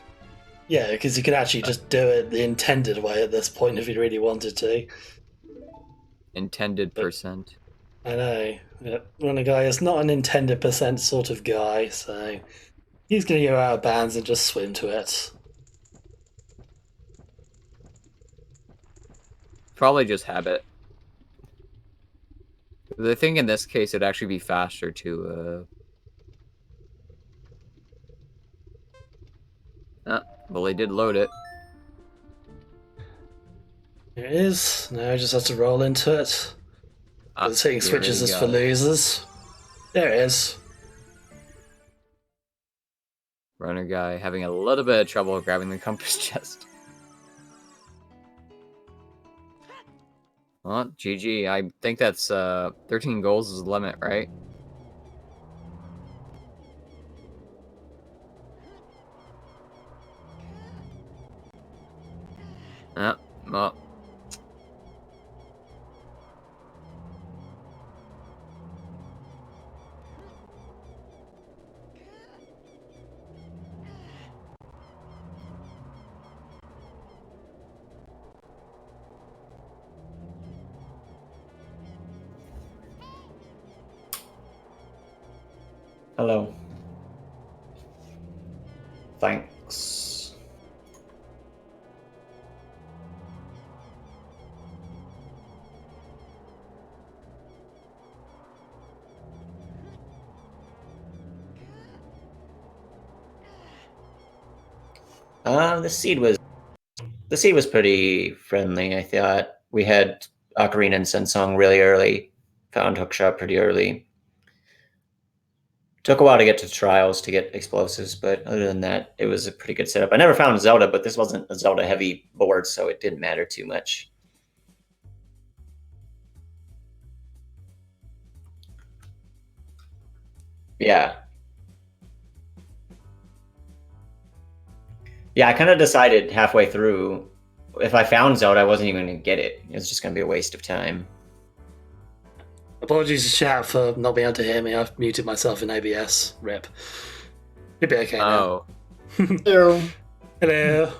A: Yeah, because he could actually just do it the intended way at this point if he really wanted to.
B: Intended percent.
A: I know. Yeah, Runnerguy is not an intended percent sort of guy, so he's going to go out of bounds and just swim to it.
B: Probably just habit. I think in this case it'd actually be faster to well, they did load it.
A: There it is. Now he just has to roll into it. The hitting switches is for losers. There it is.
B: Runnerguy having a little bit of trouble grabbing the compass chest. Well, GG. I think that's 13 goals is the limit, right? Well.
C: Hello. Thanks. The seed was pretty friendly, I thought. We had Ocarina and Sensong really early, found Hookshot pretty early. Took a while to get to trials to get explosives, but other than that, it was a pretty good setup. I never found Zelda, but this wasn't a Zelda heavy board, so it didn't matter too much. Yeah. Yeah, I kind of decided halfway through, if I found Zelda, I wasn't even going to get it. It was just going to be a waste of time.
A: Apologies to chat for not being able to hear me. I've muted myself in OBS. Rip. You'll be okay now.
D: Hello.
A: Hello.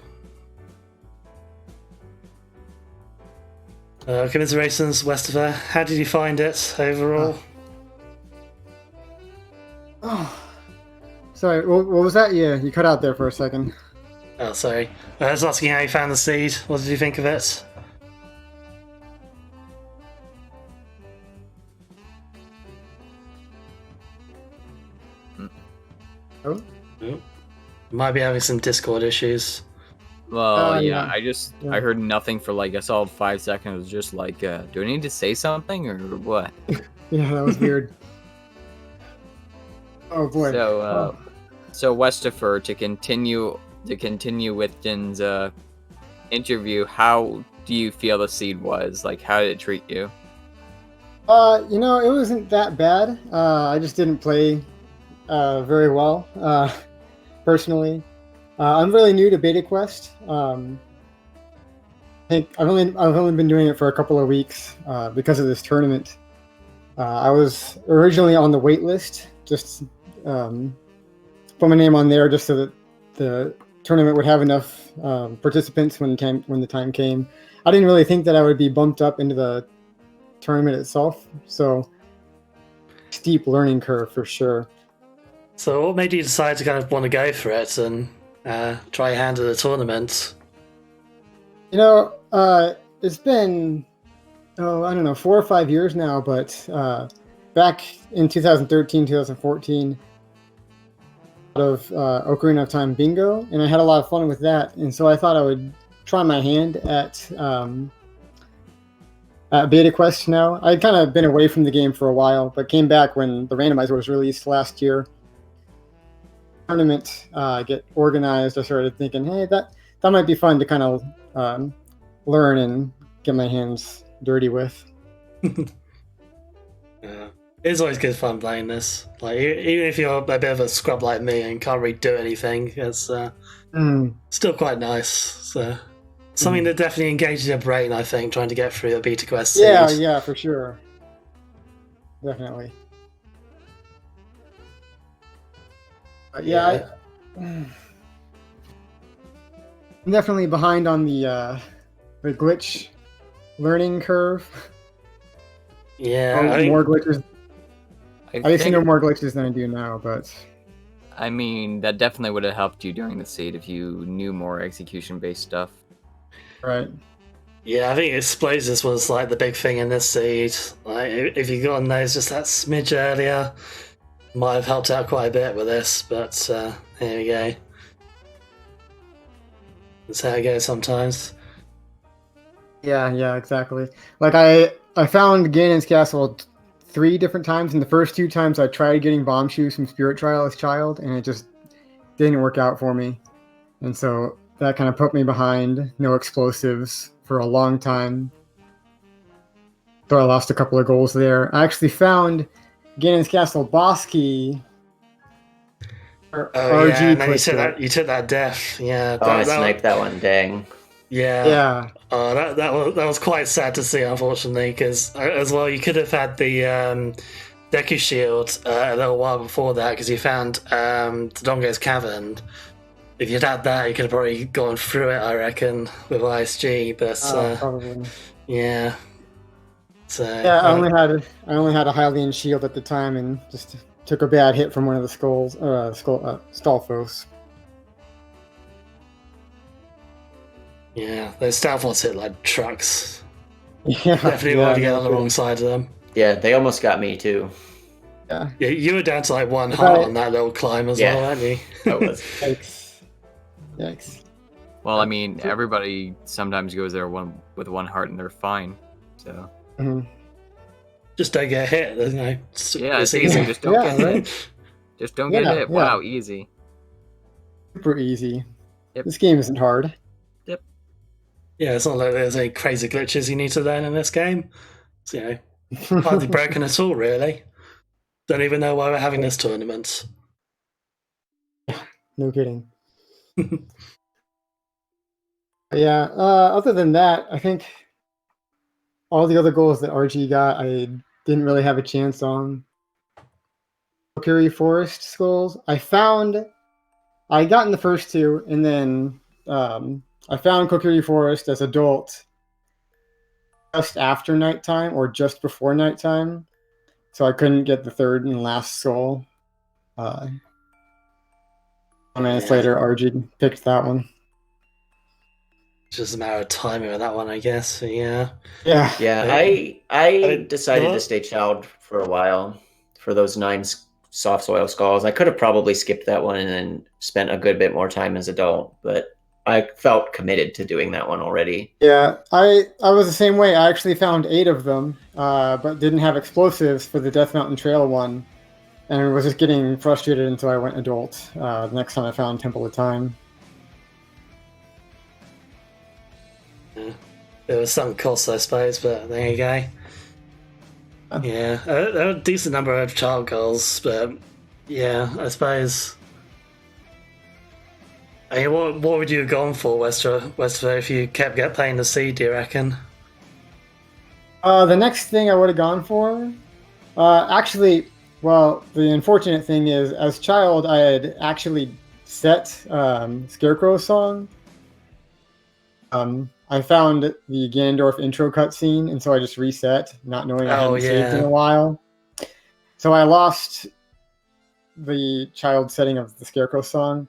A: Commiserations, West0pher. How did you find it overall?
D: Oh. Sorry, what was that? Yeah, you cut out there for a second.
A: Oh, sorry. I was asking how you found the seed. What did you think of it?
D: Oh?
A: Might be having some Discord issues.
B: Well, yeah, I heard nothing for like a solid 5 seconds. It was just like, do I need to say something or what?
D: Yeah, that was weird. Oh boy.
B: So West0pher, to continue with Jin's interview, how do you feel the seed was? Like, how did it treat you?
D: You know, it wasn't that bad. I just didn't play very well, personally. I'm really new to Beta Quest. I think I've only been doing it for a couple of weeks because of this tournament. I was originally on the wait list, just put my name on there just so that the tournament would have enough participants when the time came. I didn't really think that I would be bumped up into the tournament itself, so steep learning curve for sure.
A: So what made you decide to kind of want to go for it and try your hand at a tournament?
D: It's been, I don't know, 4 or 5 years now, but back in 2013, 2014, of Ocarina of Time bingo, and I had a lot of fun with that, and so I thought I would try my hand at Beta Quest now. I'd kind of been away from the game for a while, but came back when the randomizer was released last year. Tournament get organized. I started thinking, hey, that might be fun to kind of learn and get my hands dirty with.
A: Yeah. It's always good fun playing this. Like, even if you're a bit of a scrub like me and can't really do anything, it's still quite nice. So something that definitely engages your brain, I think, trying to get through the Beta Quest series.
D: Yeah, for sure. Definitely. Yeah. I'm definitely behind on the glitch learning curve.
A: Yeah,
D: more glitches. I used to know
B: think,
D: more glitches than I do now, but
B: I mean, that definitely would have helped you during the seed if you knew more execution-based stuff.
D: right.
A: yeah, I think explosives was like the big thing in this seed. Like, if you got on those just that smidge earlier, might have helped out quite a bit with this. But here we go. That's how it goes sometimes.
D: Yeah, exactly. Like I found Ganon's Castle 3 different times, and the first 2 times I tried getting bomb shoes from Spirit Trial as child, and it just didn't work out for me. And so that kind of put me behind no explosives for a long time. So I lost a couple of goals there. I actually found Ganon's Castle boss key.
A: Oh
D: RG
A: yeah, and then
D: clicked
A: you took that death. Yeah,
C: I sniped that one. Dang.
A: Yeah. Oh, that was quite sad to see, unfortunately, because as well you could have had the Deku Shield a little while before that, because you found Dodongo's Cavern. If you'd had that, you could have probably gone through it, I reckon, with ISG. But
D: probably.
A: yeah. So
D: Yeah, I only had a Hylian shield at the time, and just took a bad hit from one of the Stalfos.
A: Yeah, those Stalforts hit like trucks.
D: Yeah,
A: Definitely want to get on the wrong side of them.
C: Yeah, they almost got me too.
D: Yeah,
A: you were down to like 1 heart on that little climb as well, weren't you?
C: I was.
D: Yikes.
B: Well, I mean, everybody sometimes goes there with 1 heart and they're fine. So
A: Just don't get hit.
B: yeah,
A: it's easy.
B: Just don't get hit. Just don't get hit.
D: Yeah.
B: Wow, easy.
D: Super easy.
B: Yep.
D: This game isn't hard.
B: Yep.
A: Yeah, it's not like there's any crazy glitches you need to learn in this game. It's, hardly broken at all, really. Don't even know why we're having this tournament.
D: No kidding. Yeah, other than that, I think all the other goals that RG got, I didn't really have a chance on. Kokiri Forest skulls, I got in the first 2, and then I found Kokiri Forest as adult just after nighttime or just before nighttime, so I couldn't get the 3rd and last skull. 10 minutes later, RG picked that one.
A: It's just a matter of timing with that one, I guess. So, yeah.
C: I decided to stay child for a while for those 9 soft soil skulls. I could have probably skipped that one and then spent a good bit more time as adult, but I felt committed to doing that one already.
D: Yeah, I was the same way. I actually found 8 of them, but didn't have explosives for the Death Mountain Trail one, and was just getting frustrated until I went adult. The next time I found Temple of Time.
A: Yeah. There was some cost, I suppose, but there you go. Yeah, there were a decent number of child goals, but yeah, I suppose. I mean, what would you have gone for, West0pher, if you kept playing the seed, do you reckon?
D: The next thing I would have gone for, actually, well, the unfortunate thing is, as child, I had actually set Scarecrow's song. I found the Ganondorf intro cutscene, and so I just reset, not knowing I hadn't saved in a while. So I lost the child setting of the Scarecrow song.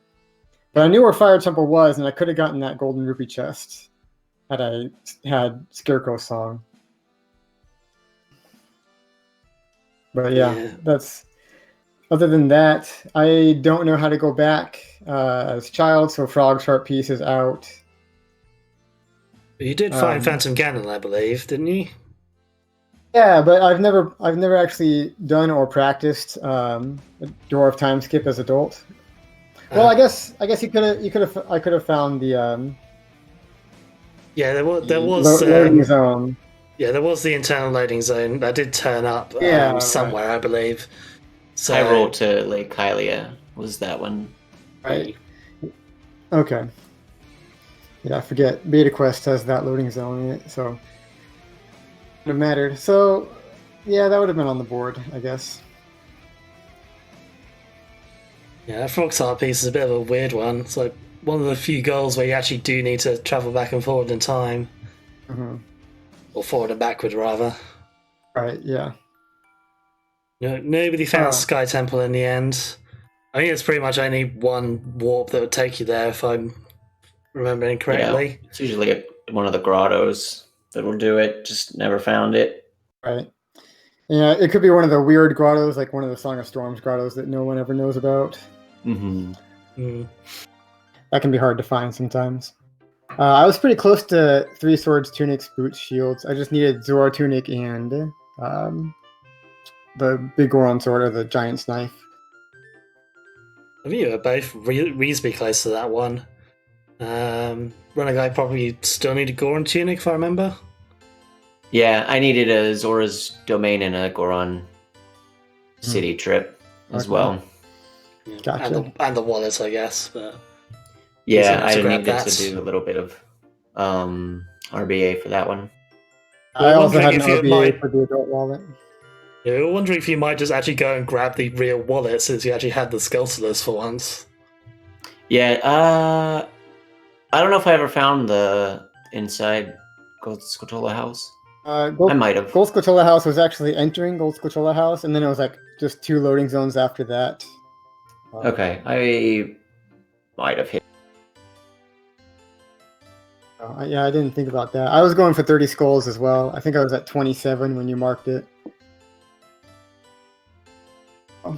D: But I knew where Fire Temple was, and I could have gotten that golden rupee chest had I had Scarecrow song. But yeah, that's... Other than that, I don't know how to go back as child, so Frog's Heart piece is out.
A: You did find Phantom Ganon, I believe, didn't you?
D: Yeah, but I've never actually done or practiced Door of Time skip as adult. Well, I guess I could have found the
A: yeah, there was
D: loading zone.
A: Yeah, there was the internal loading zone that did turn up somewhere, right. I believe. So
C: Hyrule to Lake Hylia was that one.
D: Right. Okay. Yeah, I forget. Beta Quest has that loading zone in it, so it would have mattered. So, yeah, that would have been on the board, I guess.
A: Yeah, that Frog's Heart piece is a bit of a weird one. It's like one of the few goals where you actually do need to travel back and forward in time.
D: Mm-hmm.
A: Or forward and backward, rather.
D: Right, yeah.
A: Nobody found Sky Temple in the end. I think it's pretty much only one warp that would take you there, if I'm remembering correctly.
C: Yeah, it's usually one of the grottos that will do it. Just never found it.
D: Right. Yeah, it could be one of the weird grottos, like one of the Song of Storms grottos that no one ever knows about.
C: Mm-hmm.
D: That can be hard to find sometimes. I was pretty close to 3 swords, tunics, boots, shields. I just needed Zora tunic and the big Goron sword or the giant's knife.
A: I think you were both reasonably close to that one. Runnerguy probably still needed Goron tunic, if I remember.
C: Yeah, I needed a Zora's domain and a Goron city trip as well.
D: Gotcha.
A: And the wallet, I guess. But
C: yeah, I needed to do a little bit of RBA for that one.
D: I also had an RBA for the adult wallet.
A: Yeah, we were wondering if you might just actually go and grab the real wallet since you actually had the Skulltulus for once.
C: Yeah, I don't know if I ever found the inside Gold Skulltula house. I might have.
D: Gold Skulltula house was actually entering Gold Skulltula house, and then it was like just 2 loading zones after that.
C: Okay, I might have hit.
D: Yeah, I didn't think about that. I was going for 30 skulls as well. I think I was at 27 when you marked it. I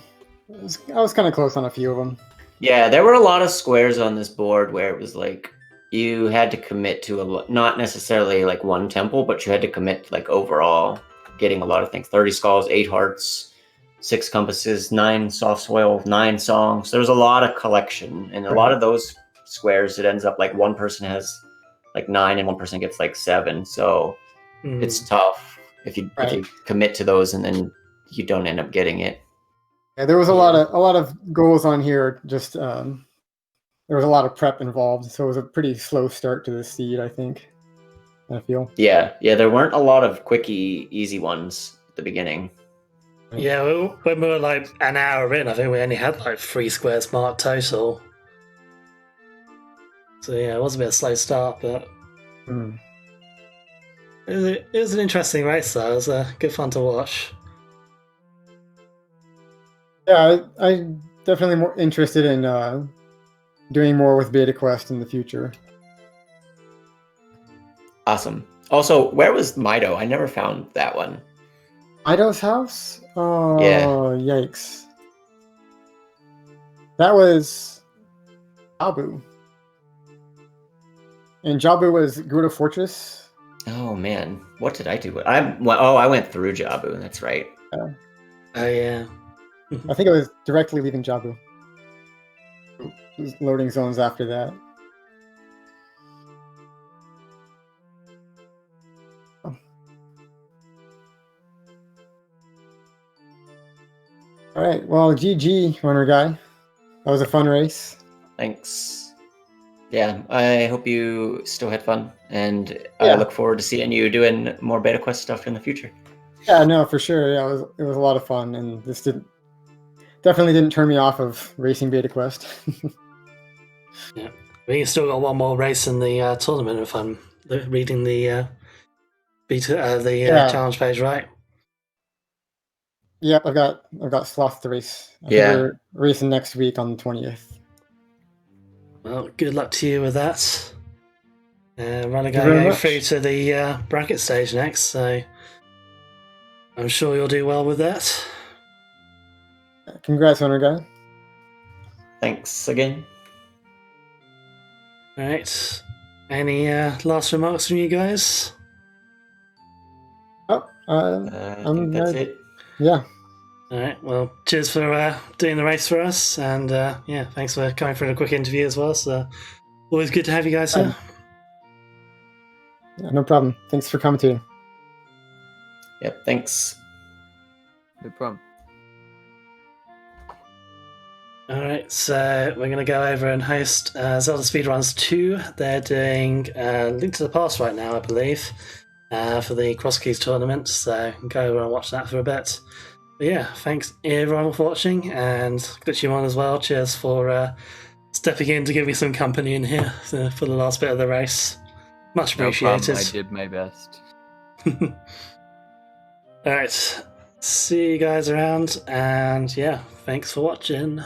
D: was kind of close on a few of them.
C: Yeah, there were a lot of squares on this board where it was like you had to commit to not necessarily like one temple, but you had to commit to like overall getting a lot of things. 30 skulls, 8 hearts, 6 compasses, 9 soft soil, 9 songs. There's a lot of collection, and a lot of those squares, it ends up like one person has like 9 and one person gets like 7. So it's tough if you commit to those and then you don't end up getting it.
D: Yeah, there was a lot of goals on here. Just there was a lot of prep involved, so it was a pretty slow start to the seed, I think. I feel.
C: Yeah, there weren't a lot of quickie, easy ones at the beginning.
A: Yeah, when we were like an hour in, I think we only had like 3 squares marked total. So yeah, it was a bit of a slow start, but it was an interesting race though. It was good fun to watch.
D: Yeah, I'm definitely more interested in doing more with Beta Quest in the future.
C: Awesome. Also, where was Mido? I never found that one.
D: Mido's house? Oh,
C: yeah.
D: Yikes. That was Jabu. And Jabu was Gerudo Fortress.
C: Oh, man. What did I do? I went through Jabu. That's right.
A: Oh, yeah.
D: I think it was directly leaving Jabu. Loading zones after that. Oh. All right. Well, GG, Runner Guy. That was a fun race.
C: Thanks. Yeah, I hope you still had fun, and I look forward to seeing you doing more Beta Quest stuff in the future.
D: Yeah, no, for sure. Yeah, it was a lot of fun, and this definitely didn't turn me off of racing Beta Quest.
A: Yeah, we still got one more race in the tournament if I'm reading the challenge page right.
D: Yep, I've got slots to race. I think
C: Yeah.
D: we're racing next week on the 20th.
A: Well, good luck to you with that. Runner
D: Thank you very
A: going
D: much.
A: through to the bracket stage next, so I'm sure you'll do well with that.
D: Congrats, Runnerguy.
C: Thanks again.
A: All right. Any last remarks from you guys?
D: Oh,
C: I think that's it.
D: Yeah.
A: All right. Well, cheers for doing the race for us, and yeah, thanks for coming for a quick interview as well. So, always good to have you guys here.
D: Yeah, no problem. Thanks for coming too.
C: Yep, thanks.
B: No problem.
A: Alright, so we're going to go over and host Zelda Speedruns 2. They're doing Link to the Past right now, I believe, for the Cross Keys tournament, so go over and watch that for a bit. But yeah, thanks everyone for watching, and Glitchymon as well. Cheers for stepping in to give me some company in here for the last bit of the race. Much
B: No
A: appreciated.
B: problem. I did my best.
A: Alright, see you guys around, and yeah, thanks for watching.